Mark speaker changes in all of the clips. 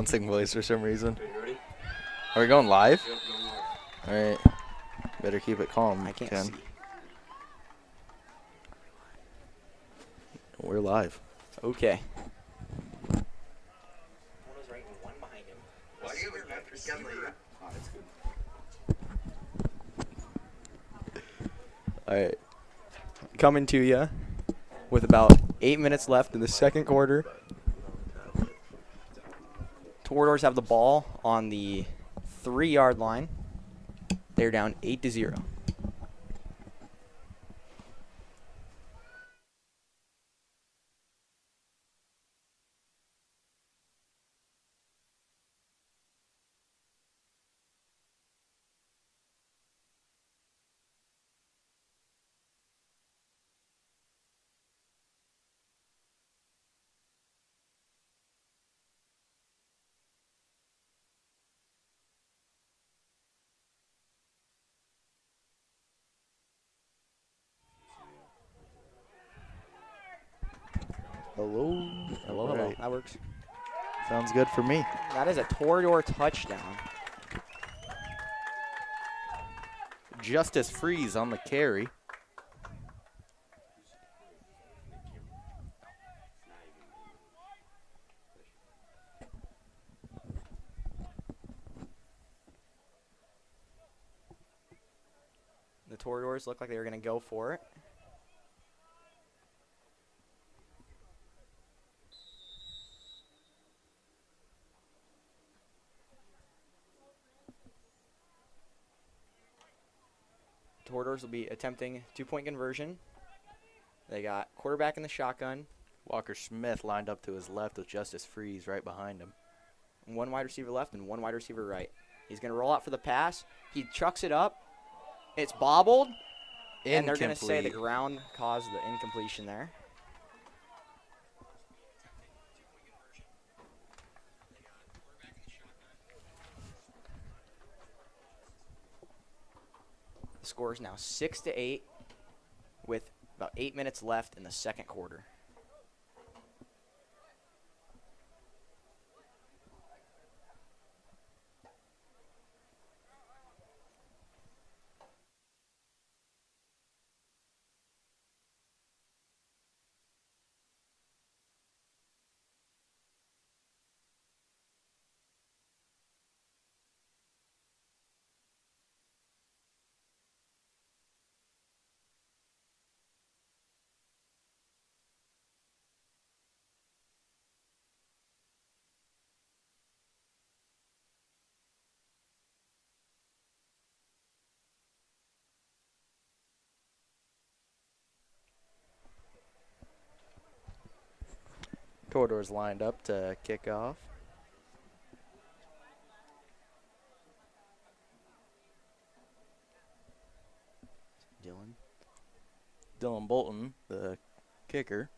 Speaker 1: Announcing voice for some reason.
Speaker 2: Okay, you ready?
Speaker 1: Are we going live?
Speaker 2: Yep, going live.
Speaker 1: All right. Better keep it calm.
Speaker 3: I can't
Speaker 1: Ken.
Speaker 3: see.
Speaker 1: We're live.
Speaker 3: Okay.
Speaker 1: All right.
Speaker 3: Coming to you with about 8 minutes left in the second quarter. Toradors have the ball on the 3-yard line. They're down 8-0.
Speaker 1: Hello.
Speaker 3: Hello,
Speaker 1: All
Speaker 3: hello.
Speaker 1: right.
Speaker 3: That works.
Speaker 1: Sounds good for me.
Speaker 3: That is a Torador touchdown.
Speaker 1: Justice Freeze on the carry.
Speaker 3: The Toradors look like they were going to go for it. Toradors will be attempting two-point conversion. They got quarterback in the shotgun.
Speaker 1: Walker Smith lined up to his left with Justice Freeze right behind him.
Speaker 3: One wide receiver left and one wide receiver right. He's going to roll out for the pass. He chucks it up. It's bobbled. And they're going to say the ground caused the incompletion there. The score is now 6-8 with about 8 minutes left in the second quarter.
Speaker 1: Toradors lined up to kick off. Dylan Bolton, the kicker.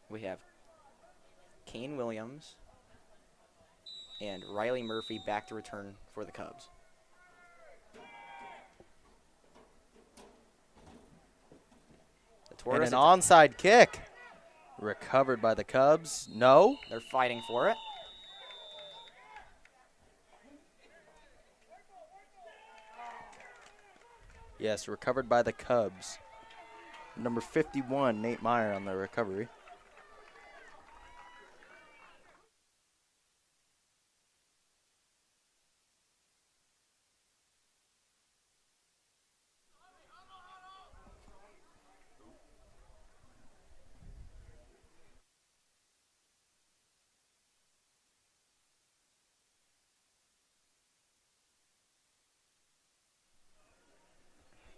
Speaker 3: We have Kane Williams and Riley Murphy back to return for the Cubs.
Speaker 1: And an onside kick. Recovered by the Cubs. No.
Speaker 3: They're fighting for it.
Speaker 1: Yes, recovered by the Cubs. Number 51, Nate Meyer on the recovery.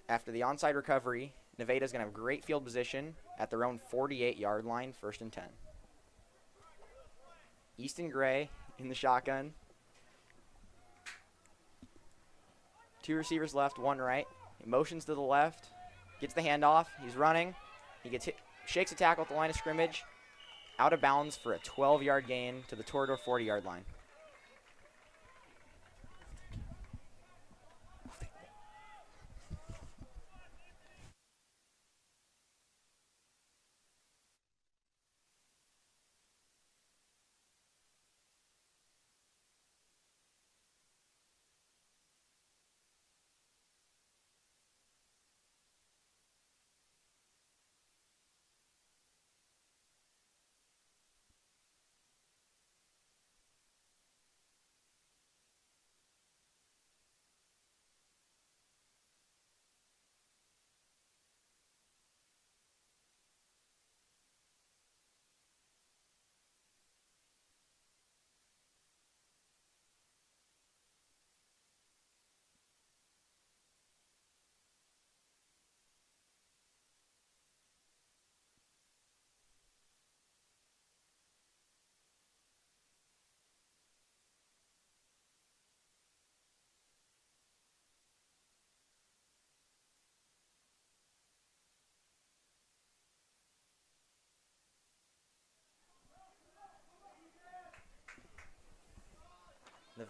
Speaker 3: After the onside recovery, Nevada's going to have great field position at their own 48-yard line, 1st and 10. Easton Gray in the shotgun. 2 receivers left, 1 right. He motions to the left, gets the handoff. He's running. He gets hit, shakes a tackle at the line of scrimmage. Out of bounds for a 12-yard gain to the Torador 40-yard line.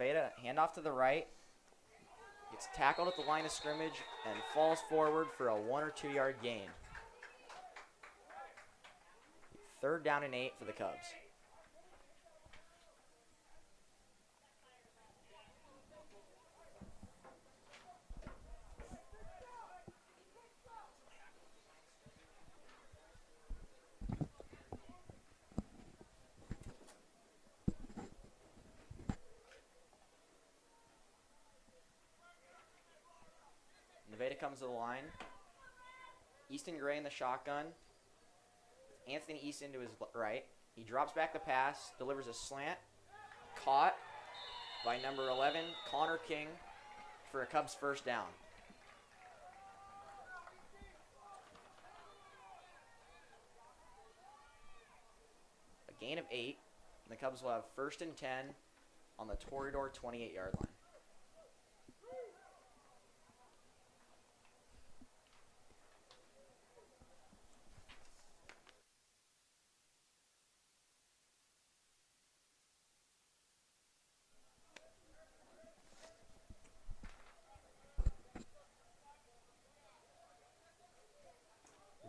Speaker 3: Nevada, handoff to the right. Gets tackled at the line of scrimmage and falls forward for a 1 or 2 yard gain. 3rd down and 8 for the Cubs. Nevada comes to the line. Easton Gray in the shotgun. Anthony Easton to his right. He drops back the pass, delivers a slant. Caught by number 11, Connor King, for a Cubs 1st down. A gain of 8. And the Cubs will have 1st and 10 on the Toreador 28-yard line.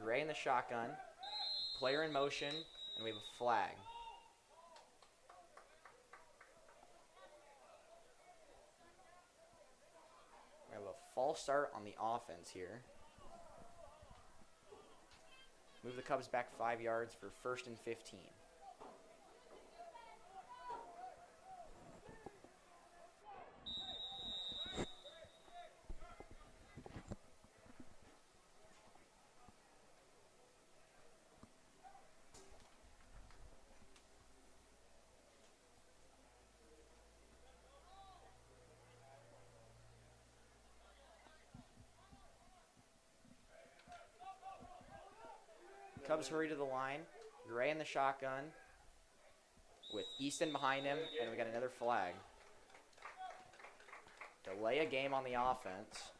Speaker 3: Gray in the shotgun, player in motion, and we have a flag. We have a false start on the offense here. Move the Cubs back 5 yards for 1st and 15. Cubs hurry to the line. Gray in the shotgun with Easton behind him, and we got another flag. Delay a game on the offense.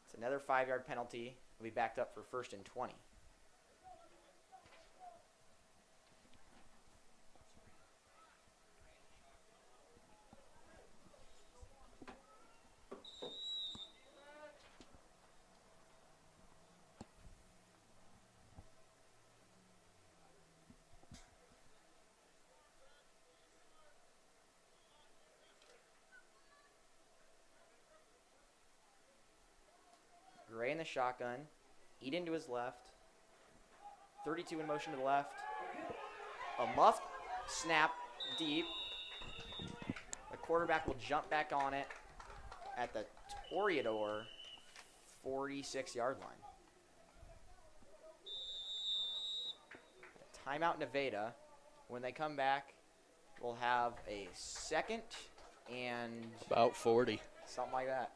Speaker 3: It's another 5-yard penalty. We'll be backed up for 1st and 20. Gray in the shotgun. Eden to his left. 32 in motion to the left. A muffed snap deep. The quarterback will jump back on it at the Toreador 46-yard line. Timeout Nevada. When they come back, we'll have a 2nd and
Speaker 1: about 40.
Speaker 3: Something like that.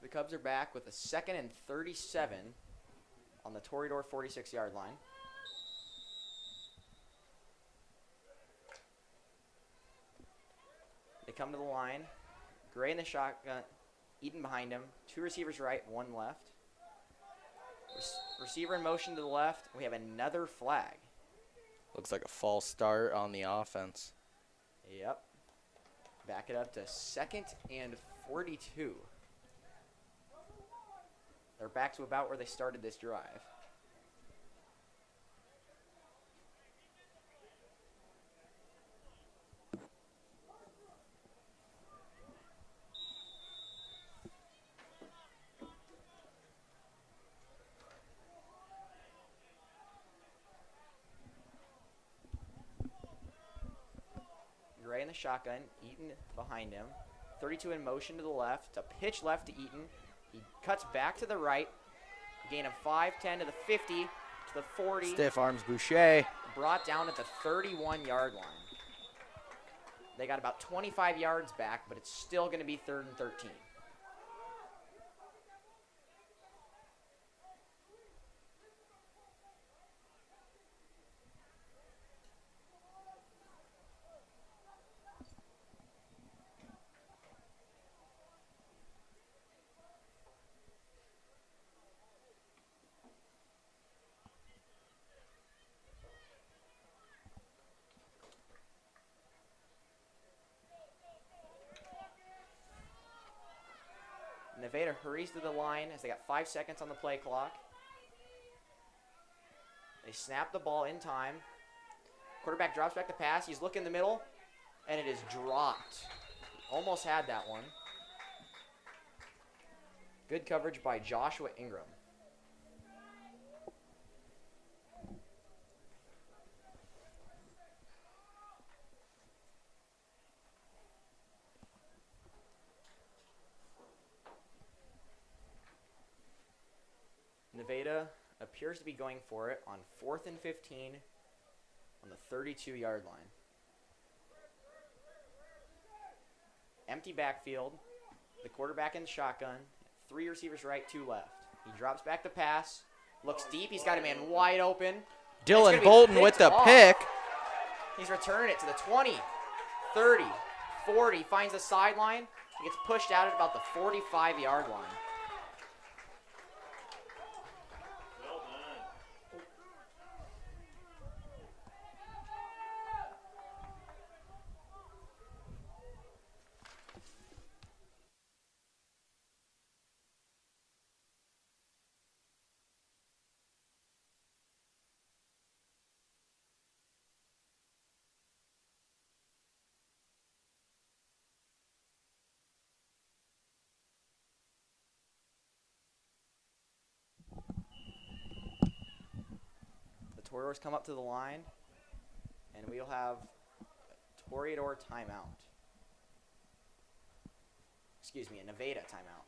Speaker 3: The Cubs are back with a 2nd and 37 on the Toreador 46-yard line. They come to the line. Gray in the shotgun. Eden behind him. 2 receivers right, 1 left. Receiver in motion to the left. We have another flag.
Speaker 1: Looks like a false start on the offense.
Speaker 3: Yep. Back it up to 2nd and 42. They're back to about where they started this drive. Gray in the shotgun, Eaton behind him. 32 in motion to the left, a pitch left to Eaton. He cuts back to the right, gain of 5-10 to the 50, to the 40.
Speaker 1: Stiff arms Boucher.
Speaker 3: Brought down at the 31-yard line. They got about 25 yards back, but it's still going to be 3rd and 13. Nevada hurries to the line as they got 5 seconds on the play clock. They snap the ball in time. Quarterback drops back to pass. He's looking in the middle, and it is dropped. Almost had that one. Good coverage by Joshua Ingram. Nevada appears to be going for it on 4th and 15 on the 32-yard line. Empty backfield. The quarterback in the shotgun. 3 receivers right, 2 left. He drops back to pass. Looks deep. He's got a man wide open.
Speaker 1: Dylan Bolton with the pick.
Speaker 3: He's returning it to the 20, 30, 40. Finds the sideline. He gets pushed out at about the 45-yard line. Toreadors come up to the line, and we'll have a Toreador timeout. Excuse me, a Nevada timeout.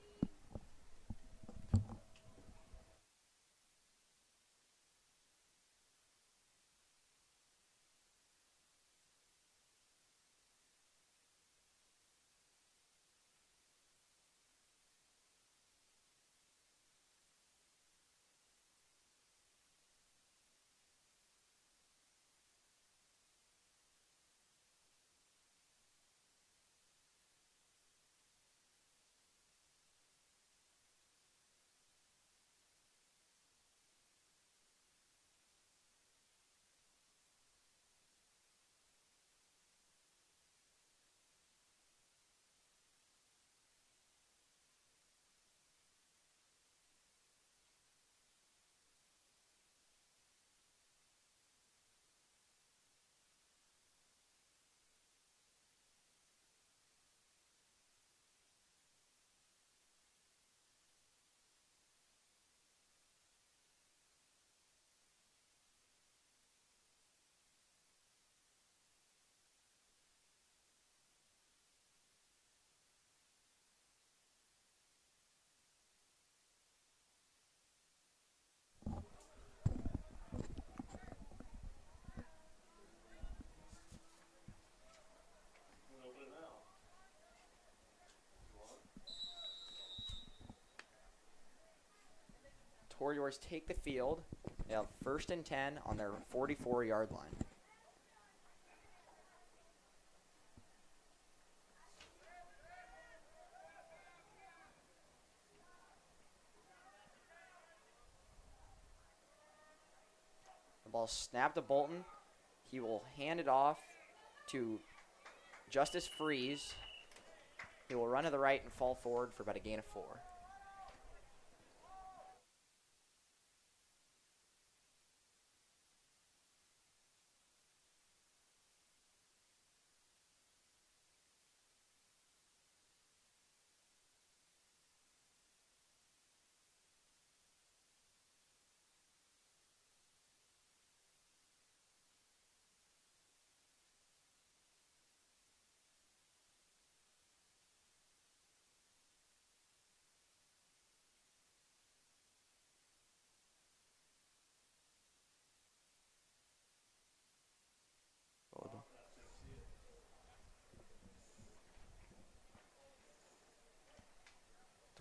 Speaker 3: Toreadors take the field. They have 1st and 10 on their 44-yard line. The ball snapped to Bolton. He will hand it off to Justice freeze. He will run to the right and fall forward for about a gain of 4.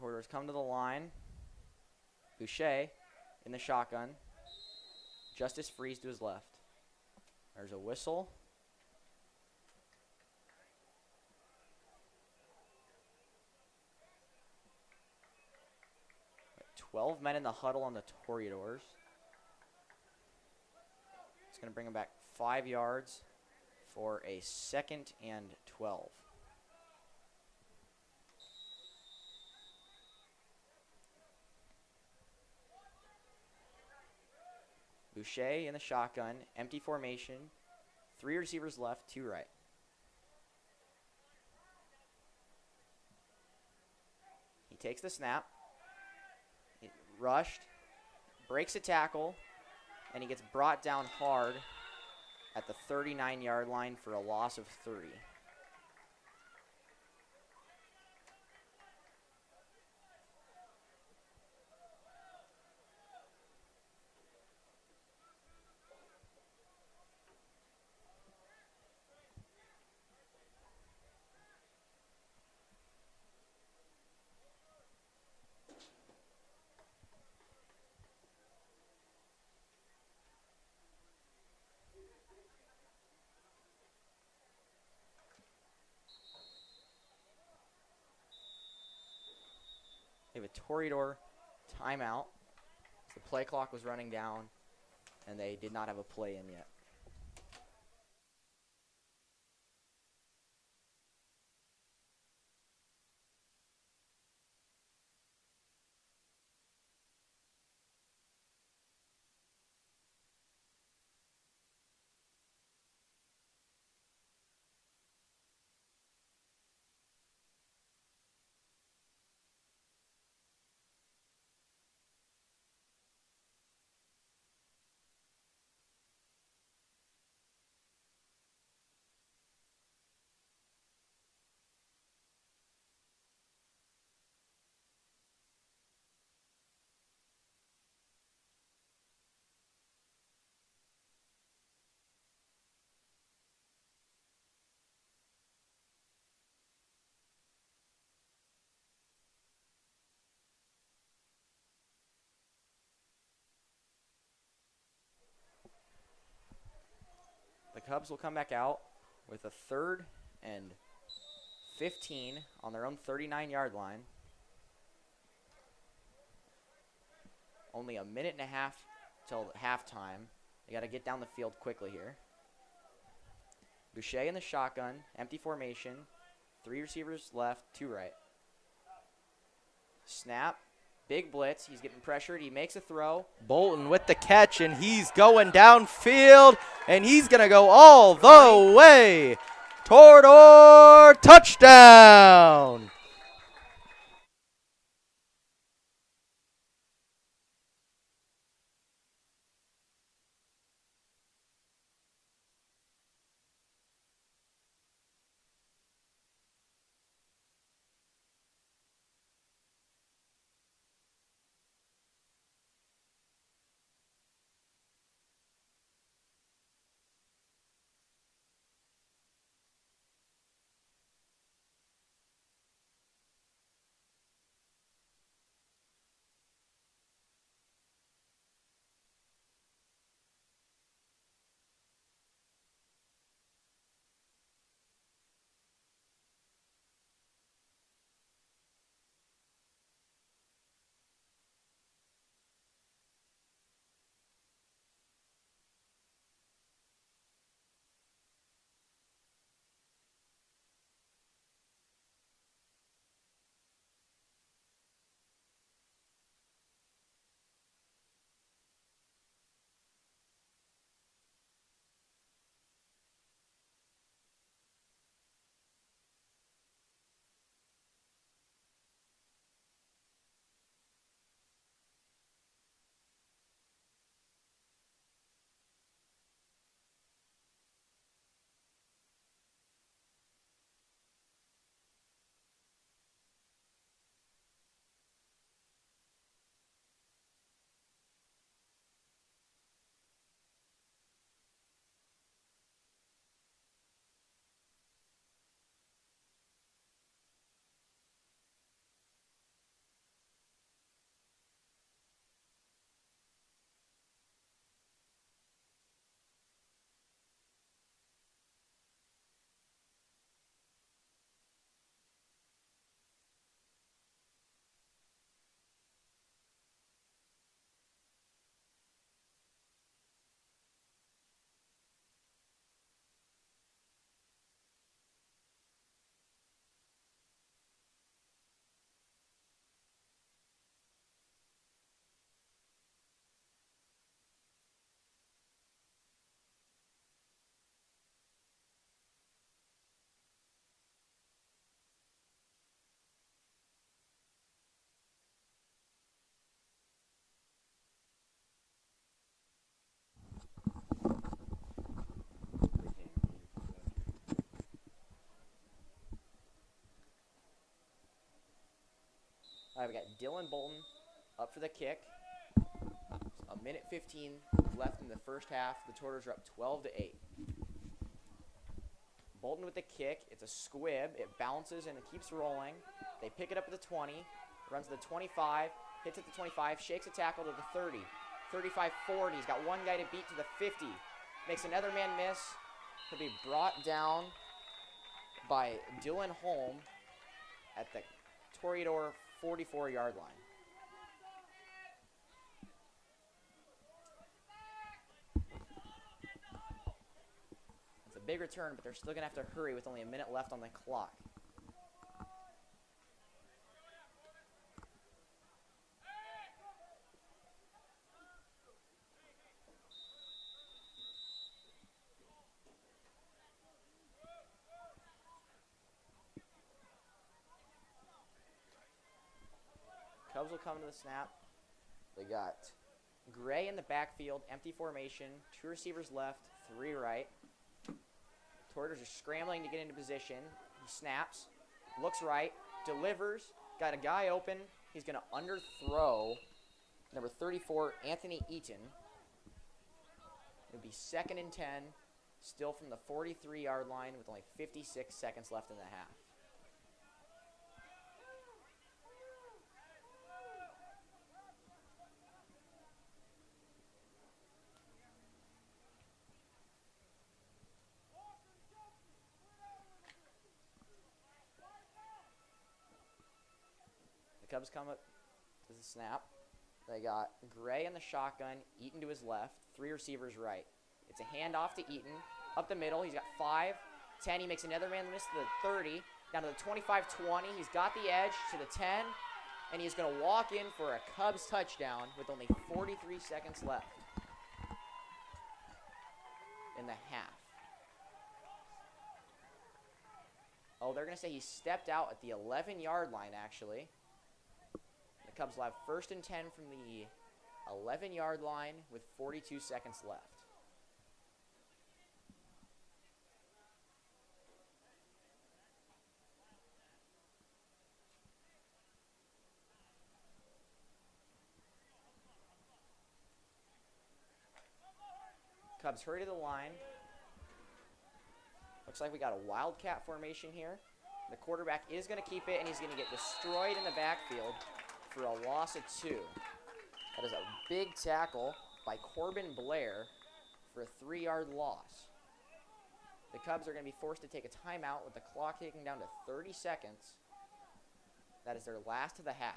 Speaker 3: Toreadors come to the line. Boucher in the shotgun. Justice freeze to his left. There's a whistle. 12 men in the huddle on the Toreadors. It's going to bring them back 5 yards for a 2nd and 12. Boucher in the shotgun, empty formation, 3 receivers left, 2 right. He takes the snap, rushed, breaks a tackle, and he gets brought down hard at the 39-yard line for a loss of 3. They have a Toreador timeout. The play clock was running down, and they did not have a play in yet. The Cubs will come back out with a 3rd and 15 on their own 39-yard line. Only a minute and a half till halftime. They got to get down the field quickly here. Boucher in the shotgun, empty formation, 3 receivers left, 2 right. Snap, big blitz. He's getting pressured. He makes a throw.
Speaker 1: Bolton with the catch, and he's going downfield, and he's going to go all the way. Toreador touchdown.
Speaker 3: I've got Dylan Bolton up for the kick. A minute 15 left in the first half. The Tortoise are up 12-8. Bolton with the kick. It's a squib. It bounces and it keeps rolling. They pick it up at the 20. Runs to the 25. Hits at the 25. Shakes a tackle to the 30. 35-40. He's got one guy to beat to the 50. Makes another man miss. He'll be brought down by Dylan Holm at the Toreador 44-yard line. It's a big return, but they're still going to have to hurry with only a minute left on the clock. Cubs will come to the snap. They got Gray in the backfield, empty formation, 2 receivers left, 3 right. Tortoise are scrambling to get into position. He snaps, looks right, delivers, got a guy open. He's going to underthrow number 34, Anthony Eaton. It would be 2nd and 10, still from the 43-yard line with only 56 seconds left in the half. Cubs come up to the snap. They got Gray in the shotgun, Eaton to his left, 3 receivers right. It's a handoff to Eaton, up the middle. He's got 5, 10. He makes another man miss to the 30, down to the 25-20. He's got the edge to the 10, and he's going to walk in for a Cubs touchdown with only 43 seconds left in the half. Oh, they're going to say he stepped out at the 11-yard line, actually. The Cubs will have 1st and 10 from the 11-yard line with 42 seconds left. Cubs hurry to the line. Looks like we got a wildcat formation here. The quarterback is going to keep it, and he's going to get destroyed in the backfield for a loss of 2. That is a big tackle by Corbin Blair for a 3-yard loss. The Cubs are going to be forced to take a timeout with the clock ticking down to 30 seconds. That is their last of the half.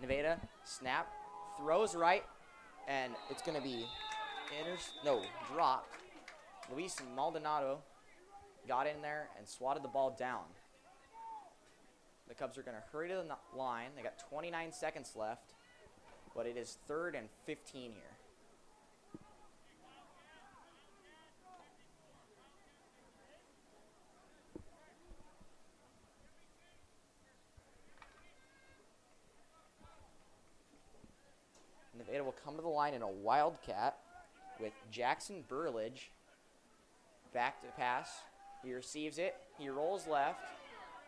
Speaker 3: Nevada, snap, throws right, and it's going to be dropped. Luis Maldonado got in there and swatted the ball down. The Cubs are going to hurry to the line. They got 29 seconds left, but it is 3rd and 15 here. Nevada will come to the line in a wildcat with Jackson Burlage. Back to pass. He receives it. He rolls left.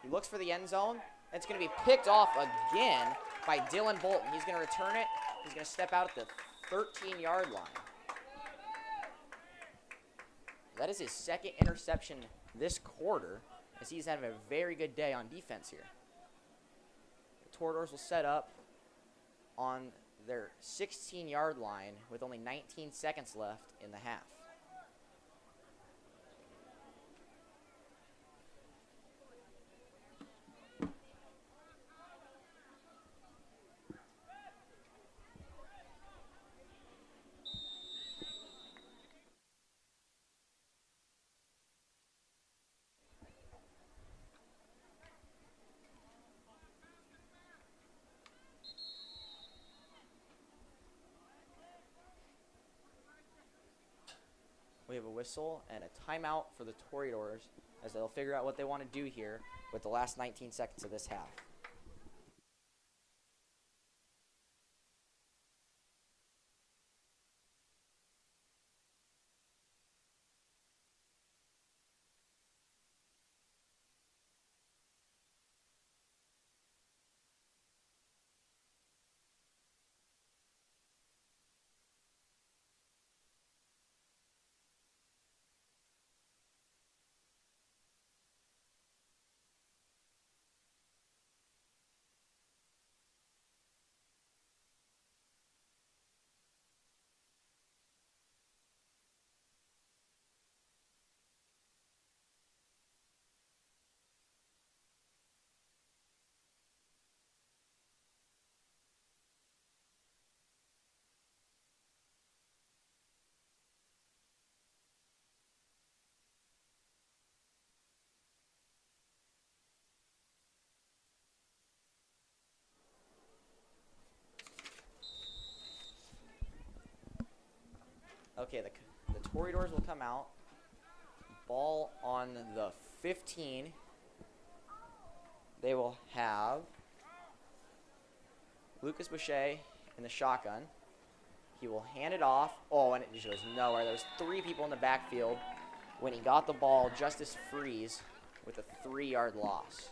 Speaker 3: He looks for the end zone. It's going to be picked off again by Dylan Bolton. He's going to return it. He's going to step out at the 13-yard line. That is his second interception this quarter, as he's having a very good day on defense here. The Toradors will set up on their 16-yard line with only 19 seconds left in the half. We have a whistle and a timeout for the Toradors as they'll figure out what they want to do here with the last 19 seconds of this half. Okay, the Toradors will come out. Ball on the 15. They will have Lucas Boucher in the shotgun. He will hand it off. Oh, and it just goes nowhere. There's three people in the backfield when he got the ball. Justice Freeze with a 3-yard loss.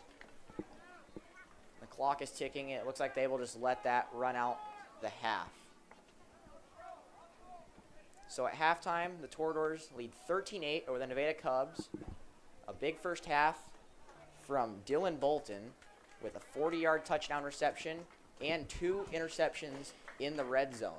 Speaker 3: The clock is ticking. It looks like they will just let that run out the half. So at halftime, the Toradors lead 13-8 over the Nevada Cubs. A big first half from Dylan Bolton with a 40-yard touchdown reception and 2 interceptions in the red zone.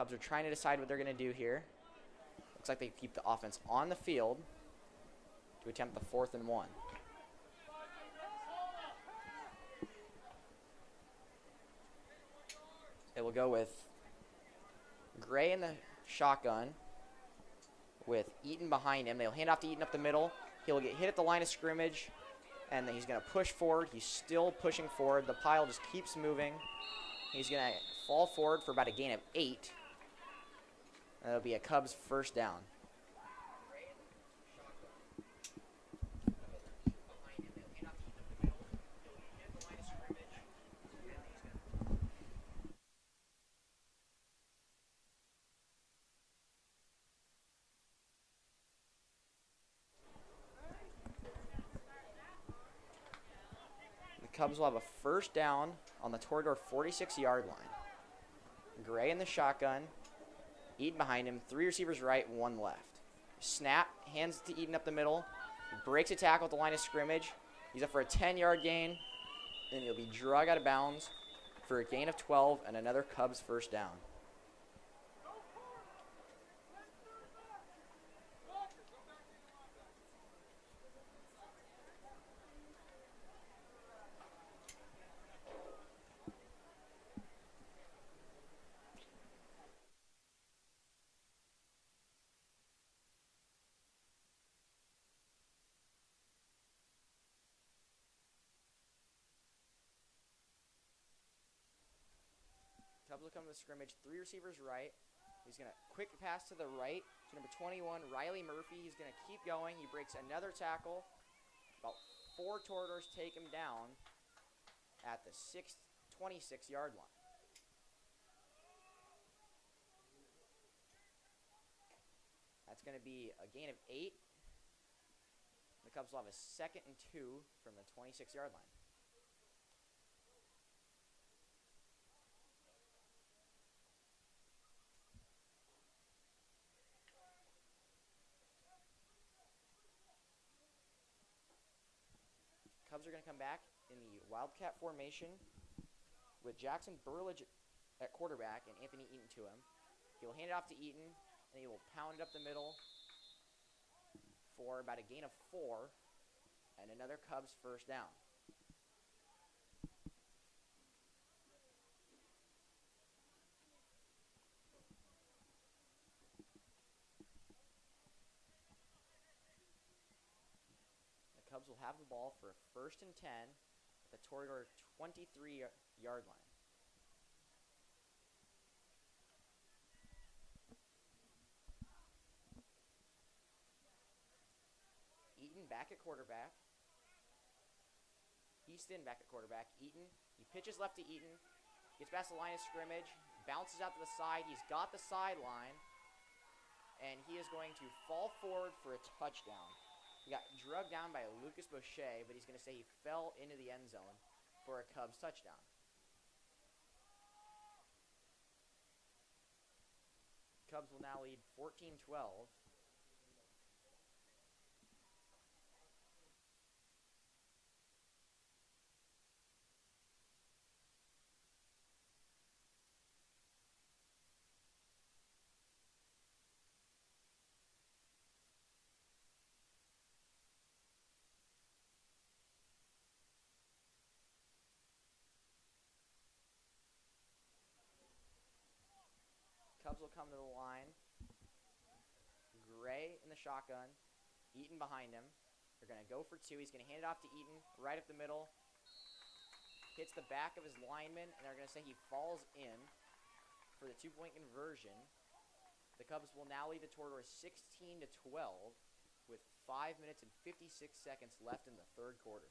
Speaker 3: Cubs are trying to decide what they're going to do here. Looks like they keep the offense on the field to attempt the 4th and 1. It will go with Gray in the shotgun with Eaton behind him. They'll hand off to Eaton up the middle. He'll get hit at the line of scrimmage, and then he's going to push forward. He's still pushing forward. The pile just keeps moving. He's going to fall forward for about a gain of 8. That'll be a Cubs first down. Cubs will have a first down on the Torador 46-yard line. Gray in the shotgun. Eaton behind him. 3 receivers right, 1 left. Snap, hands it to Eaton up the middle. Breaks a tackle at the line of scrimmage. He's up for a 10-yard gain. And he'll be dragged out of bounds for a gain of 12 and another Cubs first down. Cubs will come to the scrimmage. 3 receivers right. He's going to quick pass to the right to number 21, Riley Murphy. He's going to keep going. He breaks another tackle. About 4 Toradors take him down at the 26-yard line. That's going to be a gain of 8. The Cubs will have a 2nd and 2 from the 26-yard line. Cubs are going to come back in the Wildcat formation with Jackson Burlage at quarterback and Anthony Eaton to him. He'll hand it off to Eaton, and he will pound it up the middle for about a gain of 4 and another Cubs first down. Cubs will have the ball for a 1st and 10 at the Torador 23-yard line. Eaton back at quarterback. Easton back at quarterback. Eaton, he pitches left to Eaton. Gets past the line of scrimmage. Bounces out to the side. He's got the sideline. And he is going to fall forward for a touchdown. He got drugged down by Lucas Boucher, but he's going to say he fell into the end zone for a Cubs touchdown. Cubs will now lead 14-12. Cubs will come to the line. Gray in the shotgun. Eaton behind him. They're going to go for 2. He's going to hand it off to Eaton right up the middle. Hits the back of his lineman, and they're going to say he falls in for the 2-point conversion. The Cubs will now lead the Torador 16-12 with 5 minutes and 56 seconds left in the 3rd quarter.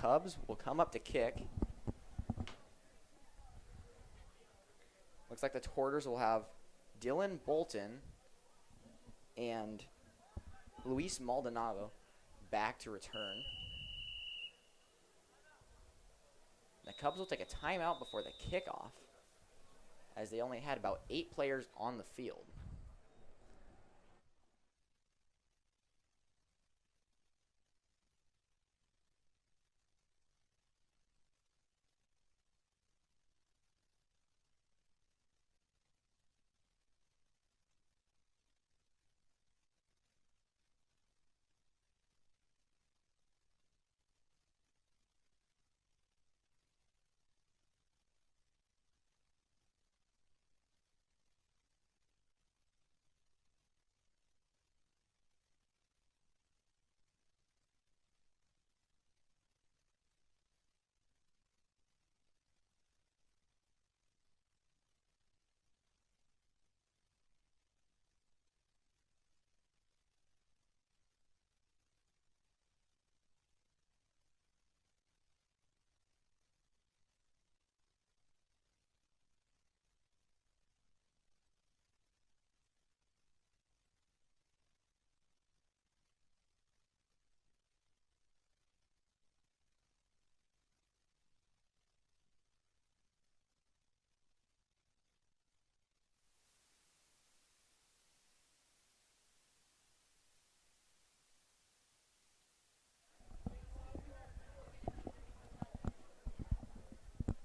Speaker 3: Cubs will come up to kick. Looks like the Torters will have Dylan Bolton and Luis Maldonado back to return. The Cubs will take a timeout before the kickoff, as they only had about 8 players on the field.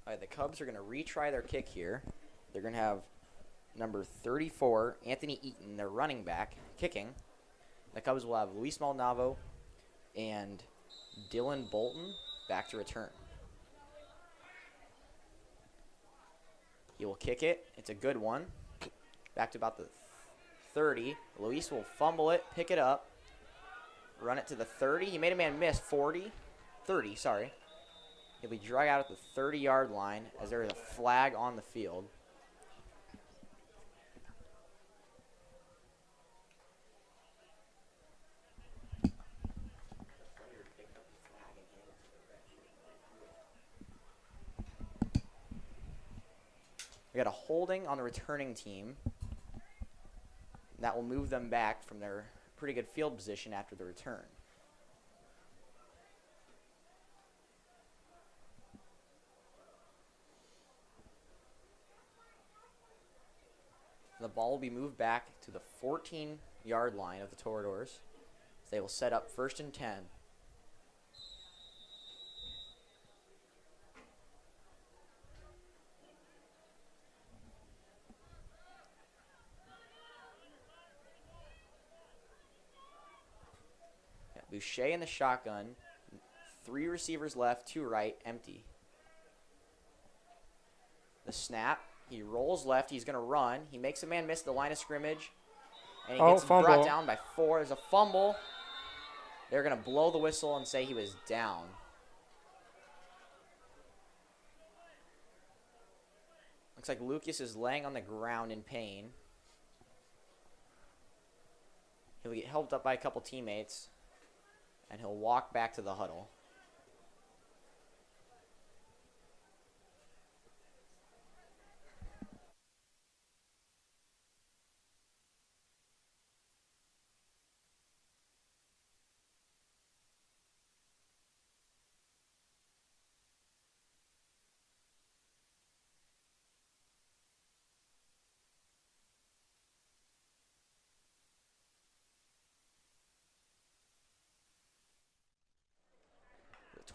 Speaker 3: All right, the Cubs are going to retry their kick here. They're going to have number 34, Anthony Eaton, their running back, kicking. The Cubs will have Luis Maldonado and Dylan Bolton back to return. He will kick it. It's a good one. Back to about the 30. Luis will fumble it, pick it up, run it to the 30. He made a man miss. 30, sorry. He'll be dragged out at the 30-yard line as there is a flag on the field. We got a holding on the returning team. That will move them back from their pretty good field position after the return. The ball will be moved back to the 14-yard line of the Toreadors. They will set up 1st and 10. Boucher in the shotgun. 3 receivers left, 2 right, empty. The snap. He rolls left. He's going to run. He makes a man miss the line of scrimmage. And he gets brought down by 4. There's a fumble. They're going to blow the whistle and say he was down. Looks like Lucas is laying on the ground in pain. He'll get helped up by a couple teammates. And he'll walk back to the huddle.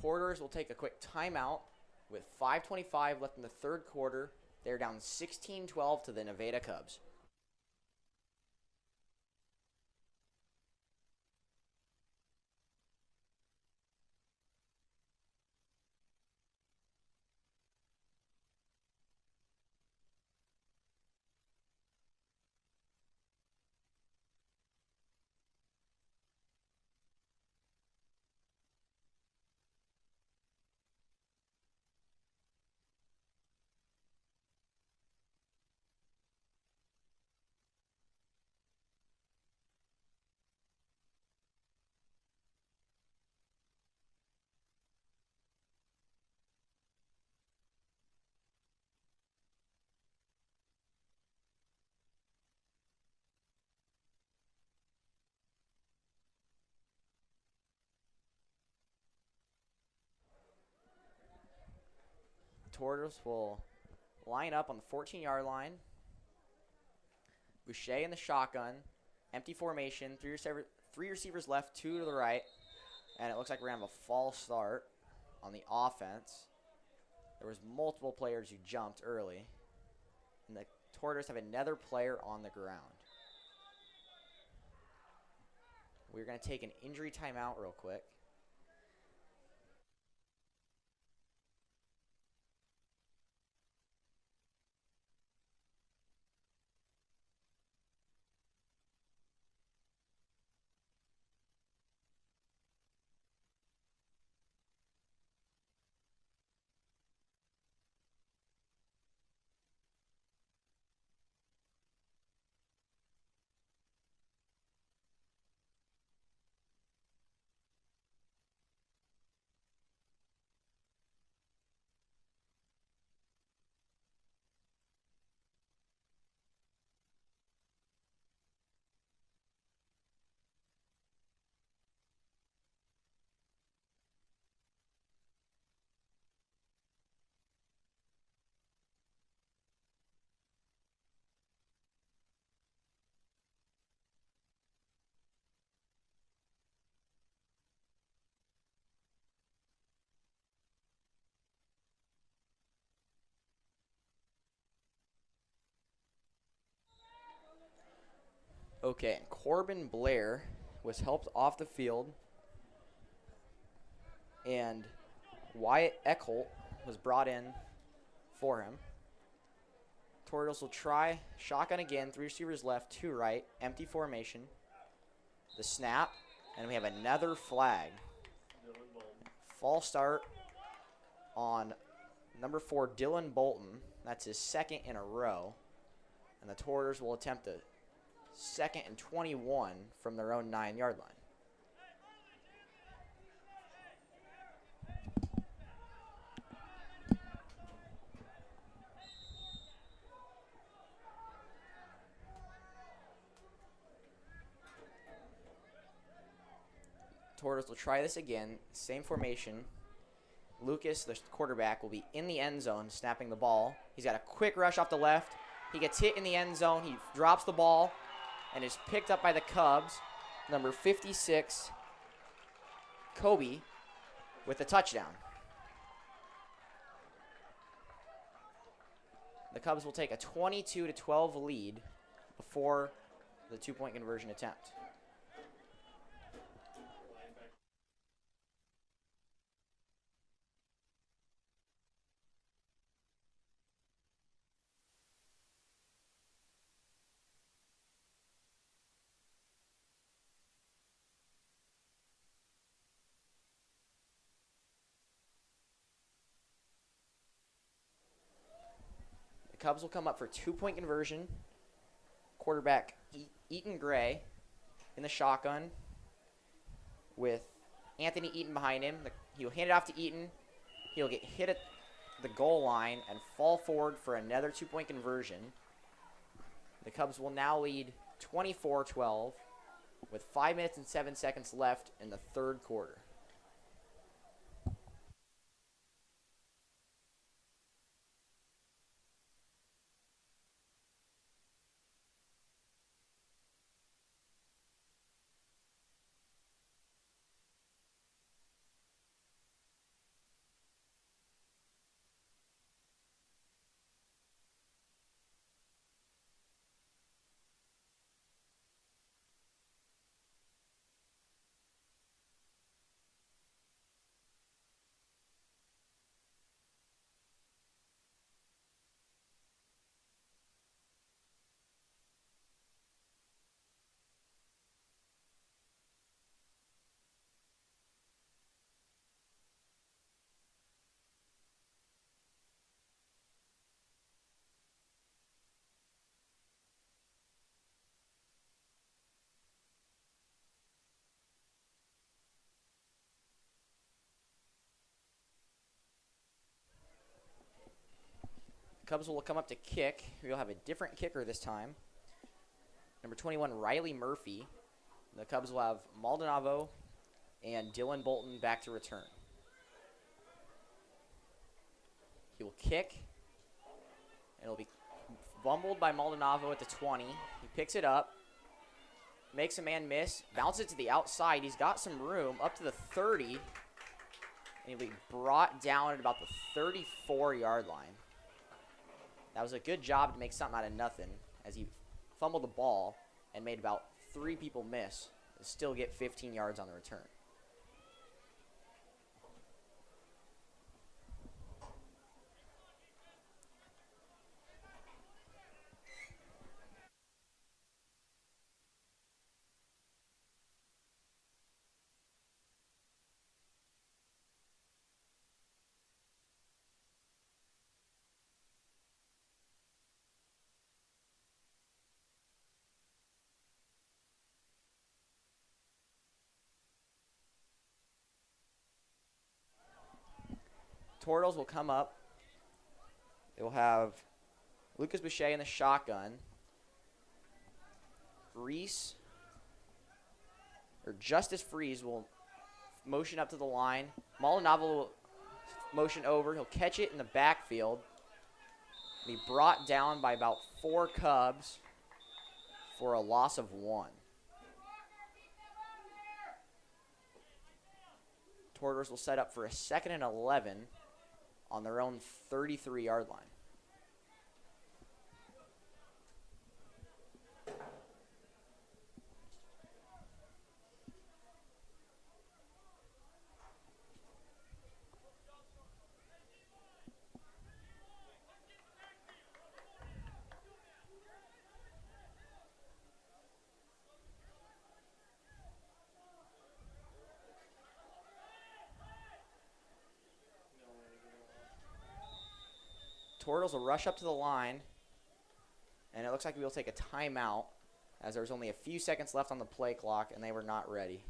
Speaker 3: Toreadors will take a quick timeout with 5:25 left in the 3rd quarter. They're down 16-12 to the Nevada Cubs. Tortoise will line up on the 14-yard line. Boucher in the shotgun. Empty formation. Three receivers left, 2 to the right. And it looks like we're going to have a false start on the offense. There was multiple players who jumped early. And the Tortoise have another player on the ground. We're going to take an injury timeout real quick. Okay, and Corbin Blair was helped off the field. And Wyatt Eckholt was brought in for him. Tortoise will try shotgun again. 3 receivers left, 2 right. Empty formation. The snap. And we have another flag. False start on number 4, Dylan Bolton. That's his second in a row. And the Tortoise will attempt a 2nd and 21 from their own 9-yard line. Tortoise will try this again. Same formation. Lucas, the quarterback, will be in the end zone snapping the ball. He's got a quick rush off the left. He gets hit in the end zone. He drops the ball and is picked up by the Cubs. Number 56, Kobe, with a touchdown. The Cubs will take a 22-12 lead before the 2-point conversion attempt. Cubs will come up for 2-point conversion. Quarterback Eaton Gray in the shotgun with Anthony Eaton behind him. He'll hand it off to Eaton. He'll get hit at the goal line and fall forward for another 2-point conversion. The Cubs will now lead 24-12 with 5 minutes and 7 seconds left in the third quarter. Cubs will come up to kick. We'll have a different kicker this time. Number 21, Riley Murphy. The Cubs will have Maldonado and Dylan Bolton back to return. He will kick. It'll be fumbled by Maldonado at the 20. He picks it up. Makes a man miss. Bounces it to the outside. He's got some room up to the 30. And he'll be brought down at about the 34-yard line. That was a good job to make something out of nothing as he fumbled the ball and made about 3 people miss and still get 15 yards on the return. Turtles will come up. They will have Lucas Boucher in the shotgun. Justice Freeze will motion up to the line. Maldonado will motion over. He'll catch it in the backfield. Be brought down by about 4 Cubs for a loss of 1. Tortors will set up for a 2nd and 11 on their own 33-yard line. Turtles will rush up to the line, and it looks like we'll take a timeout as there's only a few seconds left on the play clock, and they were not ready.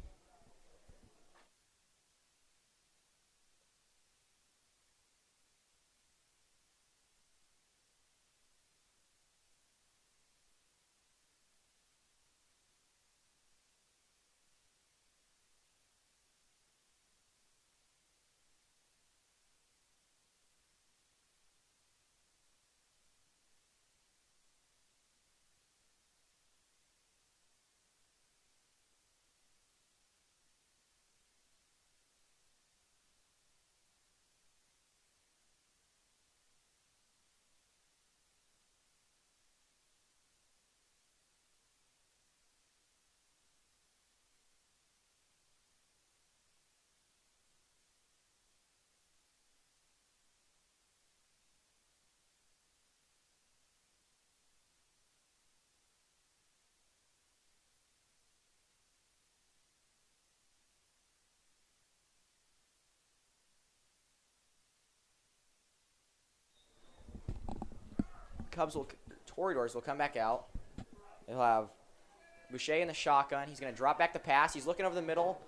Speaker 3: Torridors will come back out. They'll have Boucher in the shotgun. He's going to drop back the pass. He's looking over the middle.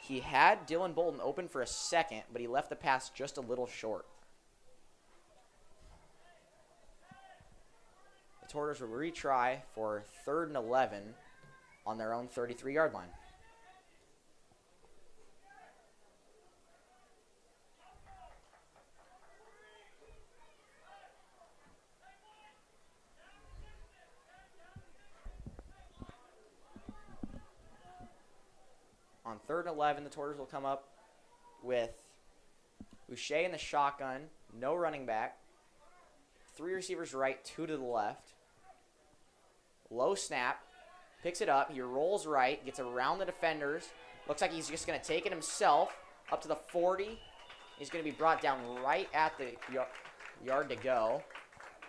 Speaker 3: He had Dylan Bolton open for a second, but he left the pass just a little short. The Torridors will retry for 3rd and 11 on their own 33-yard line. On 3rd and 11, the Tortors will come up with Boucher in the shotgun, no running back, 3 receivers right, 2 to the left. Low snap, picks it up, he rolls right, gets around the defenders. Looks like he's just going to take it himself up to the 40. He's going to be brought down right at the yard to go.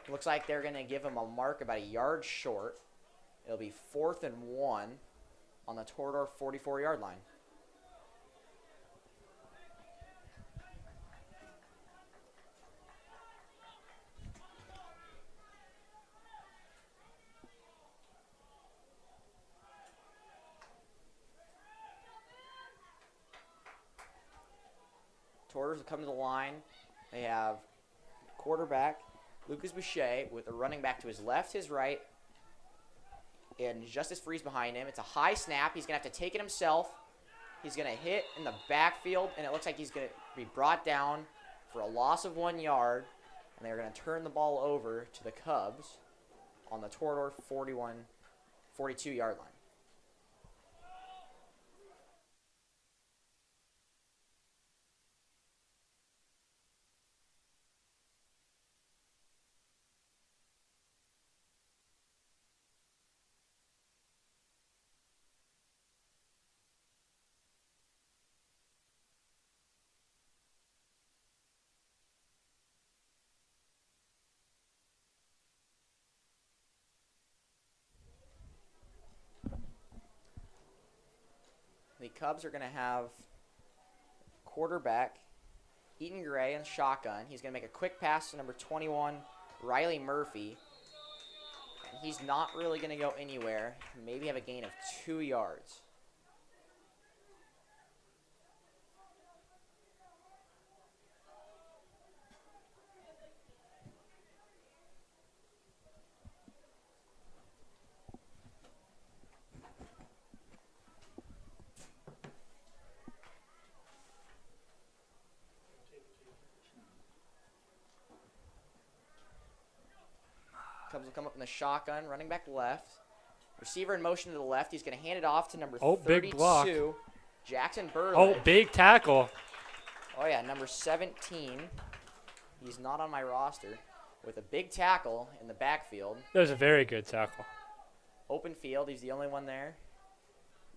Speaker 3: Looks like they're going to give him a mark about a yard short. It'll be 4th and 1 on the Torador 44-yard line. Tortors will come to the line. They have quarterback Lucas Boucher with a running back to his left, his right, and Justice Freeze behind him. It's a high snap. He's going to have to take it himself. He's going to hit in the backfield, and it looks like he's going to be brought down for a loss of 1 yard, and they're going to turn the ball over to the Cubs on the Torador 42-yard line. The Cubs are going to have quarterback Eaton Gray in shotgun. He's going to make a quick pass to number 21, Riley Murphy. And he's not really going to go anywhere. Maybe have a gain of 2 yards. Cubs will come up in the shotgun, running back left. Receiver in motion to the left. He's going to hand it off to number 32,
Speaker 2: big block.
Speaker 3: Jackson Burley.
Speaker 2: Oh, big tackle.
Speaker 3: Oh, yeah, number 17. He's not on my roster. With a big tackle in the backfield.
Speaker 2: That was a very good tackle.
Speaker 3: Open field. He's the only one there.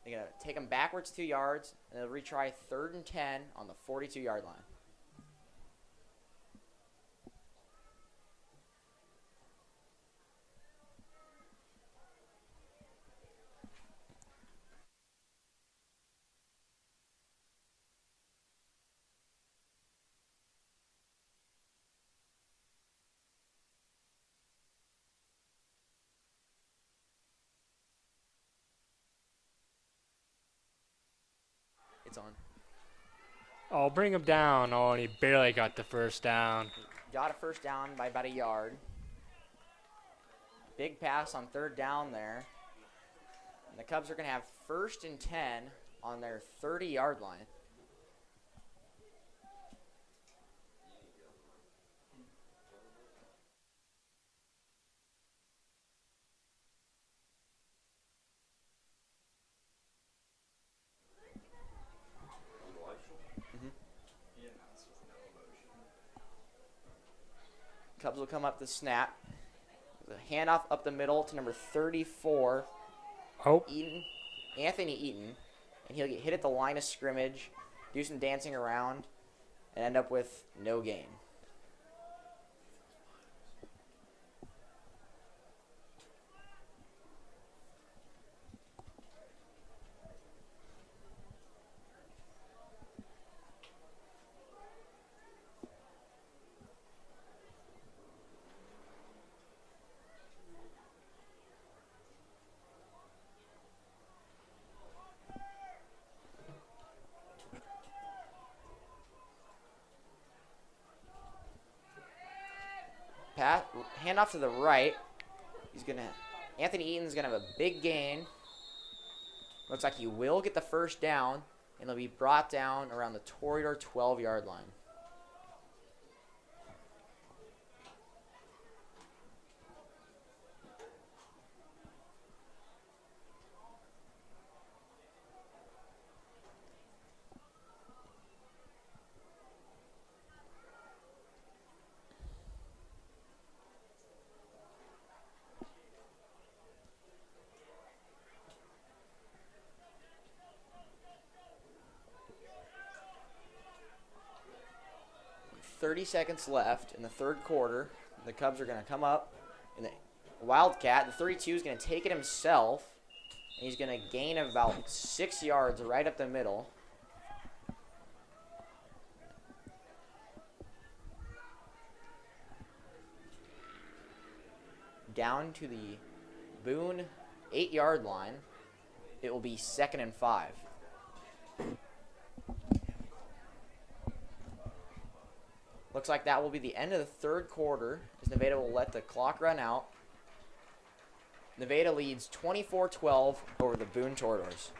Speaker 3: They're going to take him backwards 2 yards, and they'll retry 3rd and 10 on the 42-yard line. It's on.
Speaker 2: Oh, bring him down. Oh, and he barely got the first down.
Speaker 3: Got a first down by about 1 yard. Big pass on 3rd down there. And the Cubs are going to have 1st and 10 on their 30-yard line. Cubs will come up the snap. The handoff up the middle to number 34,
Speaker 2: Oh,
Speaker 3: Anthony Eaton. And he'll get hit at the line of scrimmage, do some dancing around, and end up with no gain. Handoff to the right. Anthony Eaton's gonna have a big gain. Looks like he will get the first down, and he'll be brought down around the Torador 12-yard line. With 30 seconds left in the 3rd quarter. The Cubs are going to come up in the Wildcat. The 32 is going to take it himself. And he's going to gain about 6 yards right up the middle. Down to the Boone 8-yard line. It will be 2nd and 5. Looks like that will be the end of the 3rd quarter, as Nevada will let the clock run out. Nevada leads 24-12 over the Boone Toradors.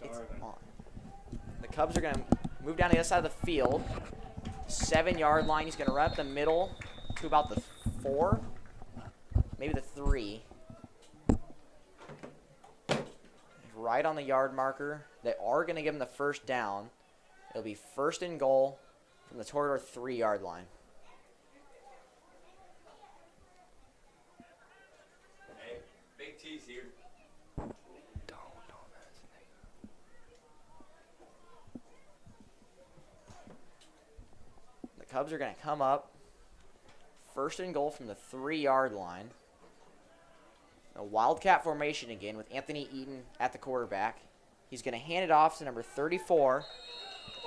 Speaker 3: It's on. The Cubs are going to move down to the other side of the field. 7-yard line. He's going to run up the middle to about the 4, maybe the 3. Right on the yard marker. They are going to give him the first down. It'll be 1st and goal from the Torador 3-yard line.
Speaker 1: Hey, Big T's here. The Cubs are going to come up. 1st and goal from the 3-yard line. A Wildcat formation again with Anthony Eaton at the quarterback. He's going to hand it off to number 34.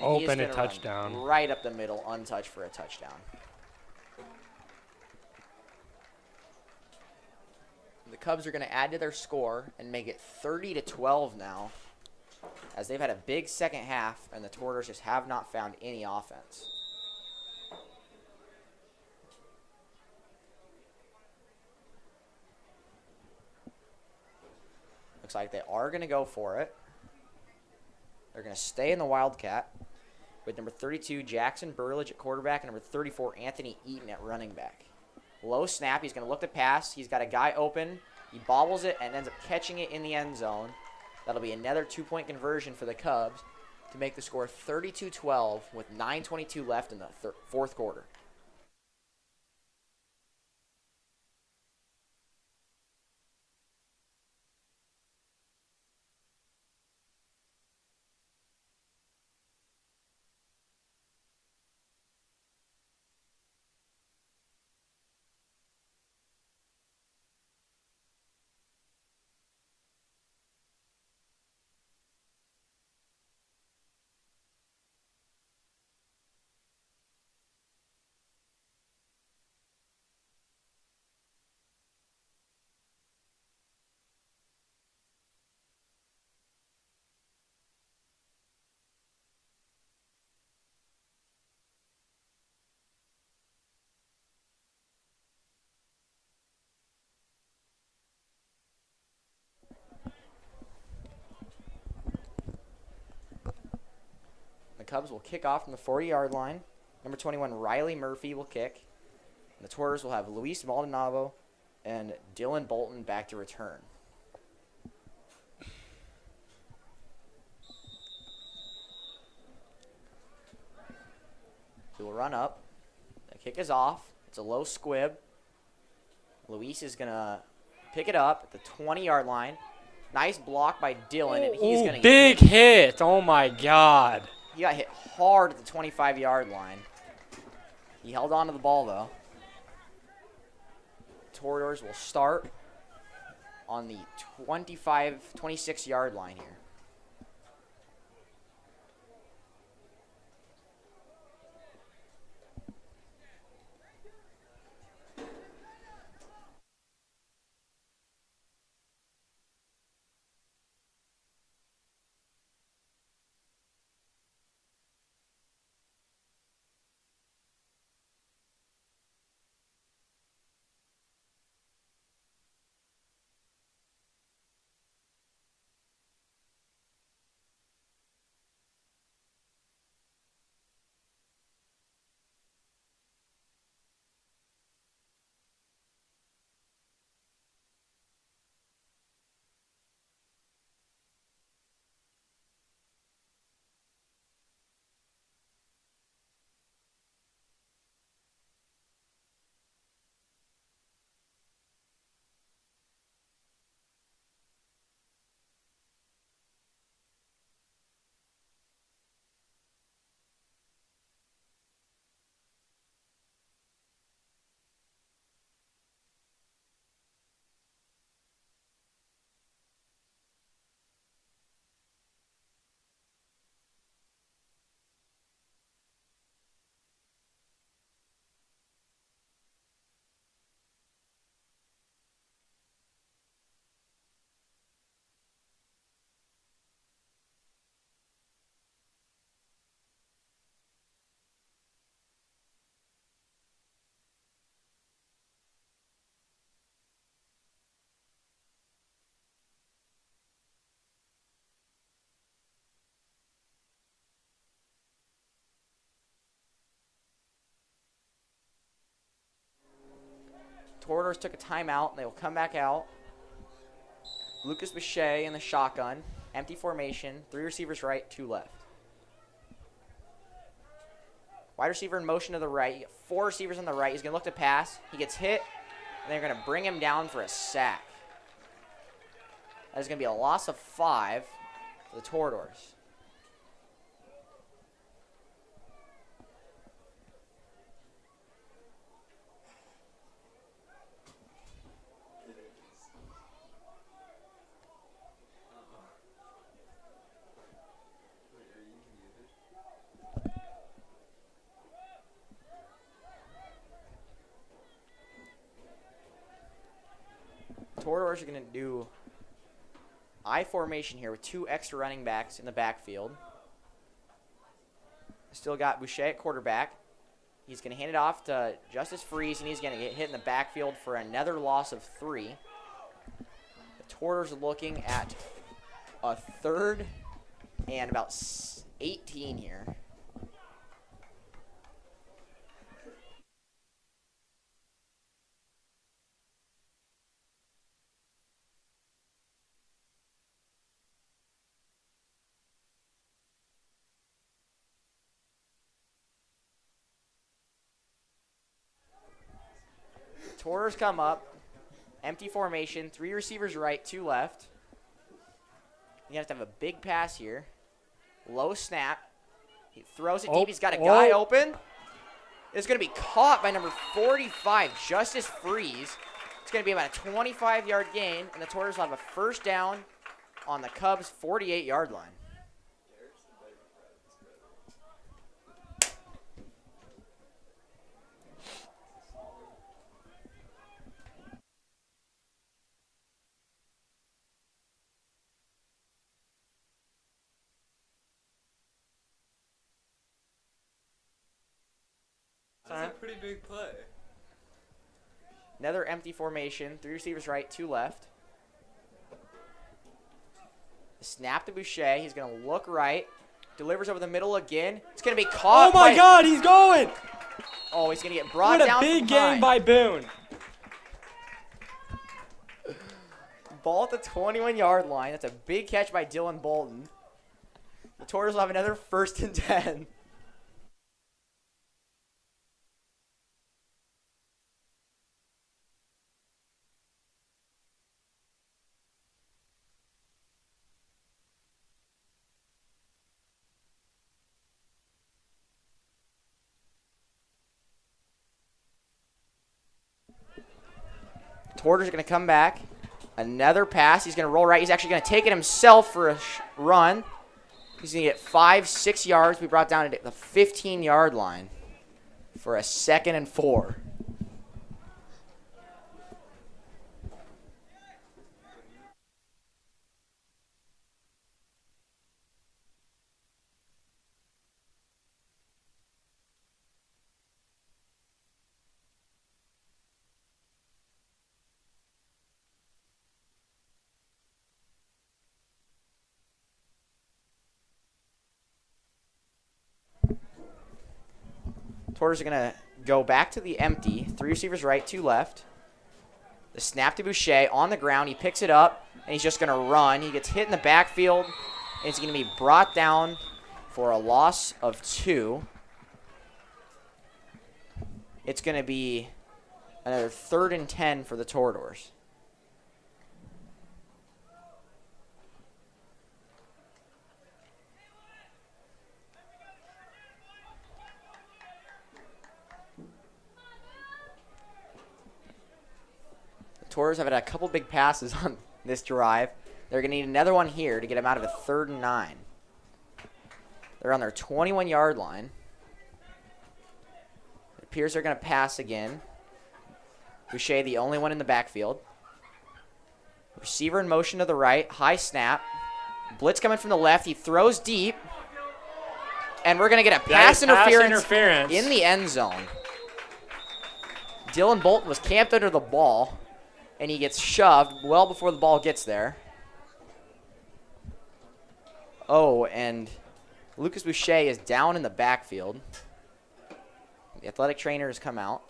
Speaker 2: Open a touchdown.
Speaker 3: Right up the middle, untouched for a touchdown. The Cubs are going to add to their score and make it 30-12 now, as they've had a big second half and the Toradors just have not found any offense. Looks like they are going to go for it. They're going to stay in the Wildcat with number 32, Jackson Burlage at quarterback, and number 34, Anthony Eaton at running back. Low snap. He's going to look to pass. He's got a guy open. He bobbles it and ends up catching it in the end zone. That'll be another 2-point conversion for the Cubs to make the score 32-12 with 9:22 left in the fourth quarter. The Cubs will kick off from the 40-yard line. Number 21, Riley Murphy will kick. And the Toradors will have Luis Maldonado and Dylan Bolton back to return. He will run up. The kick is off. It's a low squib. Luis is going to pick it up at the 20-yard line. Nice block by Dylan, and he's going to
Speaker 2: big hit. Oh, my God.
Speaker 3: He got hit hard at the 25-yard line. He held on to the ball, though. Toradors will start on the 26-yard line here.
Speaker 1: Tortoise took a timeout, and they will come back out. Lucas Boucher in the shotgun. Empty formation. 3 receivers right, 2 left. Wide receiver in motion to the right. You get 4 receivers on the right. He's going to look to pass. He gets hit, and they're going to bring him down for a sack. That is going to be a loss of 5 for the Tortoise. Tortoise are going to do I formation here with 2 extra running backs in the backfield. Still got Boucher at quarterback. He's going to hand it off to Justice Freeze, and he's going to get hit in the backfield for another loss of 3. The Tortoise are looking at a 3rd and about 18 here. Tortoise come up. Empty formation. 3 receivers right, 2 left. You have to have a big pass here. Low snap. He throws it deep. He's got a guy open. It's going to be caught by number 45, Justice Freeze. It's going to be about a 25-yard gain, and the Tortoise will have a first down on the Cubs' 48-yard line.
Speaker 4: That's a pretty big play.
Speaker 1: Another empty formation. 3 receivers right, 2 left. Snap to Boucher. He's going to look right. Delivers over the middle again. It's going to be caught.
Speaker 2: Oh, my God, he's going.
Speaker 1: Oh, he's going to get brought down.
Speaker 2: What a big game by Boone.
Speaker 1: Ball at the 21-yard line. That's a big catch by Dylan Bolton. The Tortoise will have another 1st and 10. Tortoise are going to come back. Another pass. He's going to roll right. He's actually going to take it himself for a run. He's going to get 5-6 yards. We brought down to the 15-yard line for a 2nd and 4. Tortoise are going to go back to the empty. 3 receivers right, 2 left. The snap to Boucher on the ground. He picks it up, and he's just going to run. He gets hit in the backfield, and it's going to be brought down for a loss of 2. It's going to be another 3rd and 10 for the Tortoise. Tortoise have had a couple big passes on this drive. They're going to need another one here to get them out of a 3rd and 9. They're on their 21-yard line. It appears they're going to pass again. Boucher, the only one in the backfield. Receiver in motion to the right. High snap. Blitz coming from the left. He throws deep. And we're going to get a pass interference in the end zone. Dylan Bolton was camped under the ball. And he gets shoved well before the ball gets there. Oh, and Lucas Boucher is down in the backfield. The athletic trainer has come out.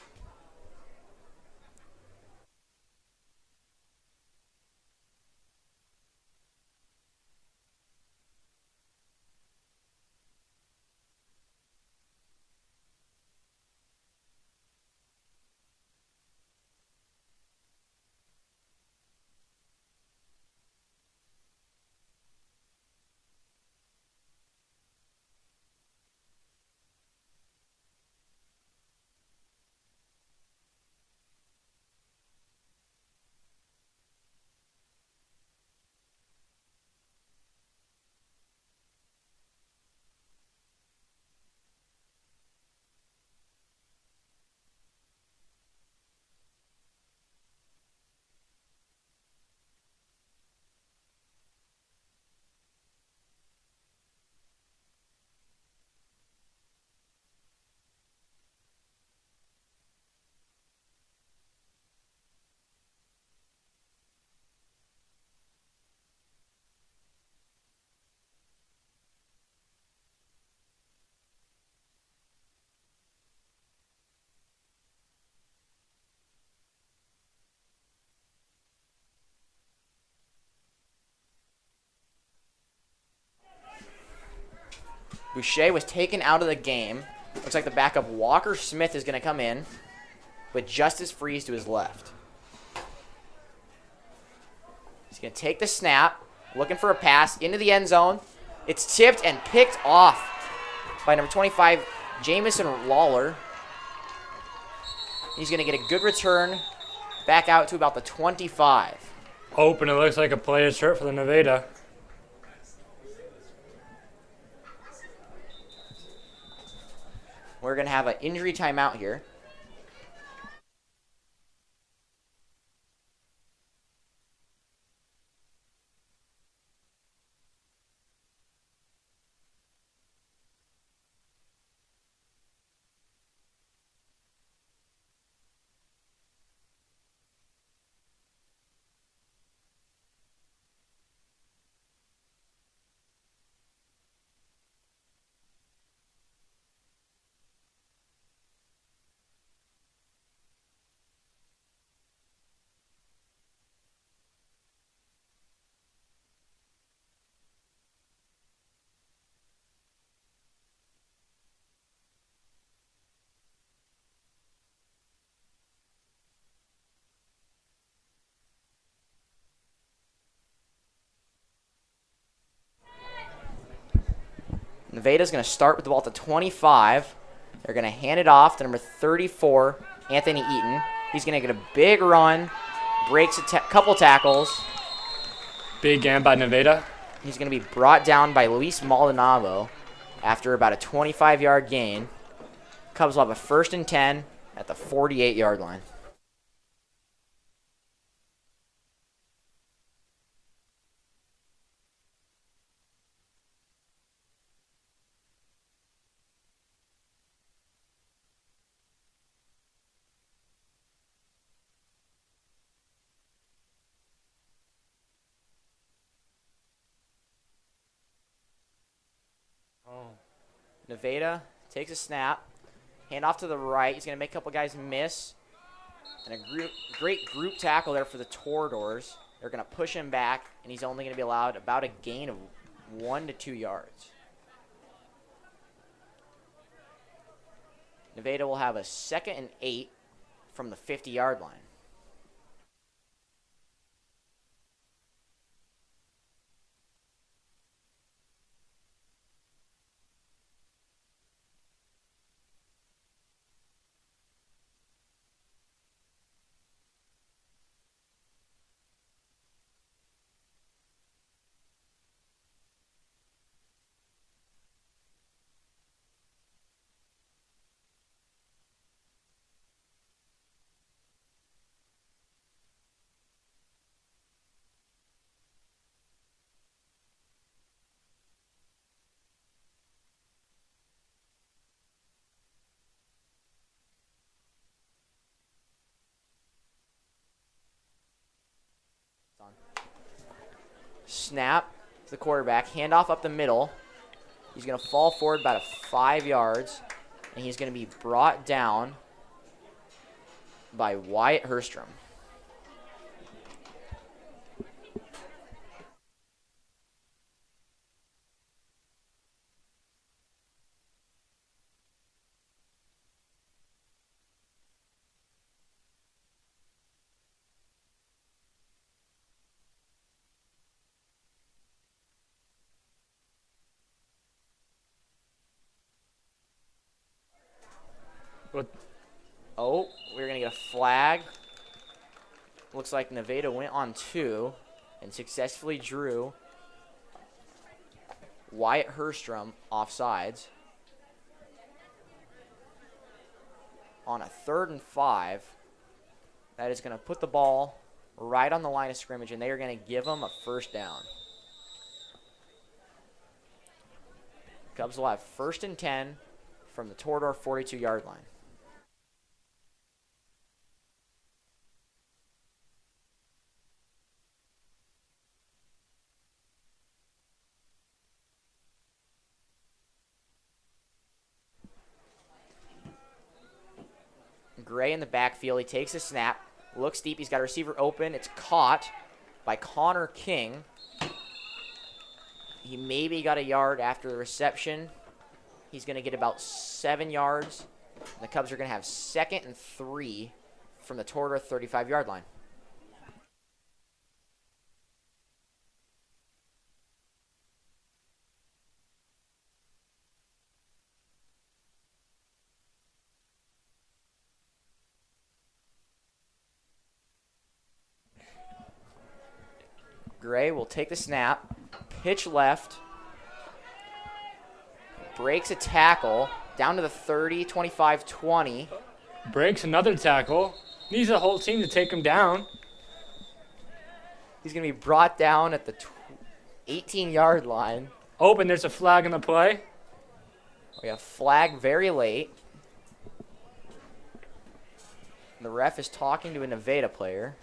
Speaker 1: Boucher was taken out of the game. Looks like the backup Walker Smith is going to come in with Justice Freeze to his left. He's going to take the snap, looking for a pass into the end zone. It's tipped and picked off by number 25, Jamison Lawler. He's going to get a good return back out to about the 25.
Speaker 2: Open, it looks like a player's shirt for the Nevada.
Speaker 1: We're going to have an injury timeout here. Nevada's going to start with the ball at the 25. They're going to hand it off to number 34, Anthony Eaton. He's going to get a big run, breaks a couple tackles.
Speaker 2: Big game by Nevada.
Speaker 1: He's going to be brought down by Luis Maldonado after about a 25-yard gain. Cubs will have a 1st and 10 at the 48-yard line. Nevada takes a snap, hand off to the right. He's going to make a couple guys miss. And a great group tackle there for the Toradors. They're going to push him back, and he's only going to be allowed about a gain of 1 to 2 yards. Nevada will have a 2nd and 8 from the 50-yard line. Snap to the quarterback, handoff up the middle. He's going to fall forward about 5 yards, and he's going to be brought down by Wyatt Herstrom. Oh, we're going to get a flag. Looks like Nevada went on 2 and successfully drew Wyatt Herstrom offsides. On a 3rd and 5, that is going to put the ball right on the line of scrimmage, and they are going to give them a 1st down. Cubs will have 1st and 10 from the Torador 42-yard line. Gray in the backfield. He takes a snap, looks deep. He's got a receiver open. It's caught by Connor King. He maybe got a yard after the reception. He's going to get about 7 yards. The Cubs are going to have 2nd and 3 from the Tortor 35-yard line. Gray will take the snap, pitch left, breaks a tackle, down to the 30, 25, 20.
Speaker 2: Breaks another tackle. Needs the whole team to take him down.
Speaker 1: He's going to be brought down at the 18-yard line.
Speaker 2: Oh, and there's a flag in the play.
Speaker 1: We have flag very late. The ref is talking to a Nevada player.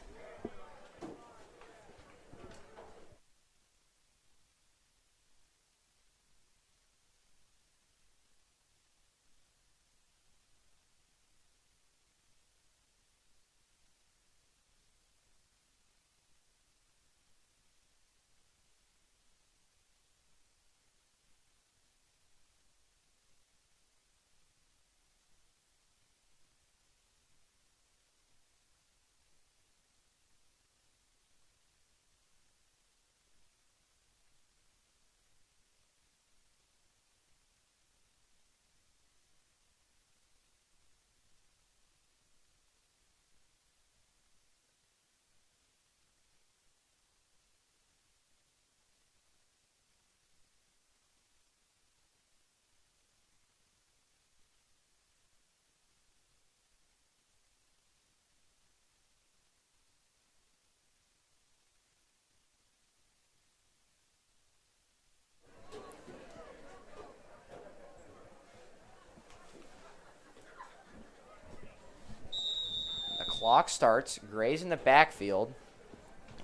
Speaker 1: Clock starts. Gray's in the backfield.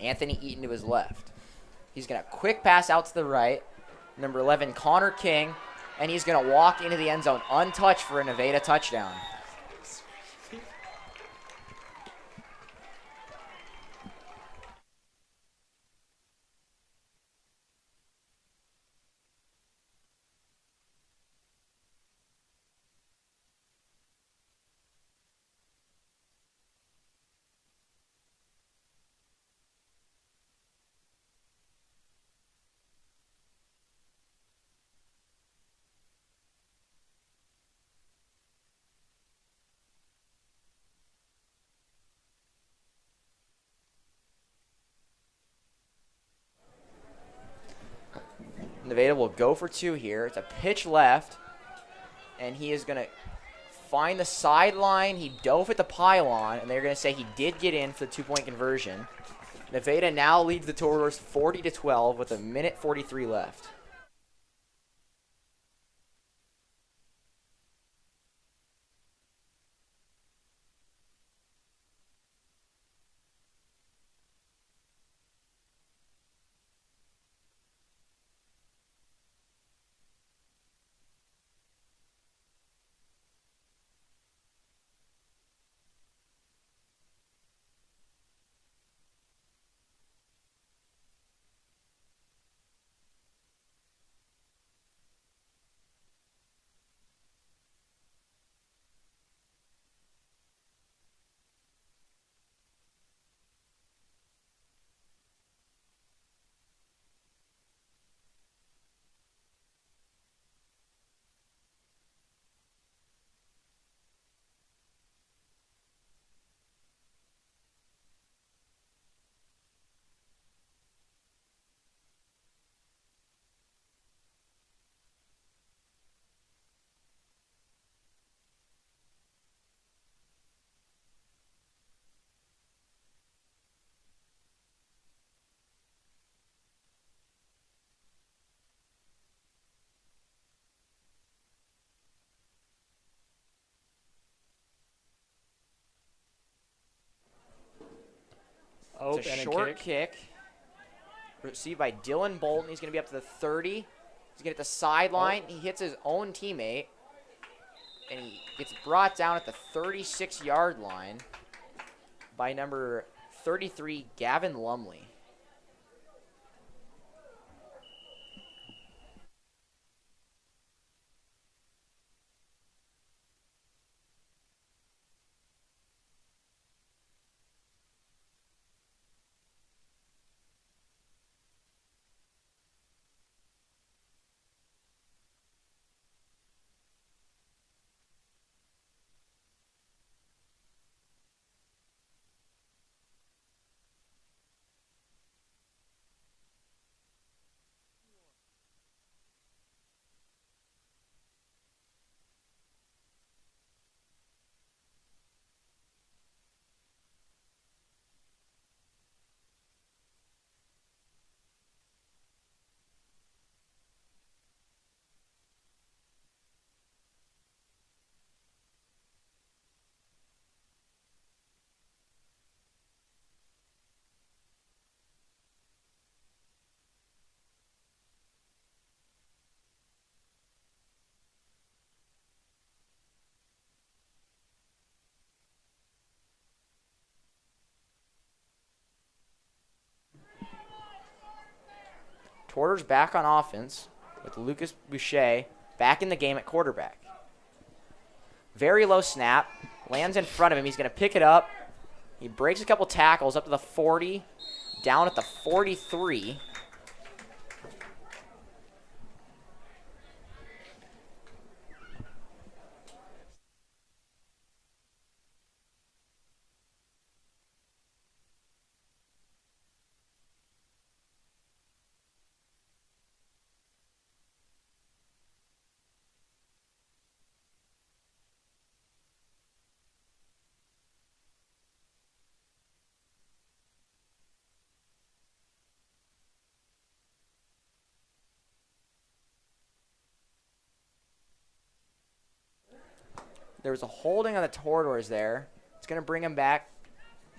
Speaker 1: Anthony Eaton to his left. He's going to quick pass out to the right. Number 11, Connor King. And he's going to walk into the end zone untouched for a Nevada touchdown. Nevada will go for 2 here. It's a pitch left. And he is going to find the sideline. He dove at the pylon. And they're going to say he did get in for the 2-point conversion. Nevada now leads the Tortors 40-12 with 1:43 left.
Speaker 2: Oh,
Speaker 1: It's a
Speaker 2: and
Speaker 1: short kick. Received by Dylan Bolton. He's going to be up to the 30. He's going to get the sideline. He hits his own teammate. And he gets brought down at the 36-yard line by number 33, Gavin Lumley. Porter's back on offense with Lucas Boucher back in the game at quarterback. Very low snap. Lands in front of him. He's going to pick it up. He breaks a couple tackles up to the 40, down at the 43. There was a holding on the Toradors there. It's going to bring him back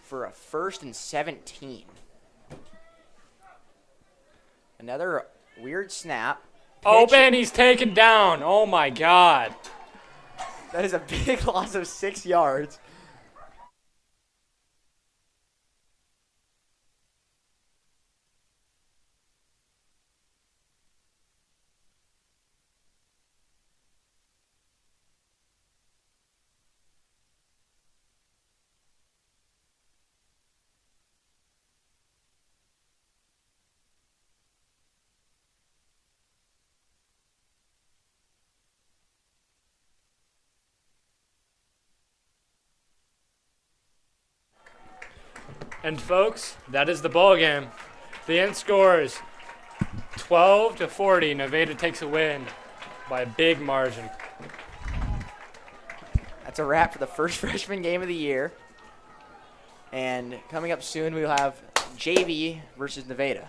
Speaker 1: for a 1st and 17. Another weird snap.
Speaker 2: Open, he's taken down. Oh my God.
Speaker 1: That is a big loss of 6 yards.
Speaker 2: And folks, that is the ball game. The end score is 12-40. Nevada takes a win by a big margin.
Speaker 1: That's a wrap for the first freshman game of the year. And coming up soon, we'll have JV versus Nevada.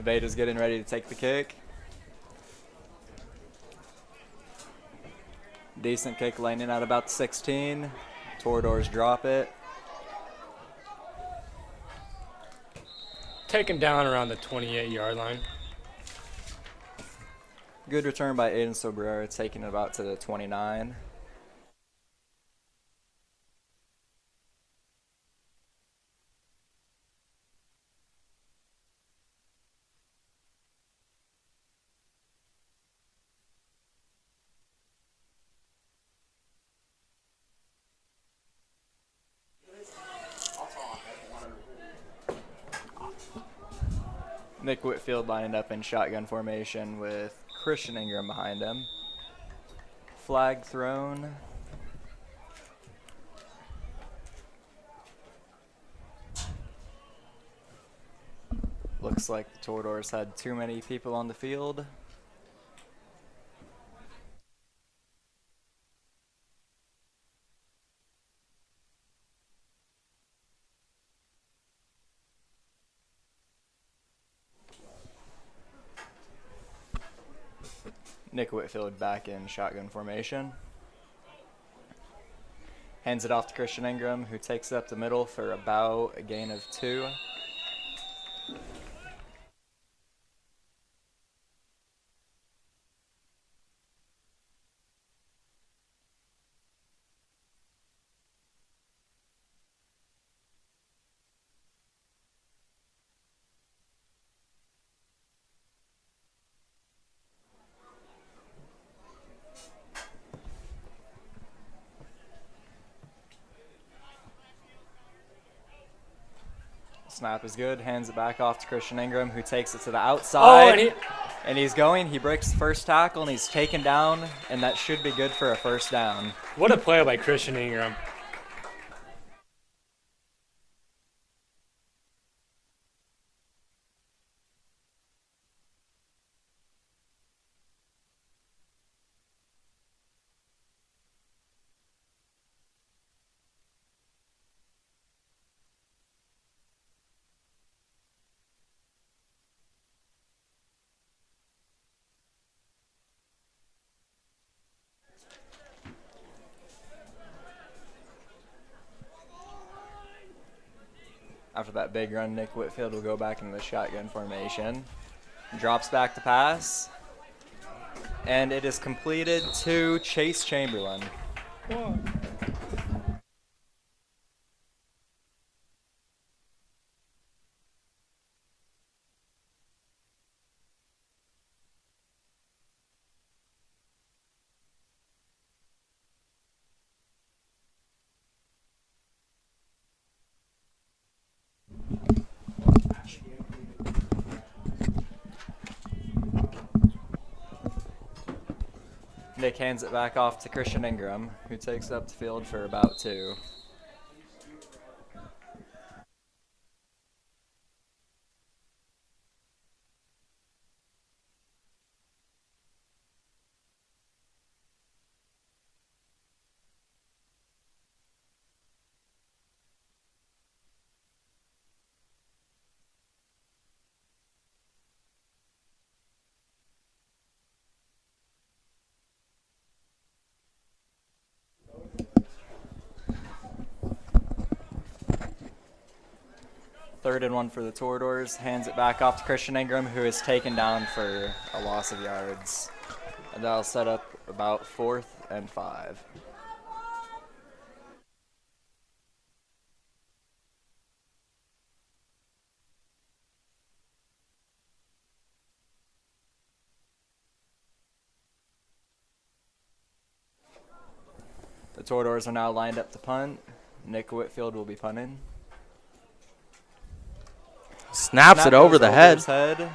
Speaker 5: Nevada's getting ready to take the kick. Decent kick landing at about 16. Toradors drop it.
Speaker 2: Taken down around the 28-yard line.
Speaker 5: Good return by Aiden Sobrera, taking it about to the 29. Nick Whitfield lining up in shotgun formation with Christian Ingram behind him. Flag thrown. Looks like the Toradors had too many people on the field. Nick Whitfield back in shotgun formation. Hands it off to Christian Ingram, who takes it up the middle for about a gain of 2. Snap is good, hands it back off to Christian Ingram, who takes it to the outside. And he's going, he breaks the first tackle, and he's taken down, and that should be good for a first down.
Speaker 2: What a play by Christian Ingram.
Speaker 5: After that big run, Nick Whitfield will go back into the shotgun formation. Drops back to pass. And it is completed to Chase Chamberlain. Nick hands it back off to Christian Ingram, who takes up the field for about 2. Third and 1 for the Toradors. Hands it back off to Christian Ingram, who is taken down for a loss of yards. And that'll set up about 4th and 5. The Toradors are now lined up to punt. Nick Whitfield will be punting.
Speaker 6: Snaps it over the head.
Speaker 5: His head.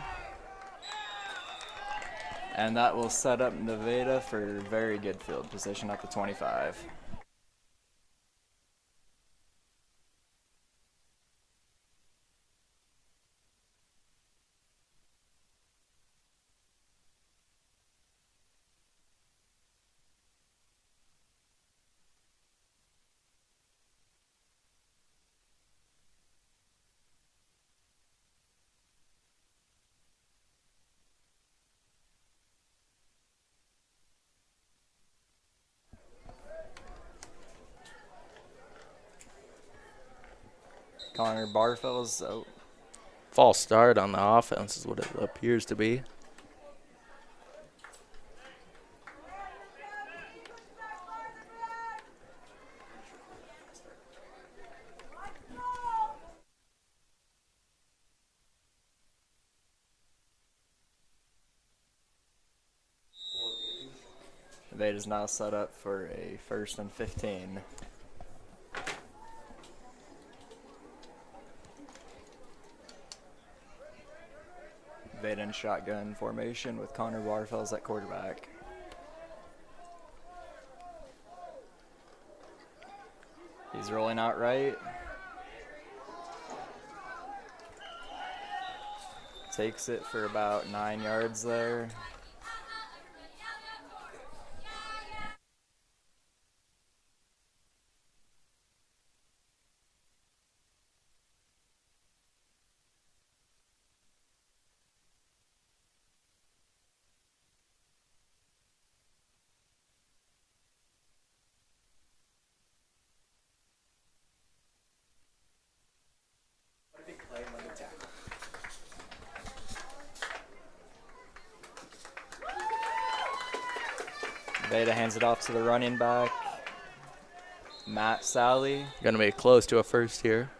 Speaker 5: And that will set up Nevada for very good field position at the 25. Connor Barfels. Oh,
Speaker 6: False start on the offense is what it appears to be.
Speaker 5: Nevada's now set up for a 1st and 15. Nevada in shotgun formation with Connor Barfels at quarterback. He's rolling out right. Takes it for about 9 yards there. Nevada hands it off to the running back, Matt Sally.
Speaker 6: Going to be close to a first here.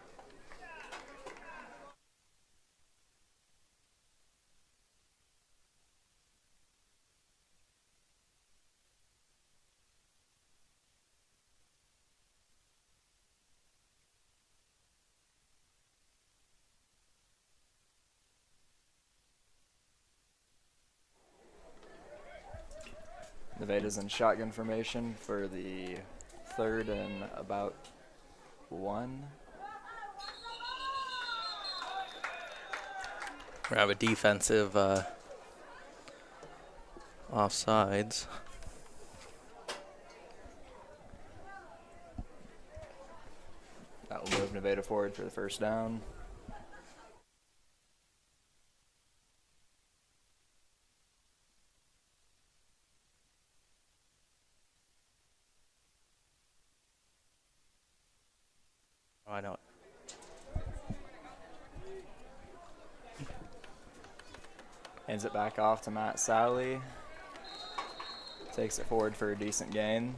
Speaker 5: Nevada's in shotgun formation for the 3rd and about 1.
Speaker 6: We have a defensive offsides.
Speaker 5: That will move Nevada forward for the 1st down.
Speaker 6: Oh, I know it.
Speaker 5: Hands it back off to Matt Sally. Takes it forward for a decent gain.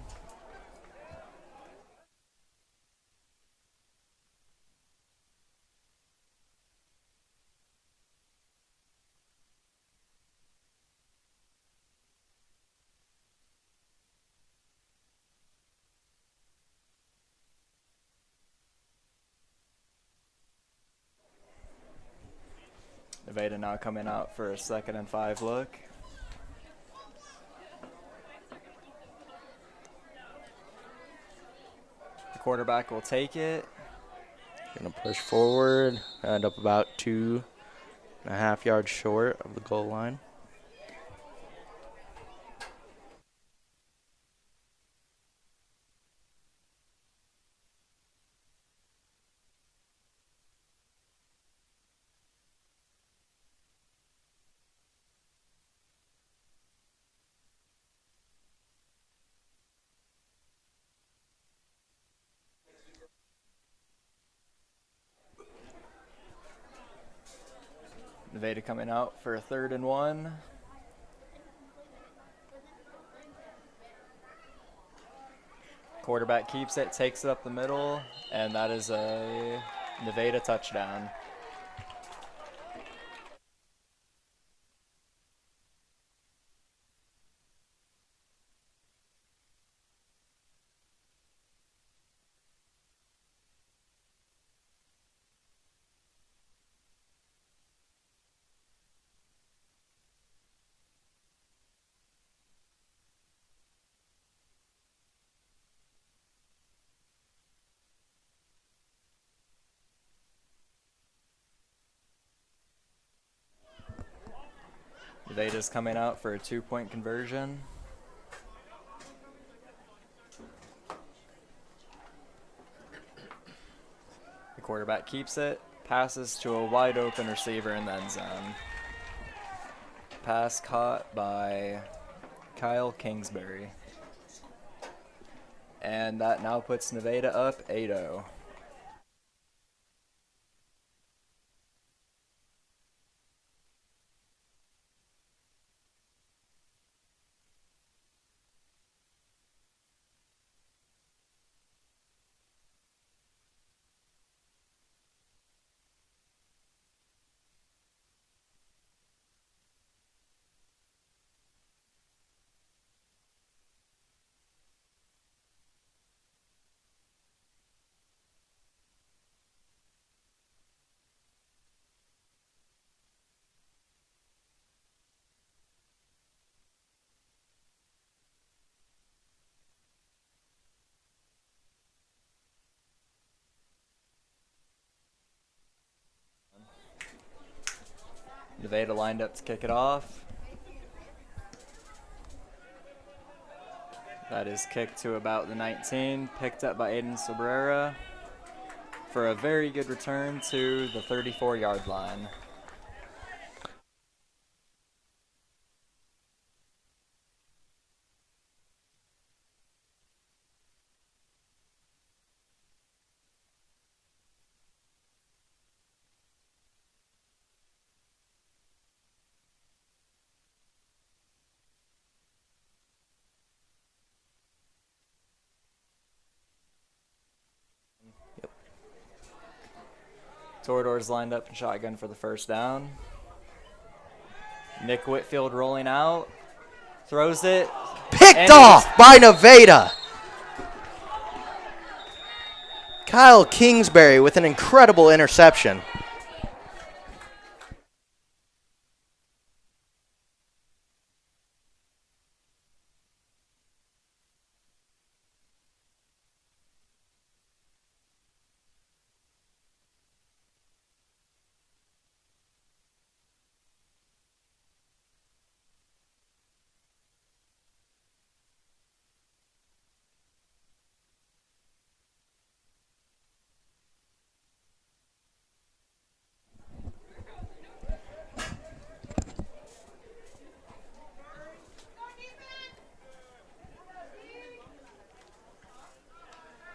Speaker 5: Nevada now coming out for a 2nd and 5 look. The quarterback will take it.
Speaker 6: Going to push forward, end up about 2.5 yards short of the goal line.
Speaker 5: Nevada coming out for a 3rd and 1. Quarterback keeps it, takes it up the middle, and that is a Nevada touchdown. Nevada's coming out for a 2-point conversion. The quarterback keeps it, passes to a wide open receiver in the end zone. Pass caught by Kyle Kingsbury. And that now puts Nevada up 8-0. Nevada lined up to kick it off. That is kicked to about the 19, picked up by Aiden Sobrera for a very good return to the 34-yard line. Torador's lined up in shotgun for the first down. Nick Whitfield rolling out. Throws it.
Speaker 6: Picked off by Nevada. Kyle Kingsbury with an incredible interception.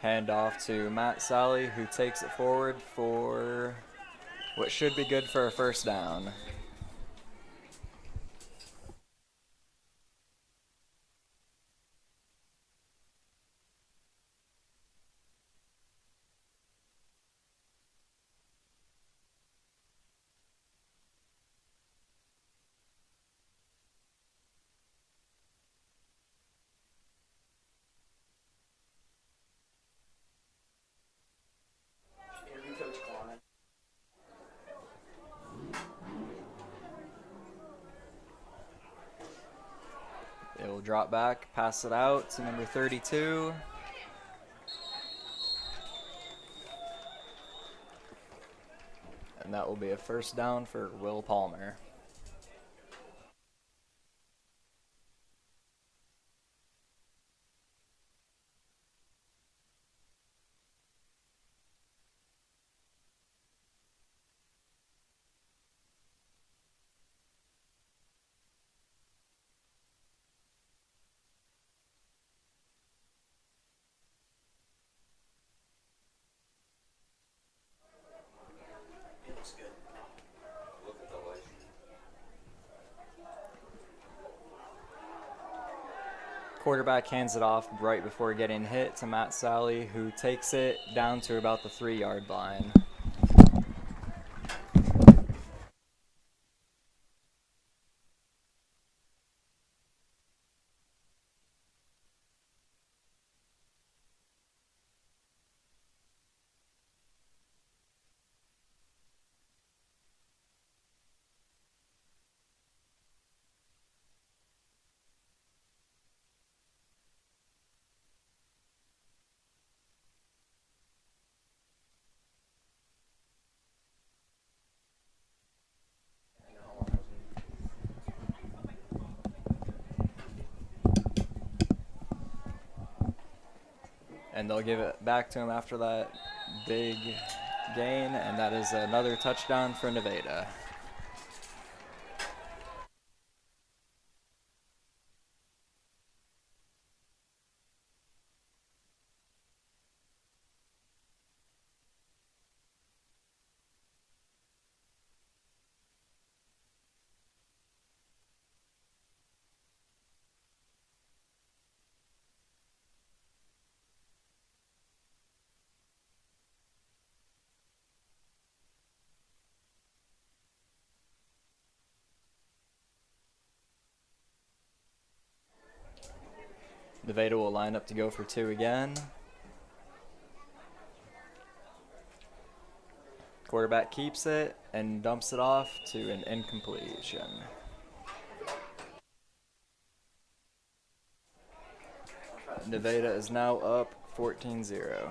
Speaker 5: Hand off to Matt Sally, who takes it forward for what should be good for a first down. It will drop back, pass it out to number 32. And that will be a first down for Will Palmer. Quarterback hands it off right before getting hit to Matt Sally, who takes it down to about the 3-yard line. And they'll give it back to him after that big gain, and that is another touchdown for Nevada. Nevada will line up to go for 2 again. Quarterback keeps it and dumps it off to an incompletion. Nevada is now up 14-0.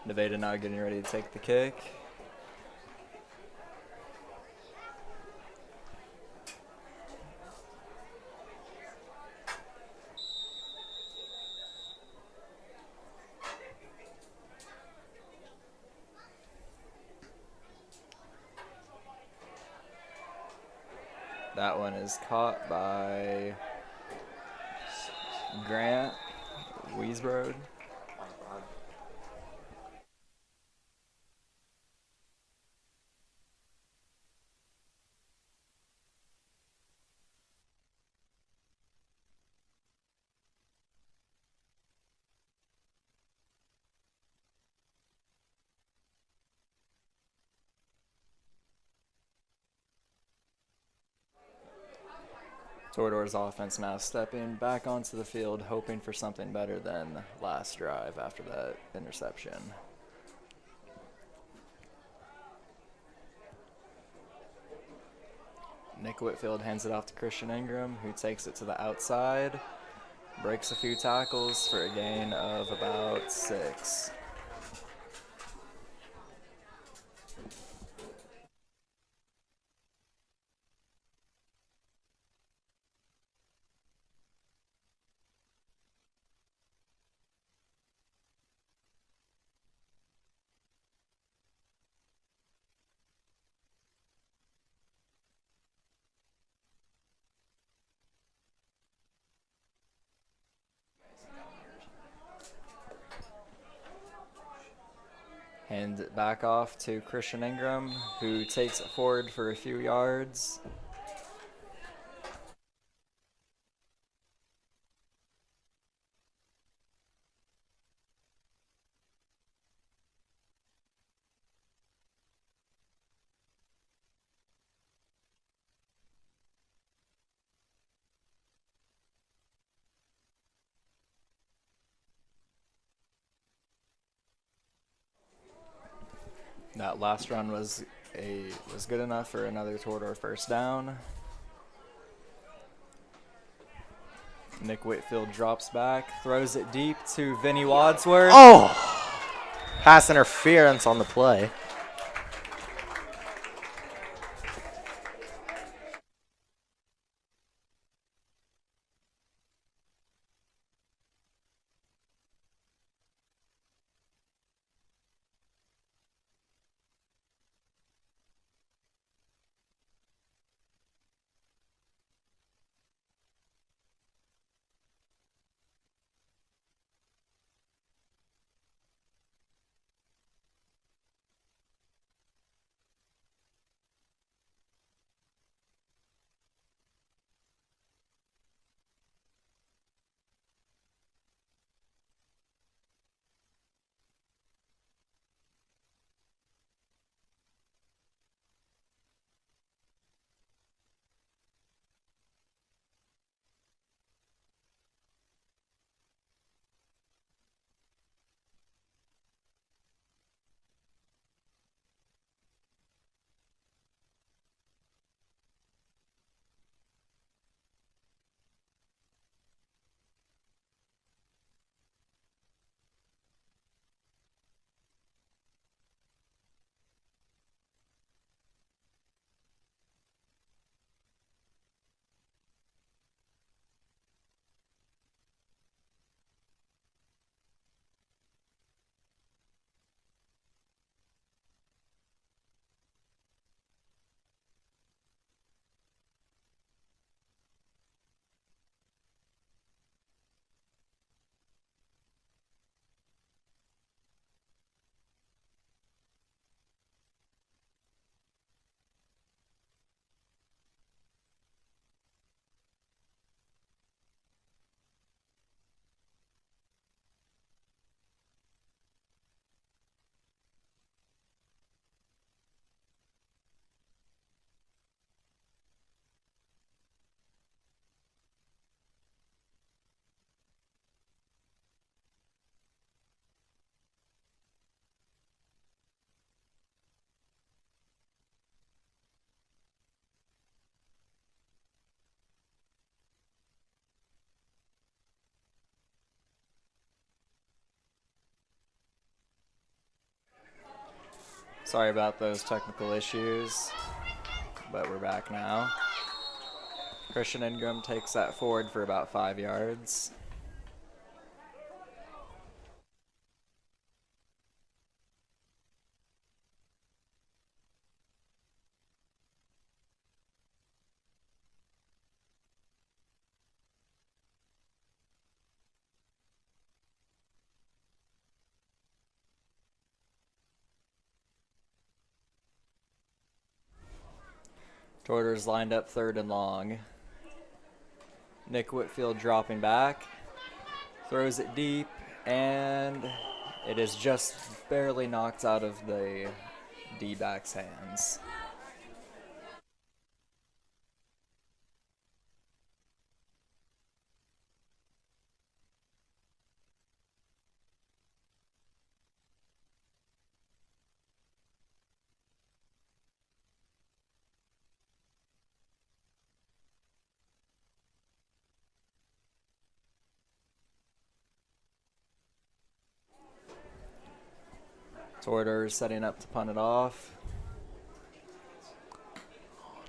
Speaker 5: Nevada now getting ready to take the kick. That one is caught by Grant Weisbrod. Torador's offense now stepping back onto the field, hoping for something better than last drive after that interception. Nick Whitfield hands it off to Christian Ingram, who takes it to the outside, breaks a few tackles for a gain of about 6. Hand it back off to Christian Ingram, who takes it forward for a few yards. That last run was good enough for another Torador first down. Nick Whitfield drops back, throws it deep to Vinny Wadsworth.
Speaker 6: Oh! Pass interference on the play.
Speaker 5: Sorry about those technical issues, but we're back now. Christian Ingram takes that forward for about 5 yards. Torter's lined up 3rd and long. Nick Whitfield dropping back, throws it deep, and it is just barely knocked out of the D-back's hands. Torter setting up to punt it off.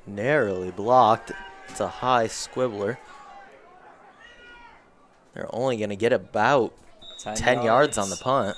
Speaker 6: Narrowly blocked. It's a high squibbler. They're only going to get about 10 yards on the punt.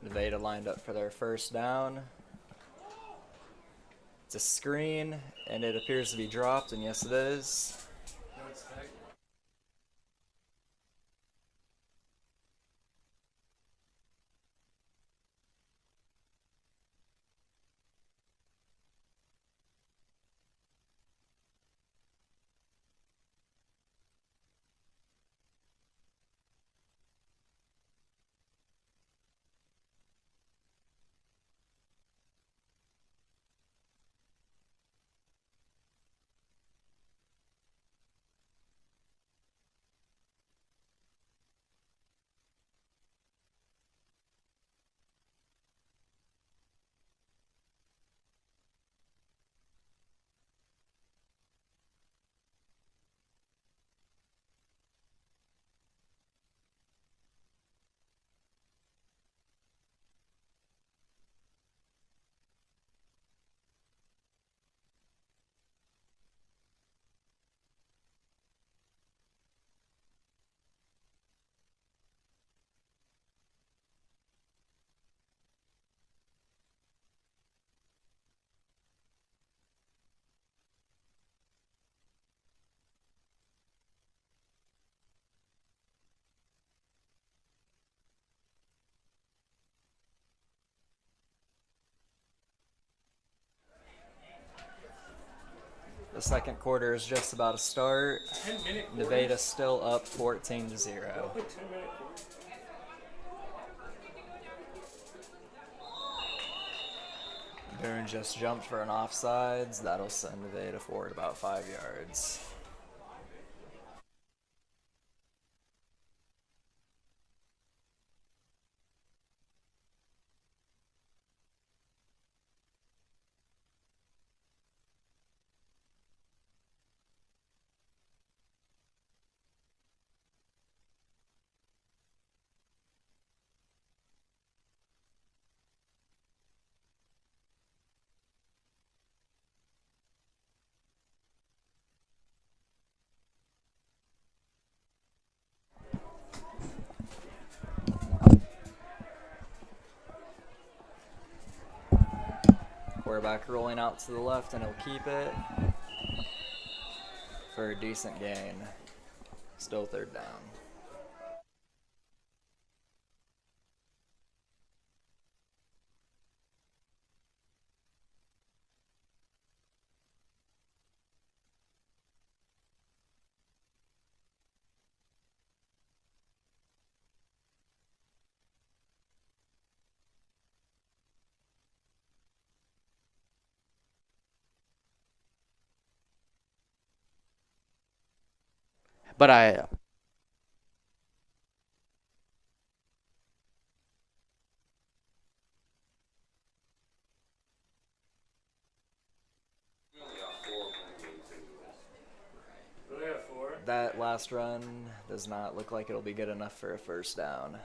Speaker 5: Nevada lined up for their 1st down. It's a screen, and it appears to be dropped, and yes, it is. The 2nd quarter is just about to start. Nevada still up 14-0. Boone just jumped for an offsides. That'll send Nevada forward about 5 yards. Quarterback rolling out to the left, and he'll keep it for a decent gain. Still 3rd down.
Speaker 6: But I
Speaker 5: That last run does not look like it'll be good enough for a first down.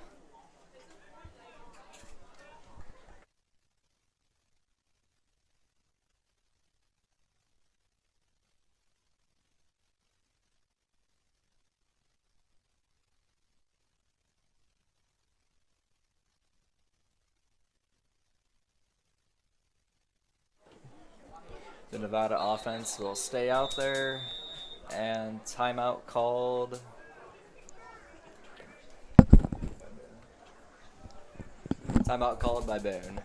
Speaker 5: The Nevada offense will stay out there, and timeout called. Timeout called by Boone.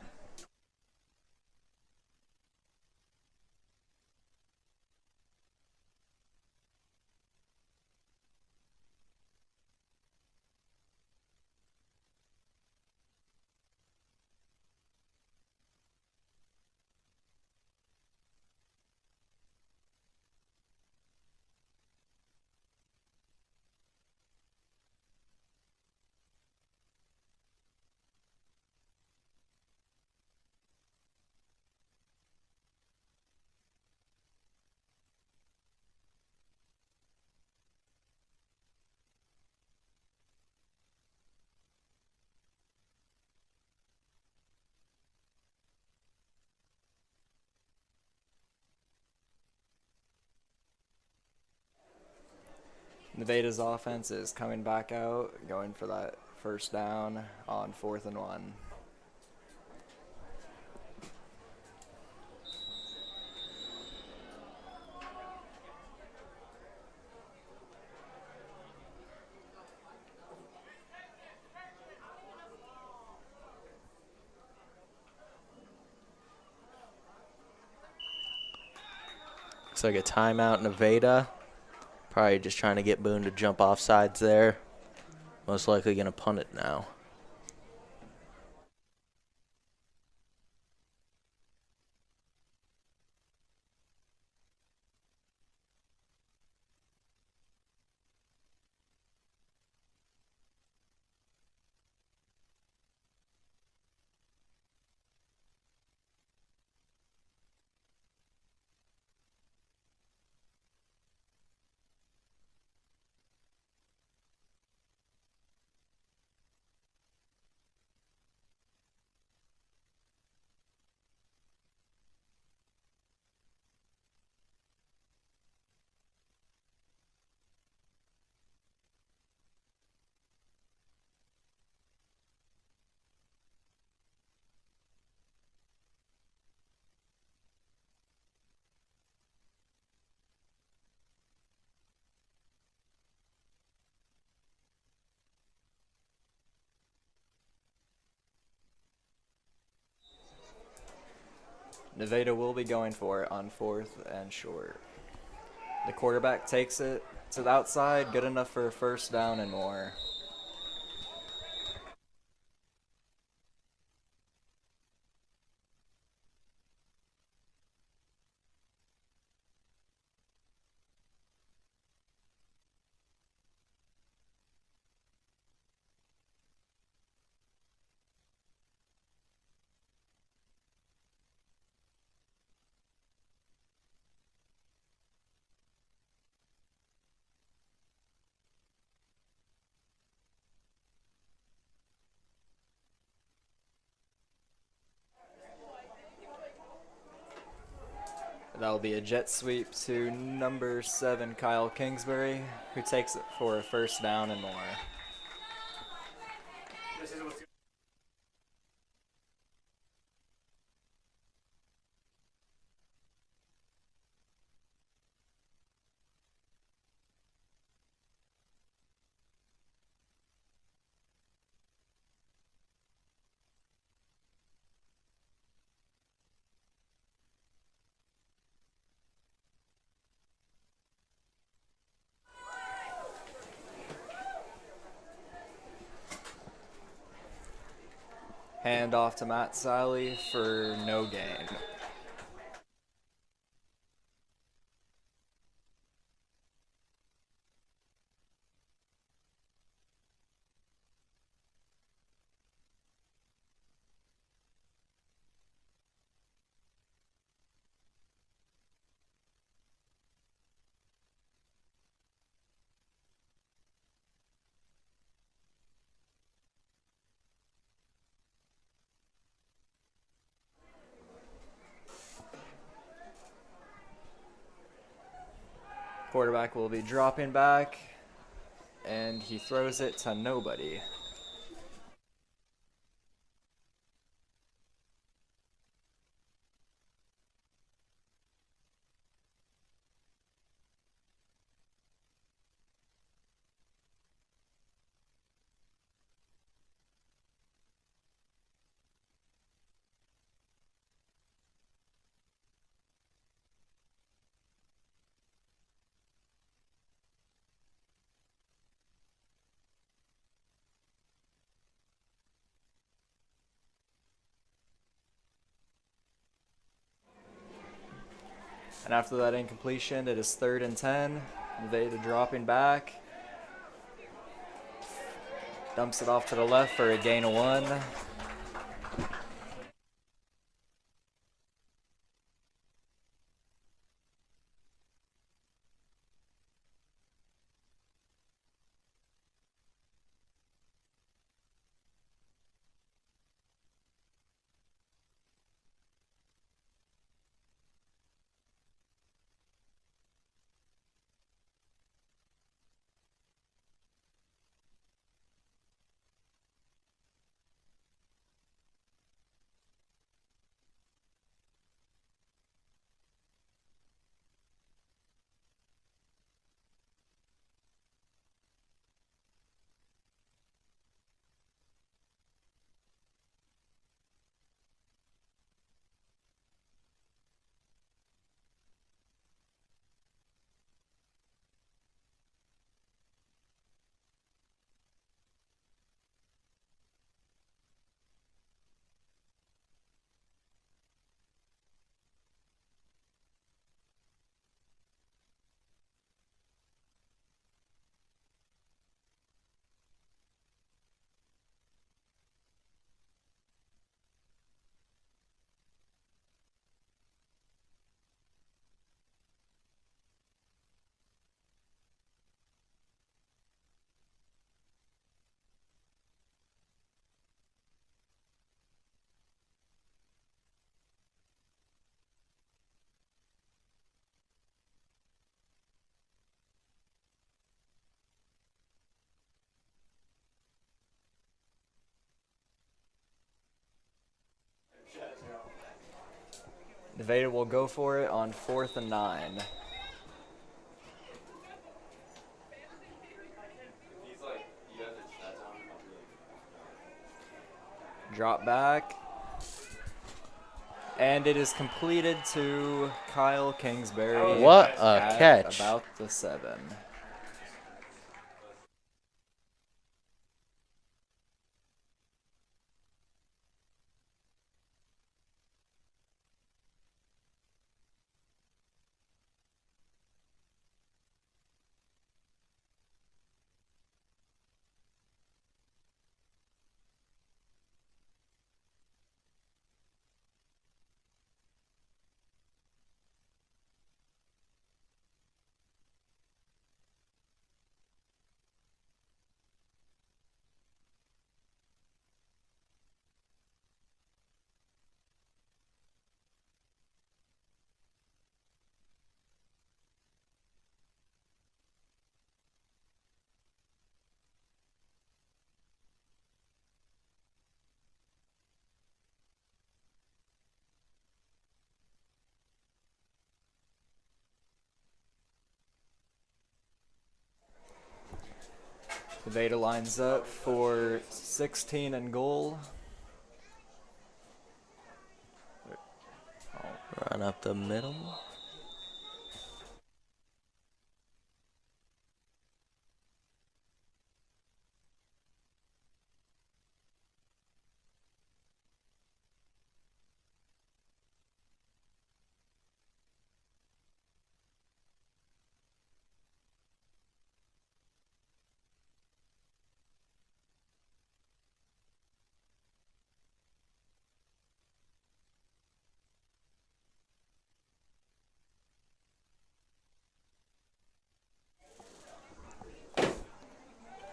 Speaker 5: Nevada's offense is coming back out, going for that first down on 4th and 1.
Speaker 6: Looks like a timeout, Nevada. Probably just trying to get Boone to jump off sides there. Most likely going to punt it now. Nevada will be going for it on 4th and short. The quarterback takes it to the outside, good enough for a first down and more. That'll be a jet sweep to number 7, Kyle Kingsbury, who takes it for a first down and more. Hand off to Matt Sally for no gain.
Speaker 5: Quarterback will be dropping back, and he throws it to nobody. And after that incompletion, it is 3rd and 10. Nevada dropping back. Dumps it off to the left for a gain of 1. Nevada will go for it on 4th and 9. Drop back. And it is completed to Kyle Kingsbury.
Speaker 7: What a
Speaker 5: at
Speaker 7: catch.
Speaker 5: About the 7. Nevada lines up for 16 and goal.
Speaker 7: Run up the middle.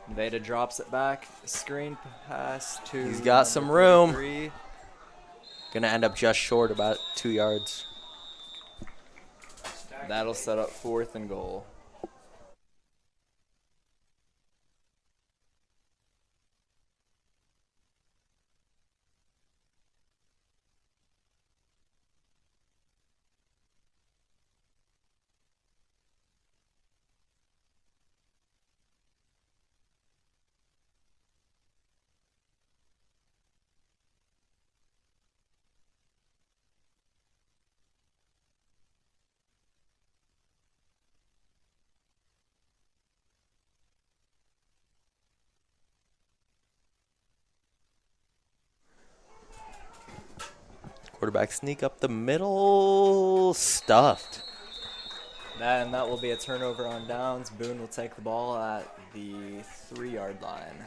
Speaker 5: Nevada drops it back. Screen pass to.
Speaker 7: He's got some
Speaker 5: number
Speaker 7: room.
Speaker 5: 33.
Speaker 7: Gonna end up just short, about 2 yards.
Speaker 5: That'll set up 4th and goal.
Speaker 7: Quarterback sneak up the middle. Stuffed.
Speaker 5: Then that will be a turnover on downs. Boone will take the ball at the 3-yard line.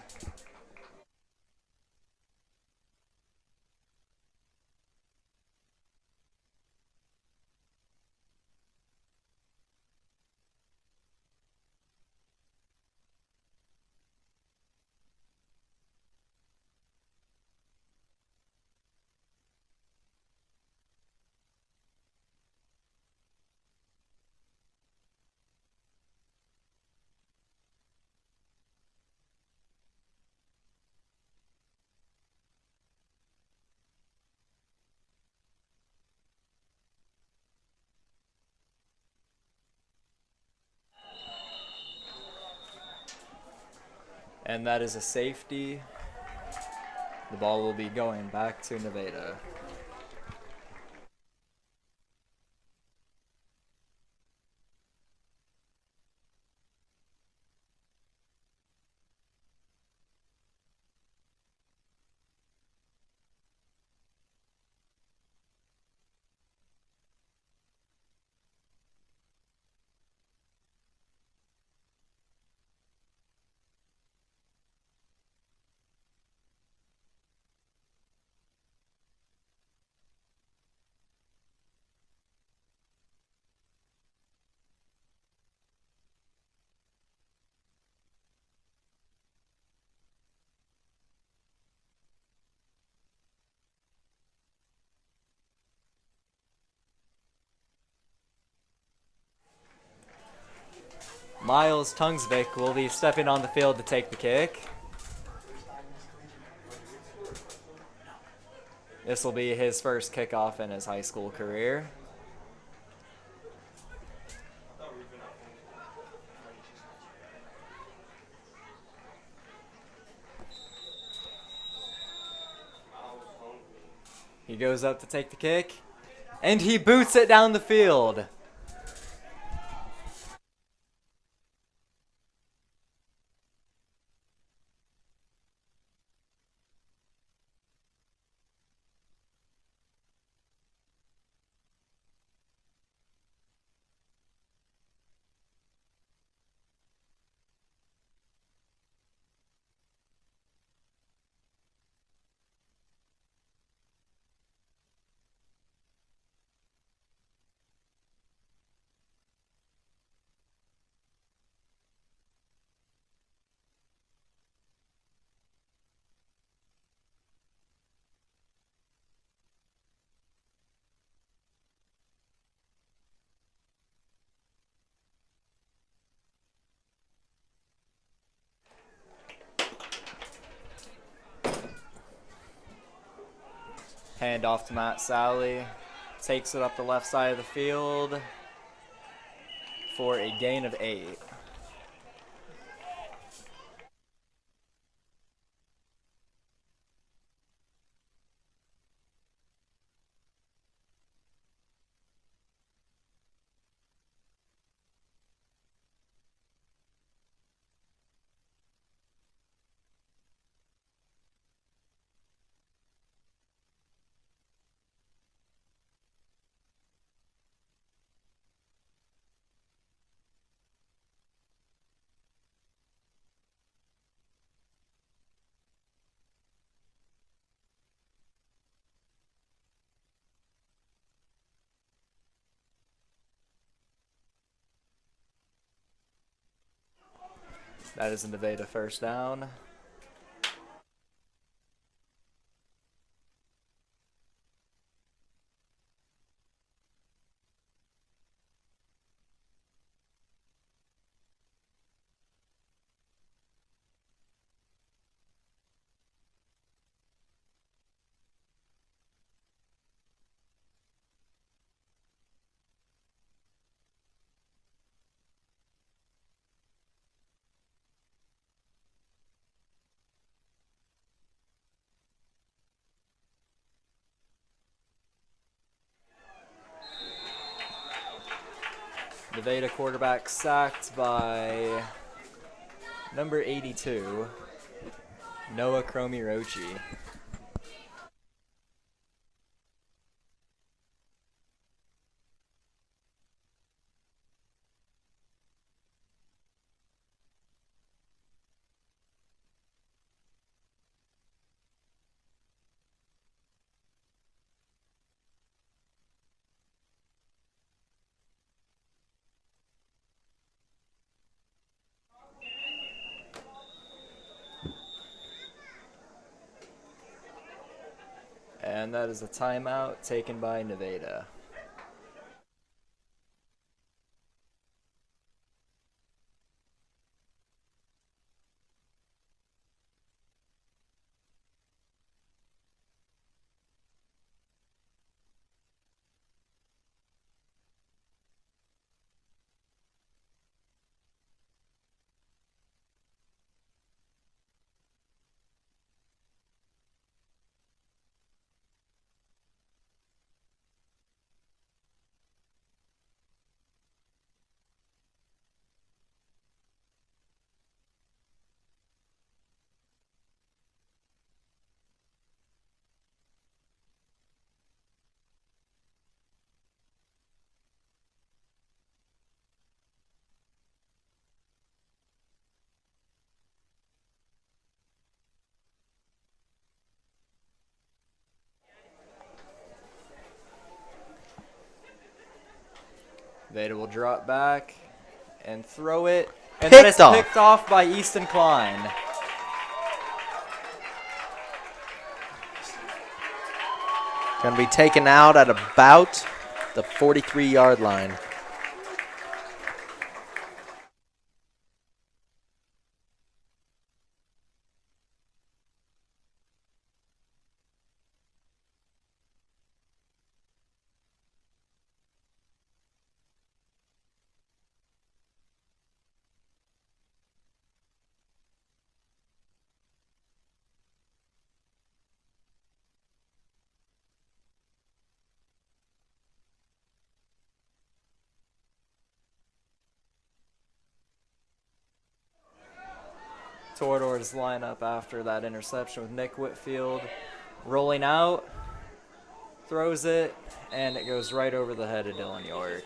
Speaker 5: And that is a safety. The ball will be going back to Nevada. Miles Tungsvik will be stepping on the field to take the kick. This will be his first kickoff in his high school career. He goes up to take the kick, and he boots it down the field. Hand off to Matt Sally. Takes it up the left side of the field for a gain of 8. That is a Nevada first down. Nevada quarterback sacked by number 82, Noah Cromirochi. And that is a timeout taken by Nevada. Veda will drop back and throw it. And that is picked off by Easton Klein.
Speaker 7: Going to be taken out at about the 43-yard line.
Speaker 5: Torador's line up after that interception with Nick Whitfield rolling out, throws it, and it goes right over the head of Dylan York.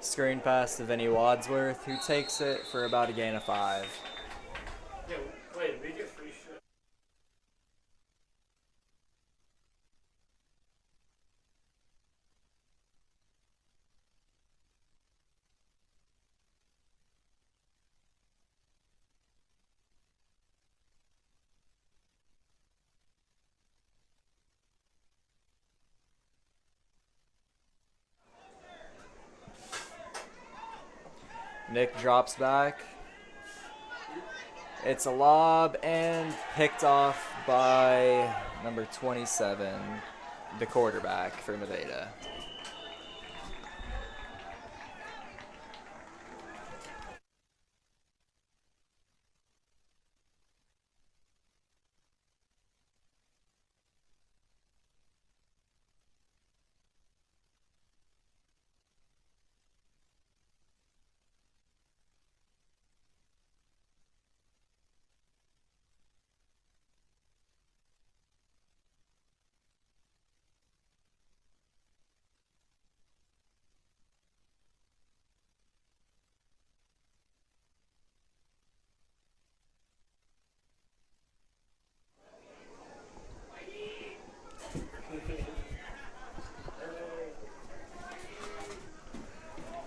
Speaker 5: Screen pass to Vinny Wadsworth, who takes it for about a gain of 5. Nick drops back. It's a lob and picked off by number 27, the quarterback for Nevada.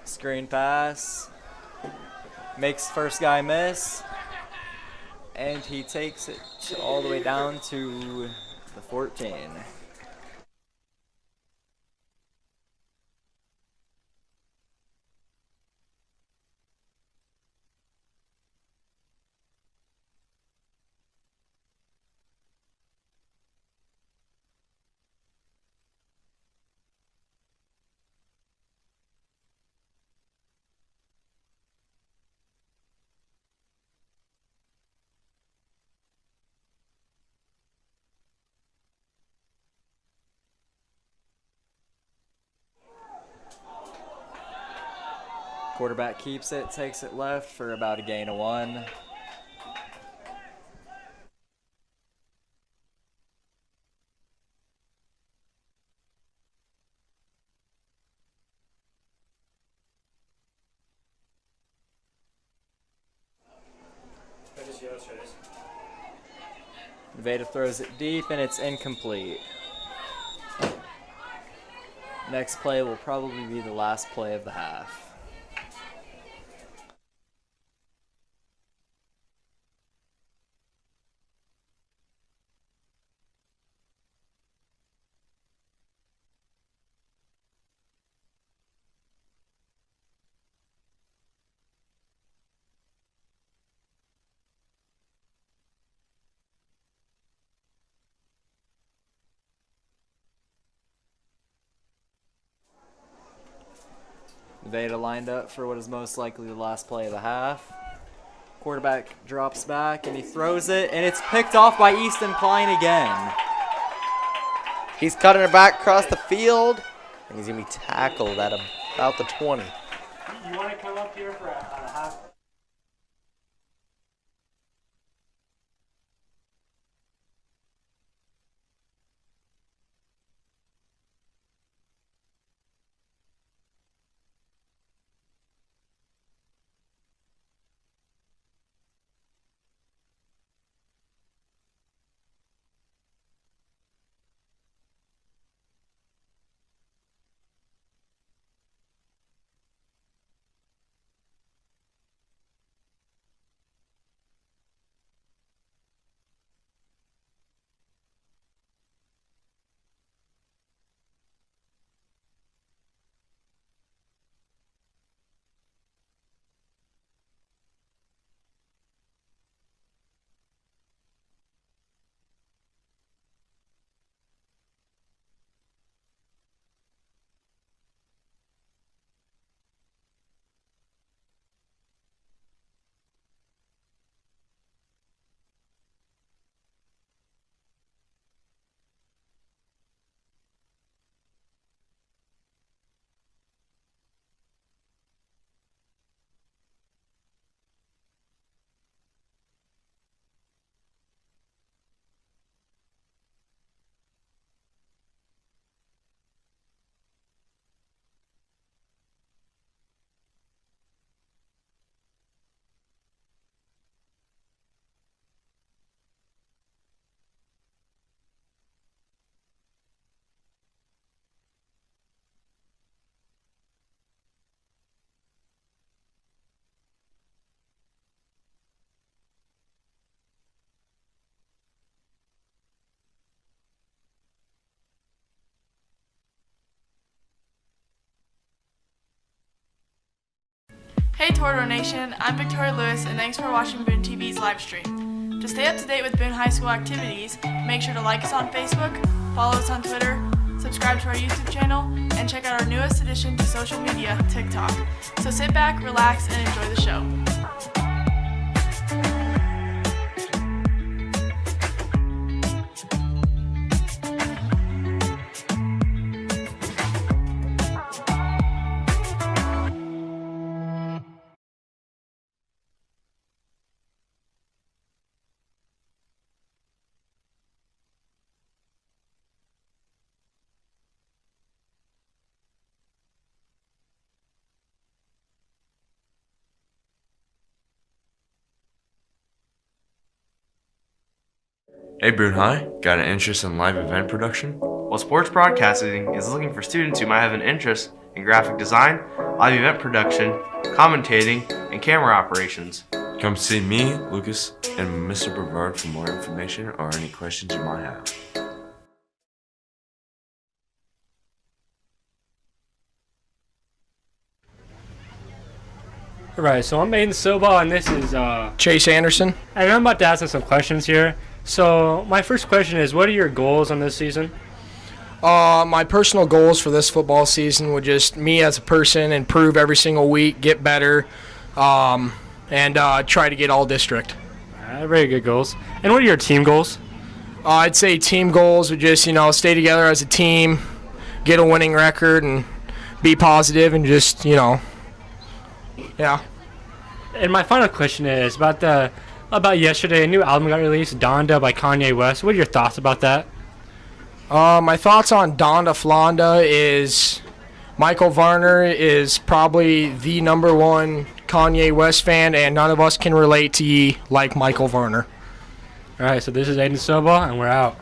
Speaker 5: Screen pass. Makes first guy miss. And he takes it all the way down to the 14. Quarterback keeps it, takes it left for about a gain of 1. Nevada throws it deep, and it's incomplete. Next play will probably be the last play of the half. Nevada lined up for what is most likely the last play of the half. Quarterback drops back and he throws it, and it's picked off by Easton Klein again.
Speaker 7: He's cutting it back across the field, and he's going to be tackled at about the 20.
Speaker 2: You want to come up here for a half?
Speaker 8: Hey Toro Nation, I'm Victoria Lewis and thanks for watching Boone TV's live stream. To stay up to date with Boone High School activities, make sure to like us on Facebook, follow us on Twitter, subscribe to our YouTube channel, and check out our newest addition to social media, TikTok. So sit back, relax, and enjoy the show.
Speaker 9: Hey Boone High, got an interest in live event production? Well, Sports Broadcasting is looking for students who might have an interest in graphic design, live event production, commentating, and camera operations. Come see me, Lucas, and Mr. Brevard for more information or any questions you might have.
Speaker 2: Alright, so I'm Aiden Silva, and this is
Speaker 10: Chase Anderson.
Speaker 2: and I'm about to ask some questions here. So my first question is, what are your goals on this season?
Speaker 10: My personal goals for this football season would just me as a person improve every single week, get better, and try to get all district.
Speaker 2: Very good goals. And what are your team goals?
Speaker 10: I'd say team goals would just, stay together as a team, get a winning record, and be positive, and just, Yeah.
Speaker 2: And my final question is about yesterday. A new album got released, Donda by Kanye West. What are your thoughts about that?
Speaker 10: My thoughts on Donda Flonda is Michael Varner is probably the number one Kanye West fan, and none of us can relate to ye like Michael Varner.
Speaker 2: All right, so this is Aiden Soba, and we're out.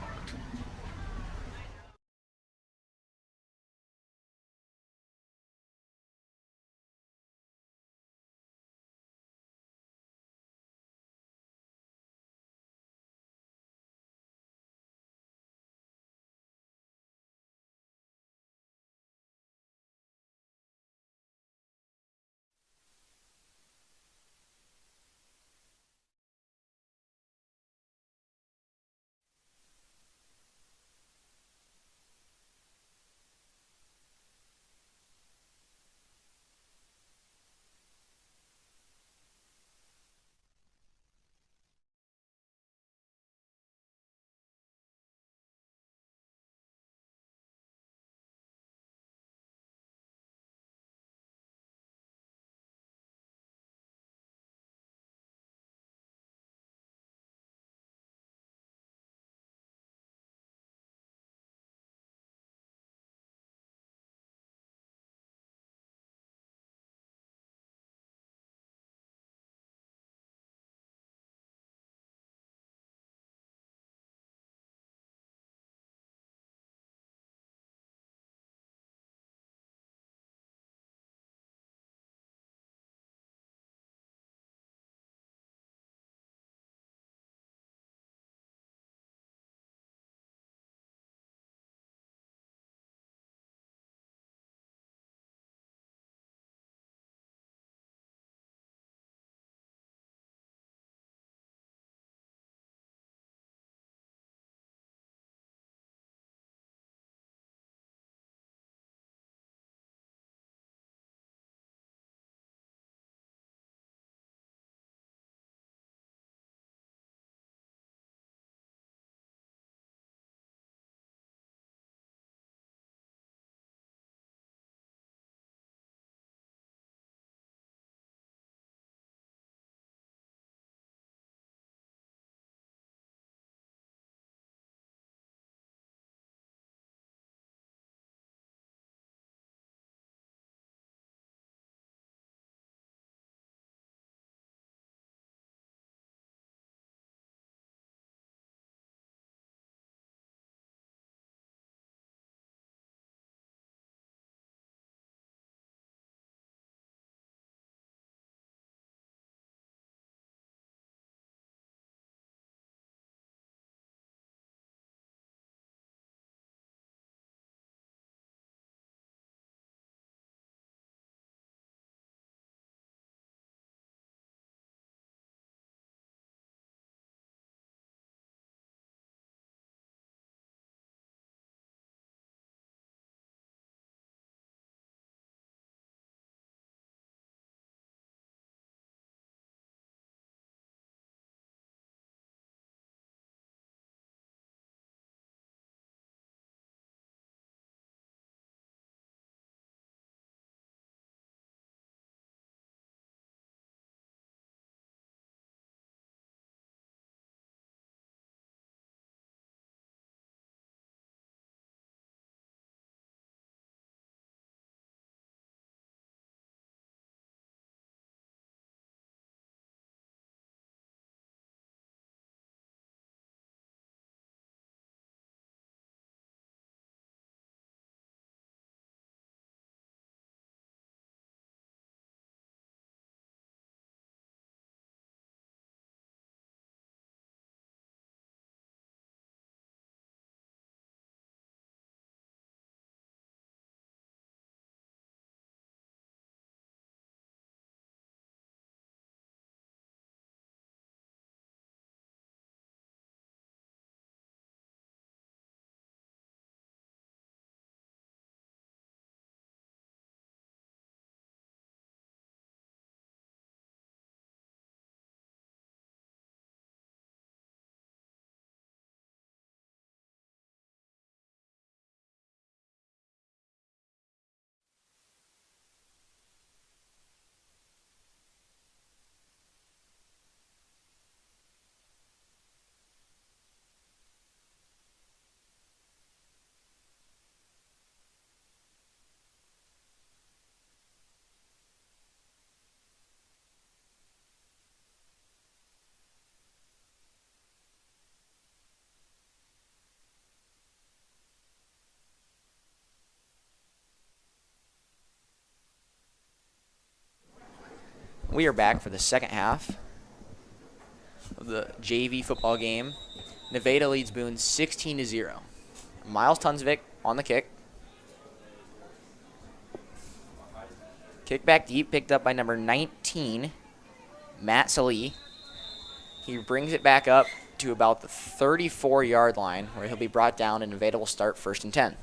Speaker 3: We are back for the second half of the JV football game. Nevada leads Boone 16-0. Miles Tunsvik on the kick. Kick back deep, picked up by number 19, Matt Salee. He brings it back up to about the 34-yard line, where he'll be brought down, and Nevada will start 1st and 10.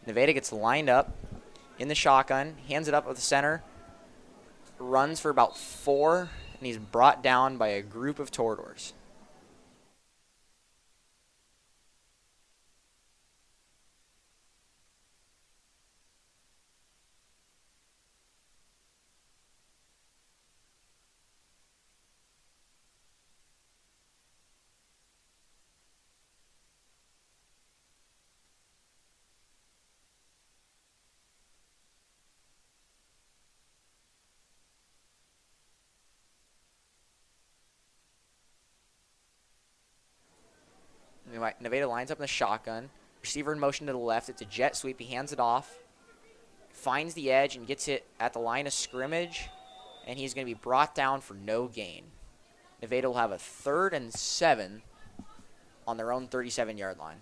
Speaker 3: Nevada gets lined up in the shotgun, hands it up at the center, runs for about 4, and he's brought down by a group of Toreadors. Nevada lines up in the shotgun. Receiver in motion to the left. It's a jet sweep. He hands it off. Finds the edge and gets it at the line of scrimmage. And he's going to be brought down for no gain. Nevada will have a 3rd and 7 on their own 37-yard line.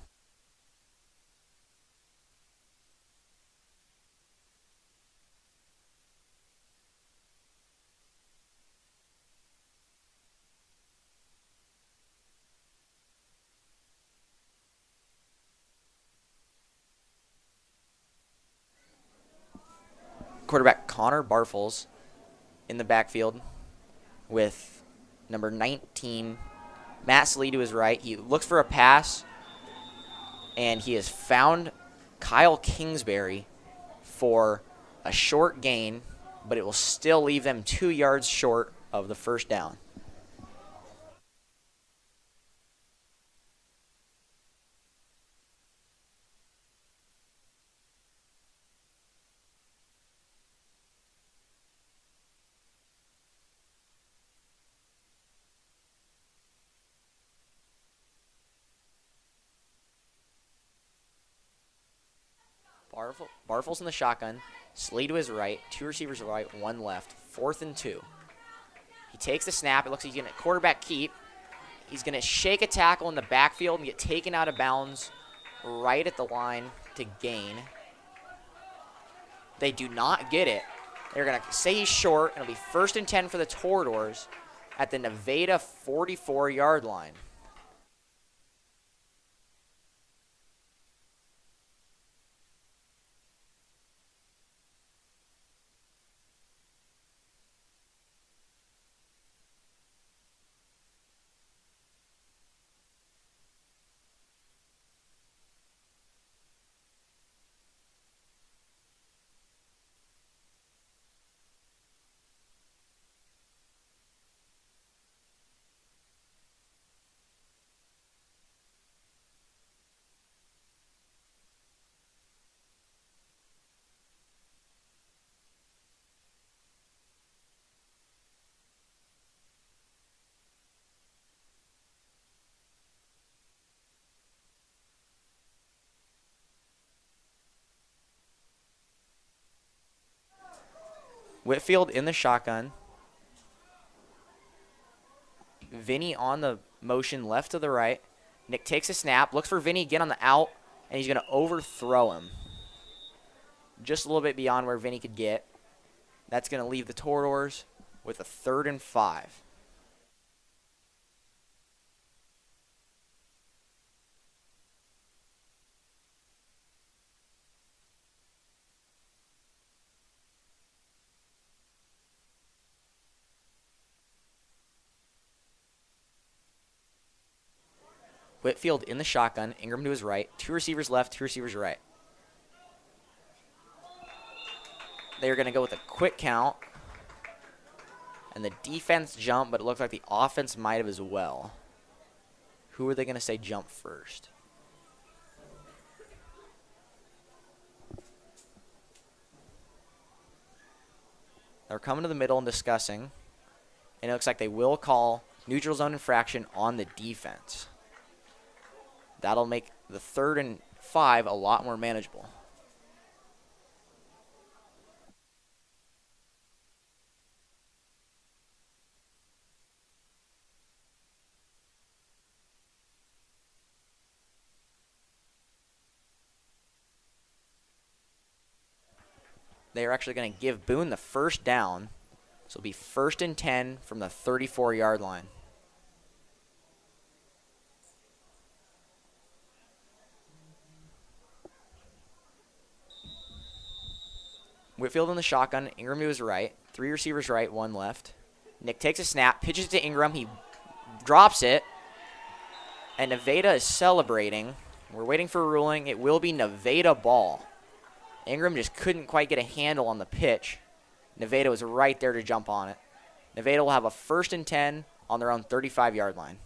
Speaker 3: Quarterback Connor Barfels in the backfield with number 19, Matt Salee to his right. He looks for a pass, and he has found Kyle Kingsbury for a short gain, but it will still leave them 2 yards short of the first down. Barfels in the shotgun. Salee to his right. 2 receivers right, 1 left. 4th and 2. He takes the snap. It looks like he's going to quarterback keep. He's going to shake a tackle in the backfield and get taken out of bounds right at the line to gain. They do not get it. They're going to say he's short, and it'll be 1st and 10 for the Toreadors at the Nevada 44-yard line. Whitfield in the shotgun. Vinny on the motion left to the right. Nick takes a snap, looks for Vinny again on the out, and he's going to overthrow him. Just a little bit beyond where Vinny could get. That's going to leave the Toreadors with a 3rd and 5. Whitfield in the shotgun. Ingram to his right. 2 receivers left, 2 receivers right. They're going to go with a quick count. And the defense jumped, but it looked like the offense might have as well. Who are they going to say jump first? They're coming to the middle and discussing. And it looks like they will call neutral zone infraction on the defense. That'll make the 3rd and 5 a lot more manageable. They are actually going to give Boone the first down. So it'll be 1st and 10 from the 34-yard line. Whitfield in the shotgun. Ingram to his right. 3 receivers right, 1 left. Nick takes a snap, pitches it to Ingram. He drops it. And Nevada is celebrating. We're waiting for a ruling. It will be Nevada ball. Ingram just couldn't quite get a handle on the pitch. Nevada was right there to jump on it. Nevada will have a 1st and 10 on their own 35-yard line.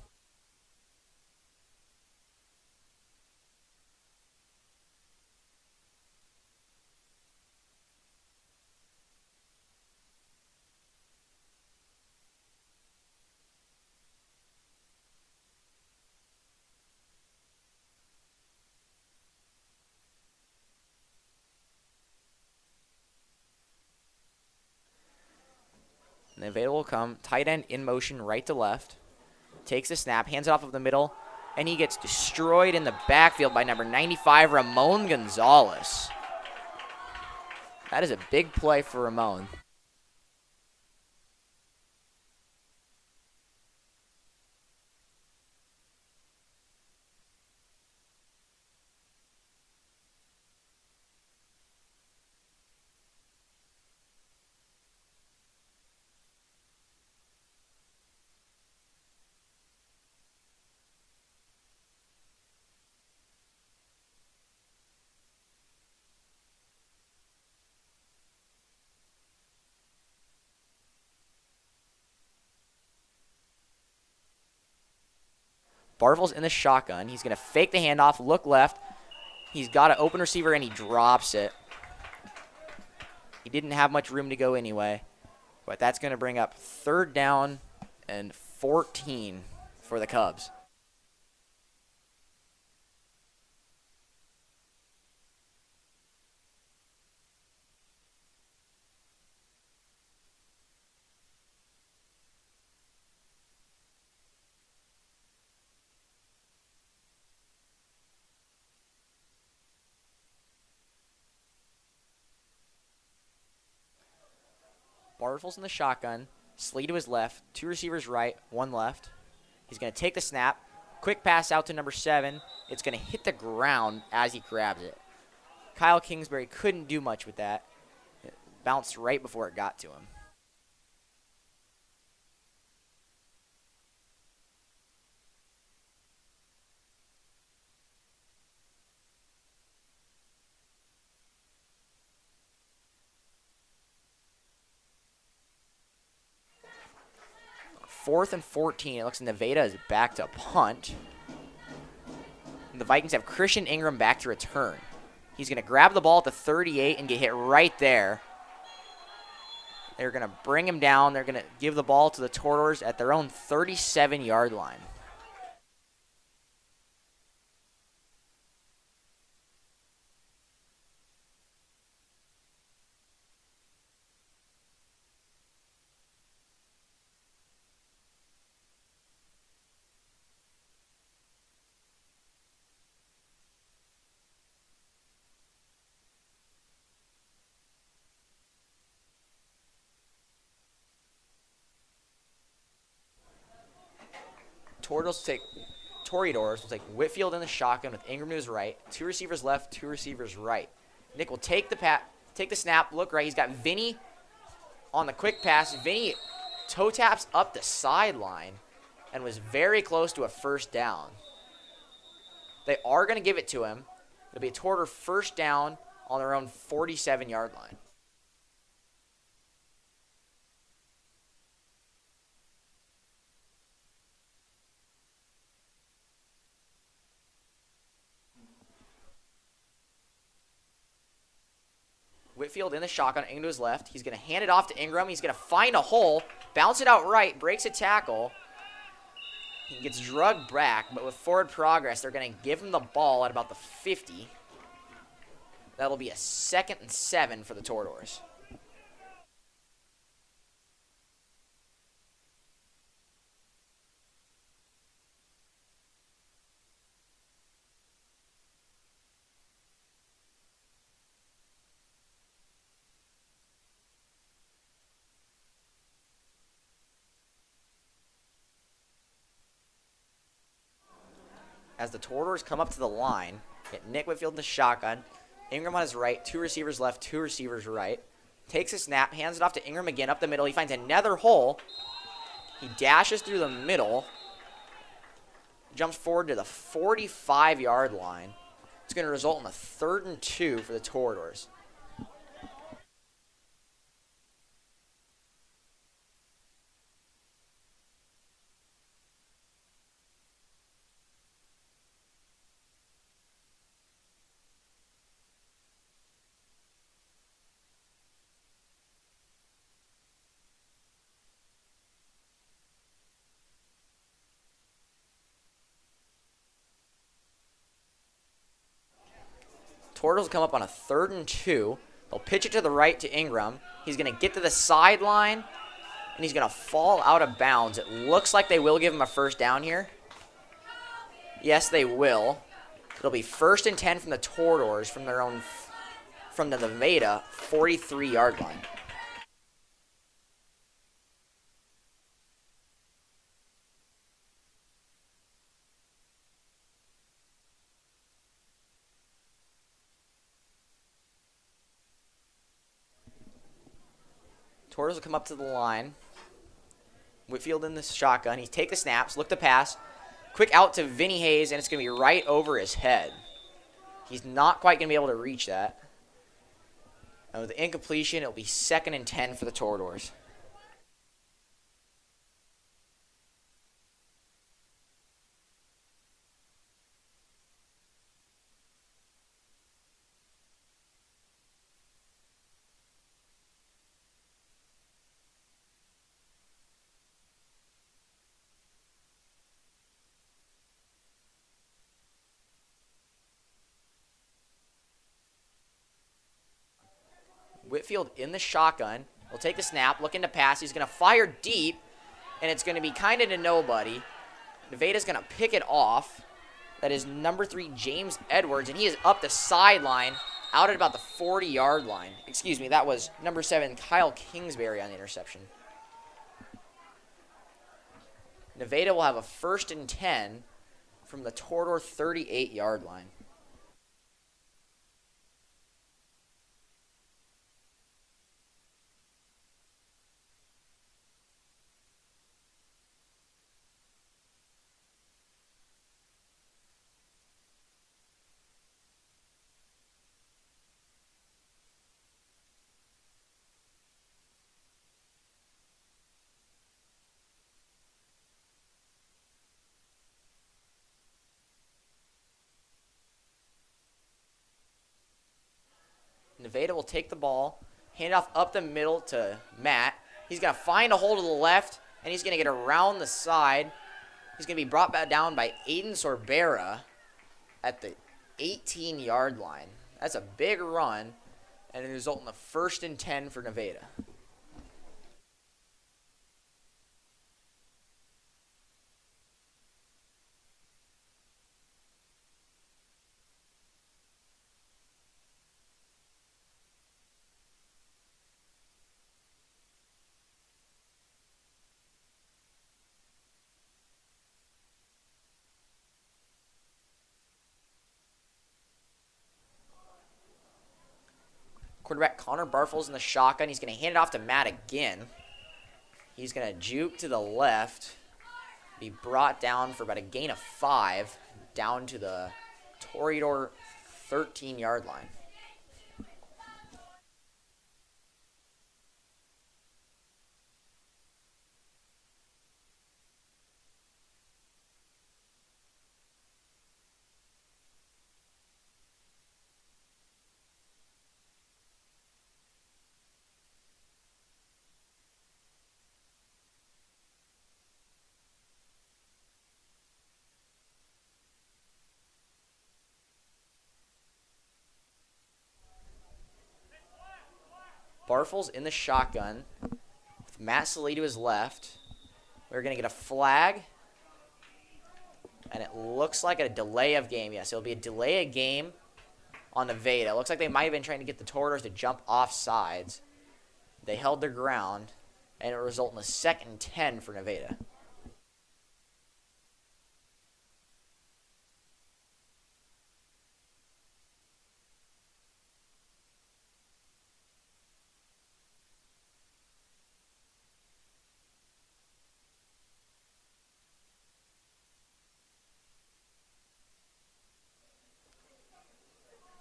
Speaker 3: Nevada will come, tight end in motion, right to left. Takes a snap, hands it off of the middle, and he gets destroyed in the backfield by number 95, Ramon Gonzalez. That is a big play for Ramon. Bartle's in the shotgun. He's going to fake the handoff, look left. He's got an open receiver, and he drops it. He didn't have much room to go anyway, but that's going to bring up 3rd down and 14 for the Cubs. Bartles in the shotgun. Slee to his left. 2 receivers right, 1 left. He's going to take the snap. Quick pass out to number 7. It's going to hit the ground as he grabs it. Kyle Kingsbury couldn't do much with that. It bounced right before it got to him. Fourth and 14. It looks like Nevada is back to punt. And the Vikings have Christian Ingram back to return. He's going to grab the ball at the 38 and get hit right there. They're going to bring him down. They're going to give the ball to the Tortors at their own 37-yard line. Toreadors will take Whitfield in the shotgun with Ingram to his right. 2 receivers left, 2 receivers right. Nick will take the snap, look right. He's got Vinny on the quick pass. Vinny toe taps up the sideline and was very close to a 1st down.
Speaker 1: They are going to give it to him. It'll be a Torter first down on their own 47-yard line. Whitfield in the shotgun, Ingram to his left. He's going to hand it off to Ingram. He's going to find a hole, bounce it out right, breaks a tackle. He gets drugged back, but with forward progress, they're going to give him the ball at about the 50. That'll be a 2nd and 7 for the Tortors. As the Tortors come up to the line, get Nick Whitfield in the shotgun. Ingram on his right, 2 receivers left, 2 receivers right. Takes a snap, hands it off to Ingram again up the middle. He finds another hole. He dashes through the middle. Jumps forward to the 45-yard line. It's going to result in a 3rd and 2 for the Tortors. Tortors come up on a 3rd and 2. They'll pitch it to the right to Ingram. He's going to get to the sideline, and he's going to fall out of bounds. It looks like they will give him a first down here. Yes, they will. It'll be 1st and 10 from the Tortors from their own, from the Nevada 43-yard line. Tortors will come up to the line. Whitfield in the shotgun. He take the snaps, look to pass. Quick out to Vinny Hayes, and it's going to be right over his head. He's not quite going to be able to reach that. And with the incompletion, it'll be 2nd and 10 for the Tortors. Whitfield in the shotgun. Will take the snap, looking to pass. He's going to fire deep, and it's going to be kind of to nobody. Nevada's going to pick it off. That is number 3, James Edwards, and he is up the sideline, out at about the 40-yard line. Excuse me, that was number 7, Kyle Kingsbury on the interception. Nevada will have a 1st and 10 from the Tortor 38-yard line. Nevada will take the ball, hand off up the middle to Matt. He's going to find a hole to the left, and he's going to get around the side. He's going to be brought back down by Aiden Sorbera at the 18-yard line. That's a big run, and it result in the 1st and 10 for Nevada. Quarterback Connor Barfels in the shotgun. He's going to hand it off to Matt again. He's going to juke to the left. Be brought down for about a gain of 5 down to the Toreador 13-yard line. Barfels in the shotgun with Matt Sallee to his left. We're going to get a flag, and it looks like a delay of game. Yes, it'll be a delay of game on Nevada. It looks like they might have been trying to get the Toreadors to jump off sides. They held their ground, and it will result in a 2nd and 10 for Nevada.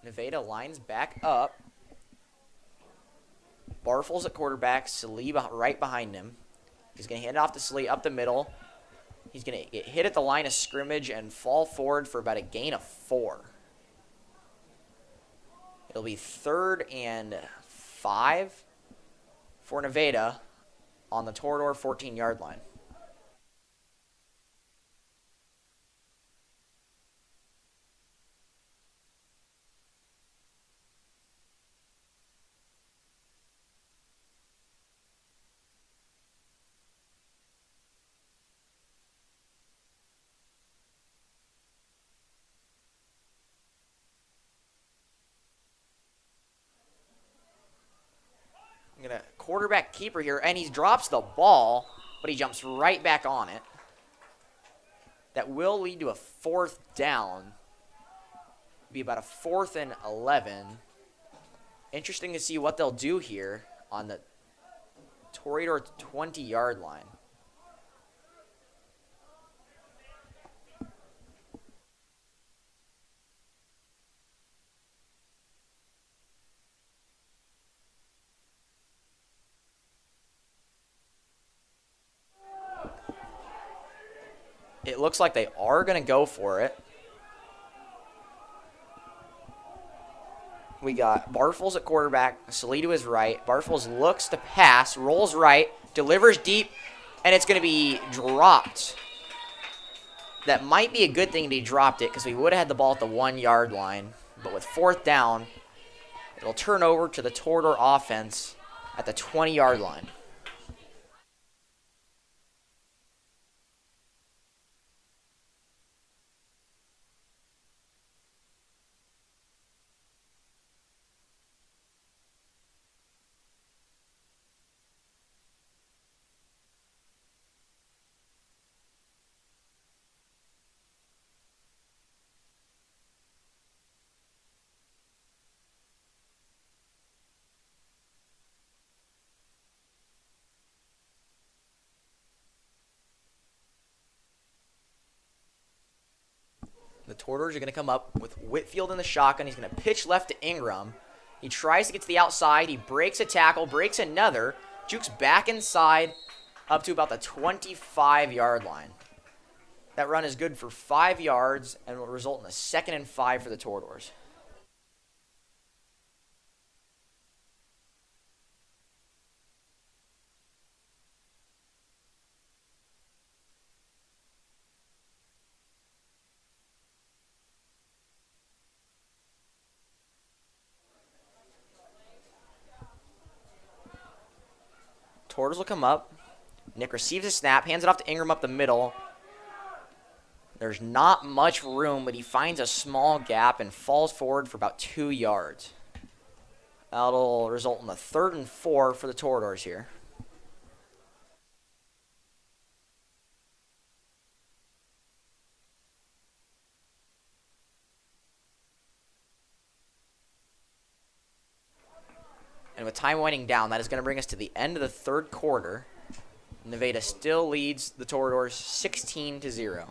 Speaker 1: Nevada lines back up. Barfels at quarterback, Sallee right behind him. He's going to hand it off to Sallee up the middle. He's going to get hit at the line of scrimmage and fall forward for about a gain of 4. It'll be 3rd and 5 for Nevada on the Toreador 14-yard line. Quarterback keeper here, and he drops the ball, but he jumps right back on it. That will lead to a 4th down. Be about a 4th and 11. Interesting to see what they'll do here on the Toreador 20-yard line. It looks like they are going to go for it. We got Barfels at quarterback, Sallee to his right. Barfels looks to pass, rolls right, delivers deep, and it's going to be dropped. That might be a good thing he dropped it because we would have had the ball at the 1-yard line. But with 4th down, it'll turn over to the Toreador offense at the 20-yard line. The Toreadors are going to come up with Whitfield in the shotgun. He's going to pitch left to Ingram. He tries to get to the outside. He breaks a tackle, breaks another, jukes back inside up to about the 25-yard line. That run is good for 5 yards and will result in a 2nd and 5 for the Toreadors. Toreadors will come up. Nick receives a snap, hands it off to Ingram up the middle. There's not much room, but he finds a small gap and falls forward for about 2 yards. That'll result in a 3rd and 4 for the Toreadors here. And with time winding down, that is going to bring us to the end of the 3rd quarter. Nevada still leads the Toreadors 16-0.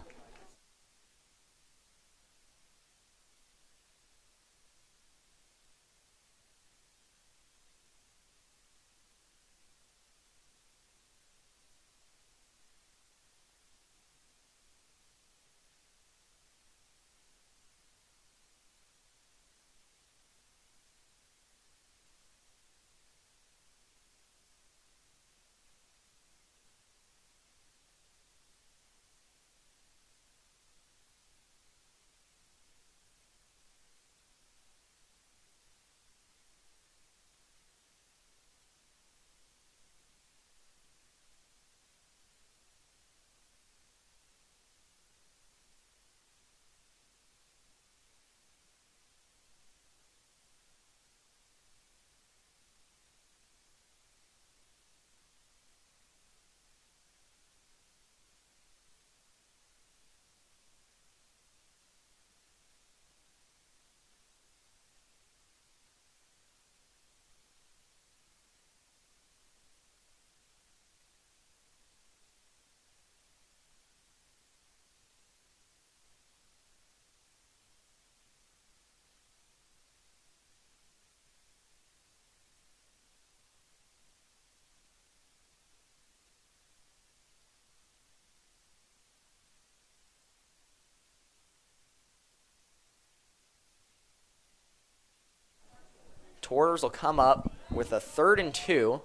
Speaker 1: Torters will come up with a 3rd and 2.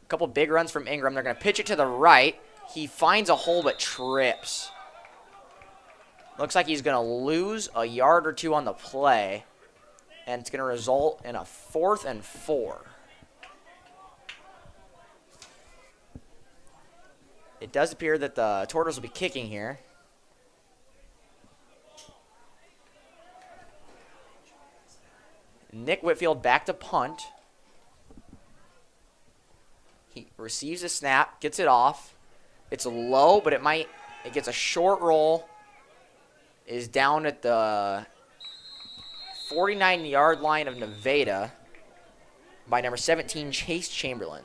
Speaker 1: A couple big runs from Ingram. They're going to pitch it to the right. He finds a hole but trips. Looks like he's going to lose a yard or 2 on the play. And it's going to result in a 4th and 4. It does appear that the Tortoise will be kicking here. Nick Whitfield back to punt. He receives a snap, gets it off. It's low, but it gets a short roll. Is down at the 49-yard line of Nevada by number 17, Chase Chamberlain.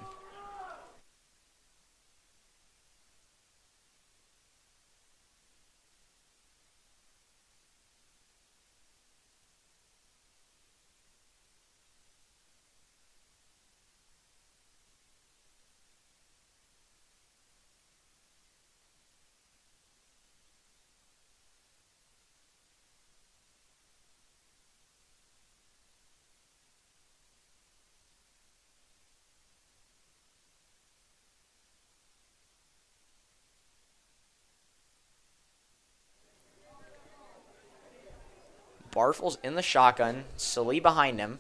Speaker 1: Barthel's in the shotgun. Salee behind him.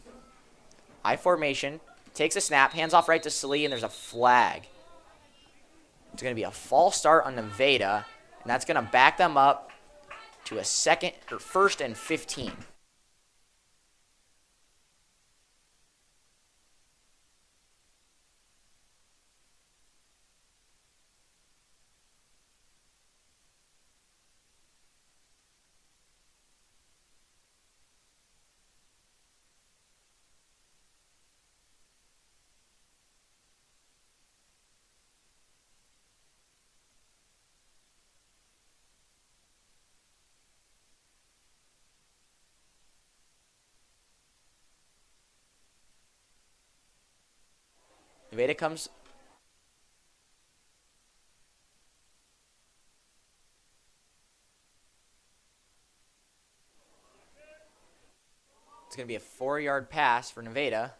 Speaker 1: I formation. Takes a snap. Hands off right to Salee, and there's a flag. It's going to be a false start on Nevada, and that's going to back them up to a 1st and 15. Nevada comes. It's going to be a 4-yard pass for Nevada.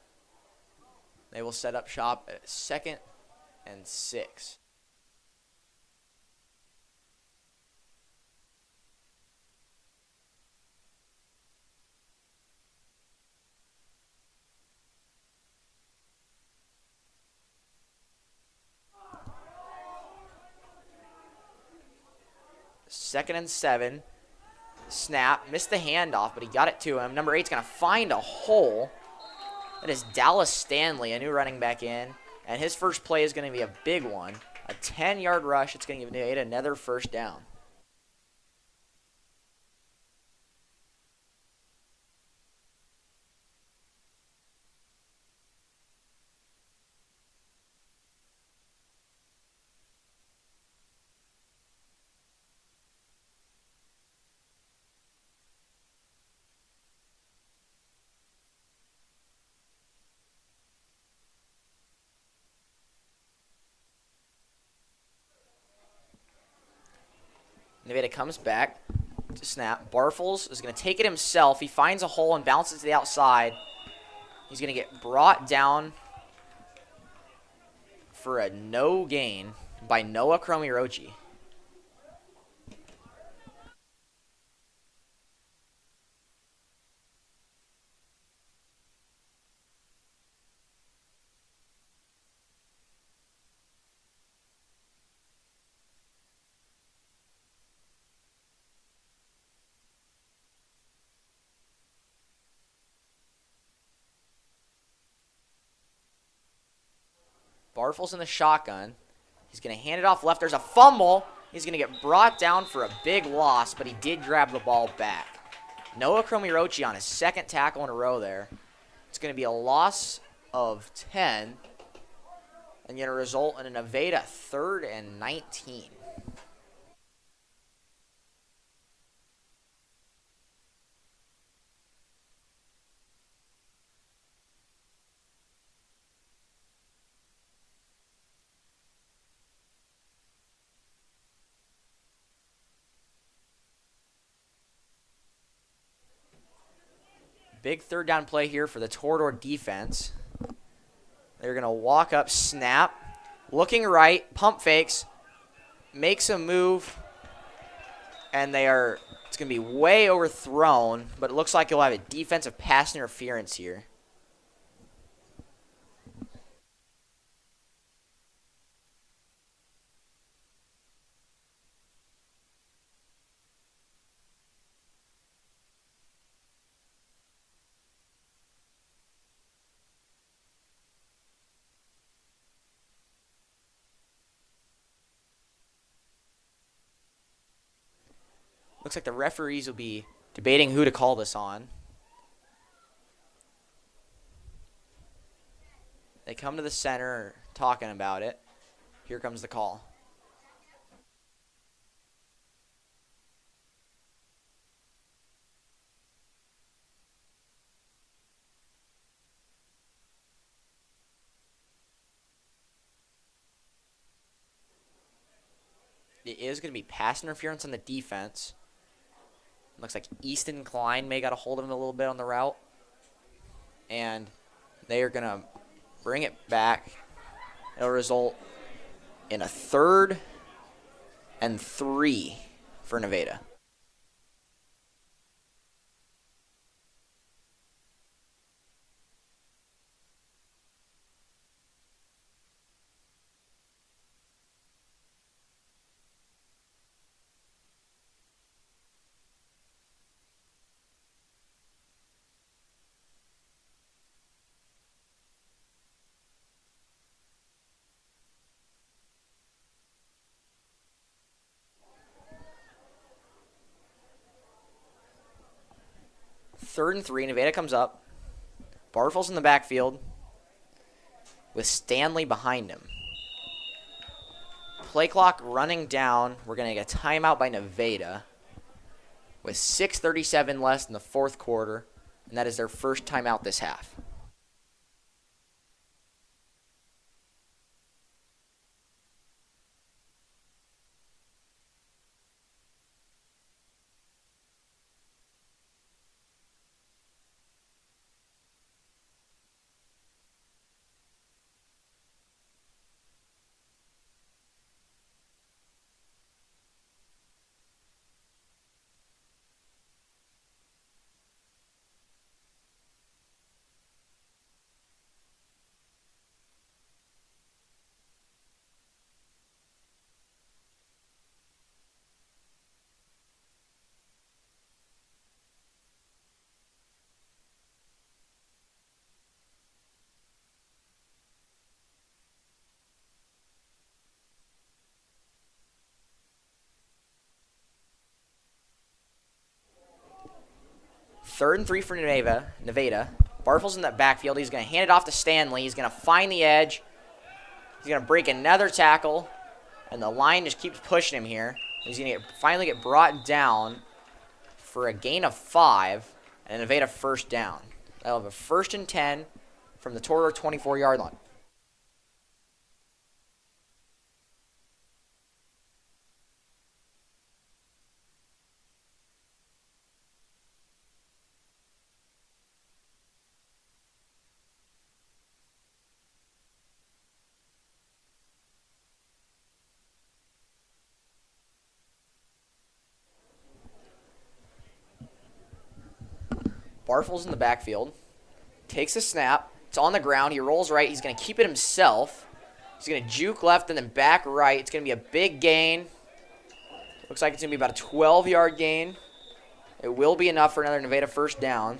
Speaker 1: They will set up shop at 2nd and 6. Second and 7. Snap. Missed the handoff, but he got it to him. Number 8's going to find a hole. That is Dallas Stanley, a new running back in. And his first play is going to be a big one. A 10-yard rush. It's going to give Nevada another first down. Nevada comes back to snap. Barfels is going to take it himself. He finds a hole and bounces to the outside. He's going to get brought down for a no gain by Noah Kromirochi. Barfel's in the shotgun. He's going to hand it off left. There's a fumble. He's going to get brought down for a big loss, but he did grab the ball back. Noah Kromirochi on his 2nd tackle in a row there. It's going to be a loss of 10 and going to result in a Nevada 3rd and 19. big third down play here for the Torador defense. They're going to walk up, snap, looking right, pump fakes, makes a move, and it's going to be way overthrown, but it looks like you'll have a defensive pass interference here. Looks like the referees will be debating who to call this on. They come to the center talking about it. Here comes the call. It is going to be pass interference on the defense. Looks like Easton Klein may got a hold of him a little bit on the route. And they are going to bring it back. It'll result in a 3rd and 3 for Nevada. Third and 3, Nevada comes up. Bartels in the backfield with Stanley behind him. Play clock running down. We're going to get a timeout by Nevada with 6:37 left in the 4th quarter, and that is their first timeout this half. Third and 3 for Nevada. Bartels in that backfield. He's going to hand it off to Stanley. He's going to find the edge. He's going to break another tackle. And the line just keeps pushing him here. He's going to finally get brought down for a gain of 5 and a Nevada first down. They'll have a 1st and 10 from the Torador 24-yard line. Bartels in the backfield. Takes a snap. It's on the ground. He rolls right. He's going to keep it himself. He's going to juke left and then back right. It's going to be a big gain. Looks like it's going to be about a 12-yard gain. It will be enough for another Nevada first down.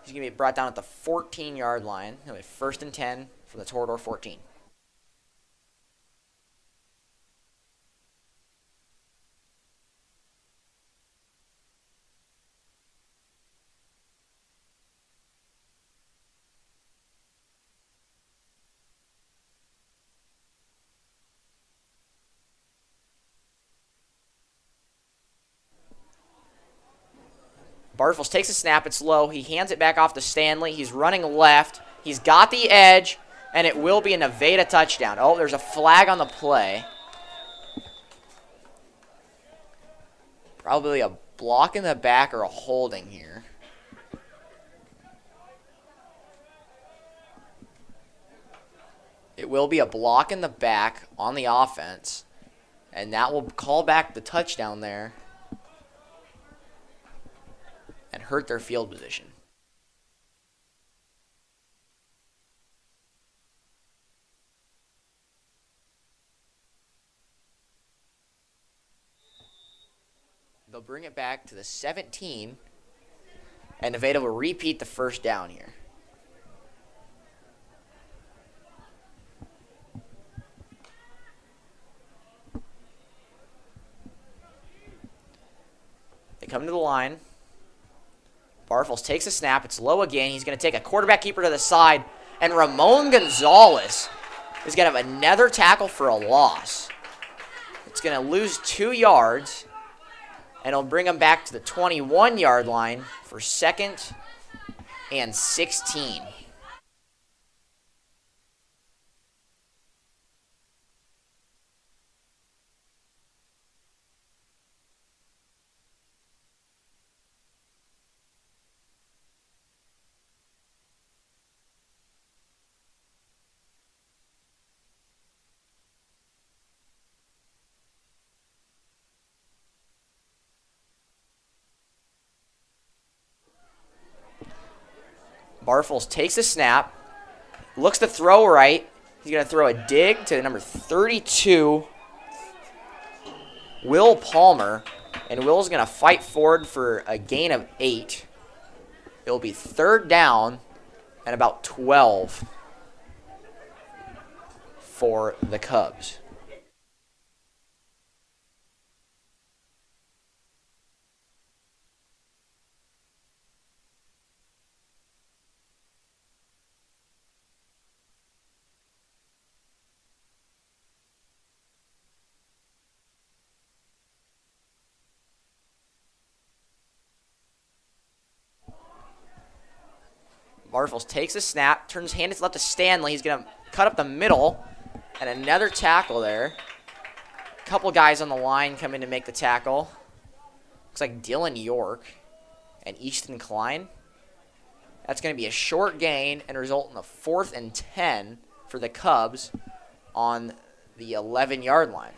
Speaker 1: He's going to be brought down at the 14-yard line. He'll be 1st and 10 from the Torador 14. Bartels takes a snap. It's low. He hands it back off to Stanley. He's running left. He's got the edge, and it will be a Nevada touchdown. Oh, there's a flag on the play. Probably a block in the back or a holding here. It will be a block in the back on the offense, and that will call back the touchdown there and hurt their field position. They'll bring it back to the 17, and Nevada will repeat the first down here. They come to the line. Barfels takes a snap. It's low again. He's going to take a quarterback keeper to the side, and Ramon Gonzalez is going to have another tackle for a loss. It's going to lose 2 yards. And it'll bring them back to the 21-yard line for 2nd and 16. Barfels takes a snap, looks to throw right. He's going to throw a dig to number 32, Will Palmer. And Will's going to fight forward for a gain of 8. It'll be 3rd down and about 12 for the Cubs. Barfels takes a snap, turns hand is left to Stanley. He's going to cut up the middle, and another tackle there. A couple guys on the line come in to make the tackle. Looks like Dylan York and Easton Klein. That's going to be a short gain and result in a 4th and 10 for the Cubs on the 11-yard line.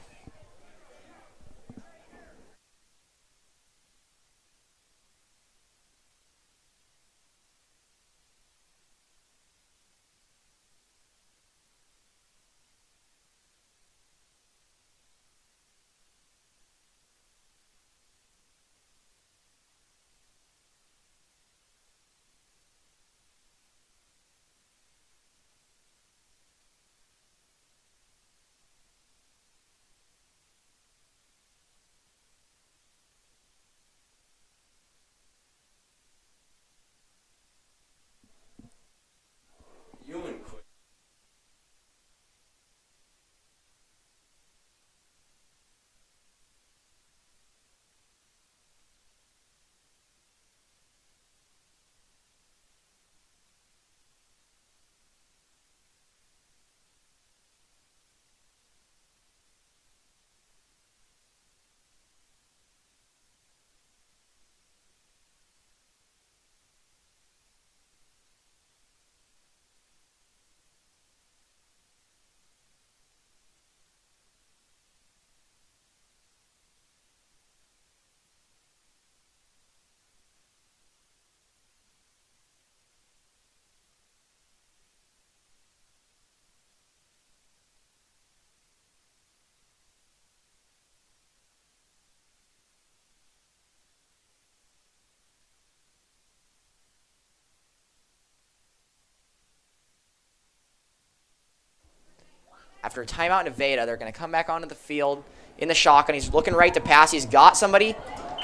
Speaker 1: After a timeout in Nevada, they're going to come back onto the field in the shotgun. He's looking right to pass. He's got somebody,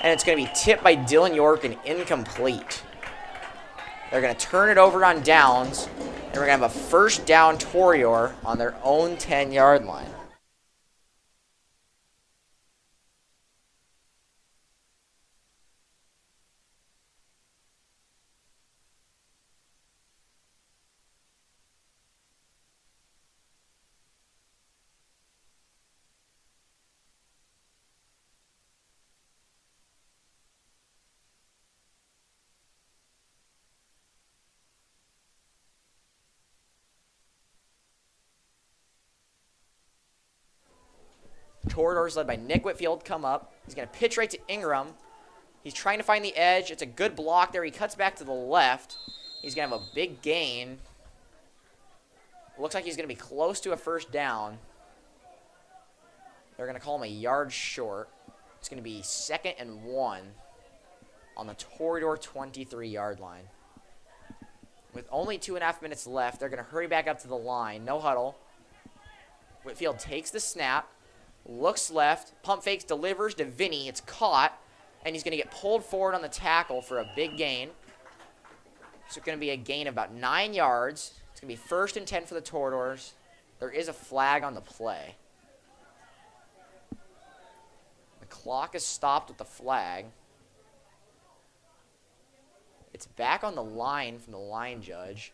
Speaker 1: and it's going to be tipped by Dylan York and incomplete. They're going to turn it over on downs, and we're going to have a first down Torior on their own 10-yard line. Toradors led by Nick Whitfield come up. He's going to pitch right to Ingram. He's trying to find the edge. It's a good block there. He cuts back to the left. He's going to have a big gain. Looks like he's going to be close to a first down. They're going to call him a yard short. It's going to be 2nd and 1 on the Torador 23-yard line. With only 2.5 minutes left, they're going to hurry back up to the line. No huddle. Whitfield takes the snap, looks left, pump fakes, delivers to Vinny. It's caught, and he's going to get pulled forward on the tackle for a big gain. So it's going to be a gain of about 9 yards. It's going to be 1st and 10 for the Toradors. There is a flag on the play. The clock is stopped with the flag. It's back on the line from the line judge.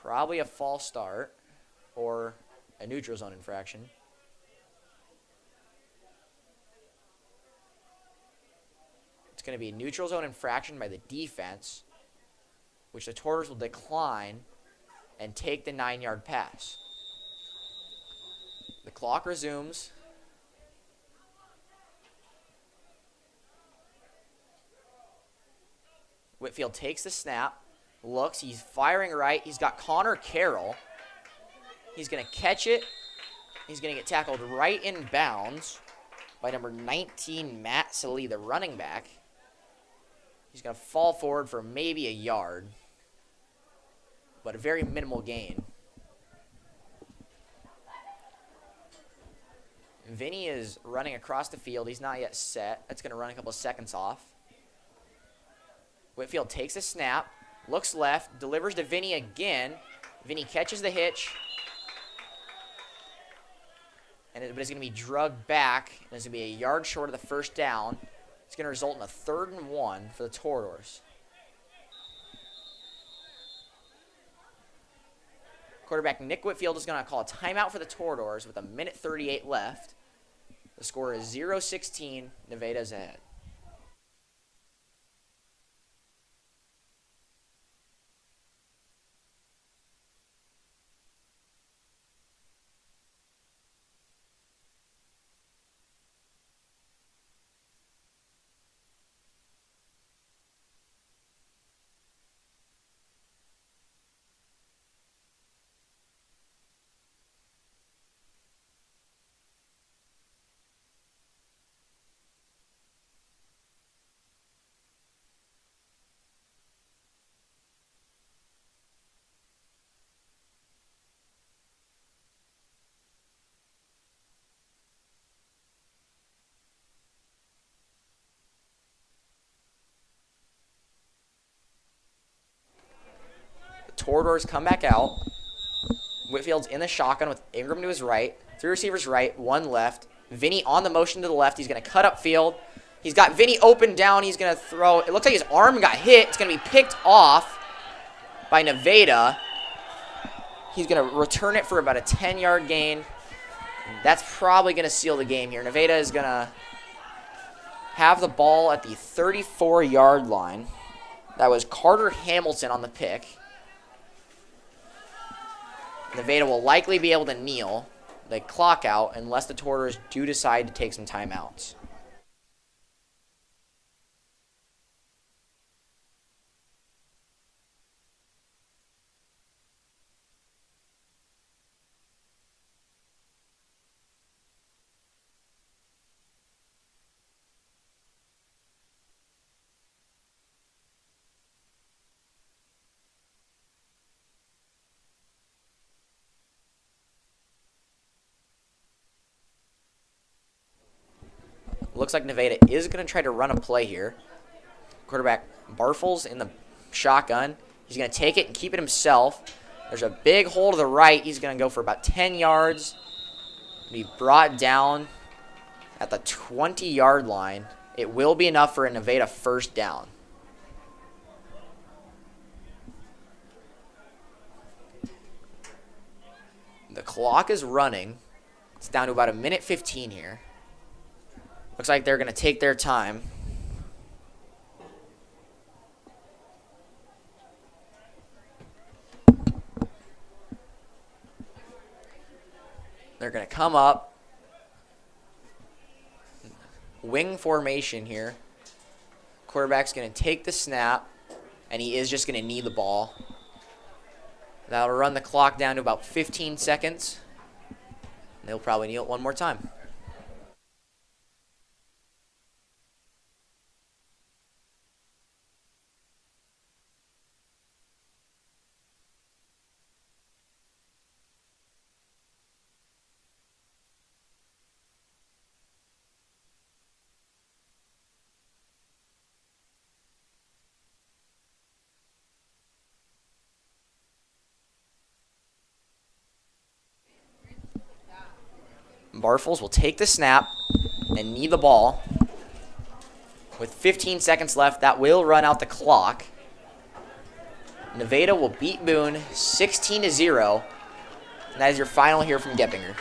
Speaker 1: Probably a false start or a neutral zone infraction. It's going to be a neutral zone infraction by the defense, which the Toradors will decline and take the 9-yard pass. The clock resumes. Whitfield takes the snap, looks, he's firing right. He's got Connor Carroll. He's going to catch it. He's going to get tackled right in bounds by number 19, Matt Salee, the running back. He's going to fall forward for maybe a yard, but a very minimal gain. Vinny is running across the field. He's not yet set. That's going to run a couple of seconds off. Whitfield takes a snap, looks left, delivers to Vinny again. Vinny catches the hitch, but it's going to be drugged back, and it's going to be a yard short of the first down. It's going to result in a 3rd and 1 for the Toradors. Quarterback Nick Whitfield is going to call a timeout for the Toradors with 1:38 left. The score is 0-16. Nevada's ahead. Toradors come back out. Whitfield's in the shotgun with Ingram to his right. 3 receivers right, 1 left. Vinny on the motion to the left. He's going to cut up field. He's got Vinny open down. He's going to throw. It looks like his arm got hit. It's going to be picked off by Nevada. He's going to return it for about a 10-yard gain. That's probably going to seal the game here. Nevada is going to have the ball at the 34-yard line. That was Carter Hamilton on the pick. Nevada will likely be able to kneel the clock out unless the Toradors do decide to take some timeouts. Looks like Nevada is going to try to run a play here. Quarterback Barfels in the shotgun. He's going to take it and keep it himself. There's a big hole to the right. He's going to go for about 10 yards. Be brought down at the 20-yard line. It will be enough for a Nevada first down. The clock is running. It's down to about 1:15 here. Looks like they're going to take their time. They're going to come up. Wing formation here. Quarterback's going to take the snap, and he is just going to knee the ball. That'll run the clock down to about 15 seconds. They'll probably kneel it one more time. Barfels will take the snap and knee the ball. With 15 seconds left, that will run out the clock. Nevada will beat Boone 16-0. And that is your final here from Geppinger.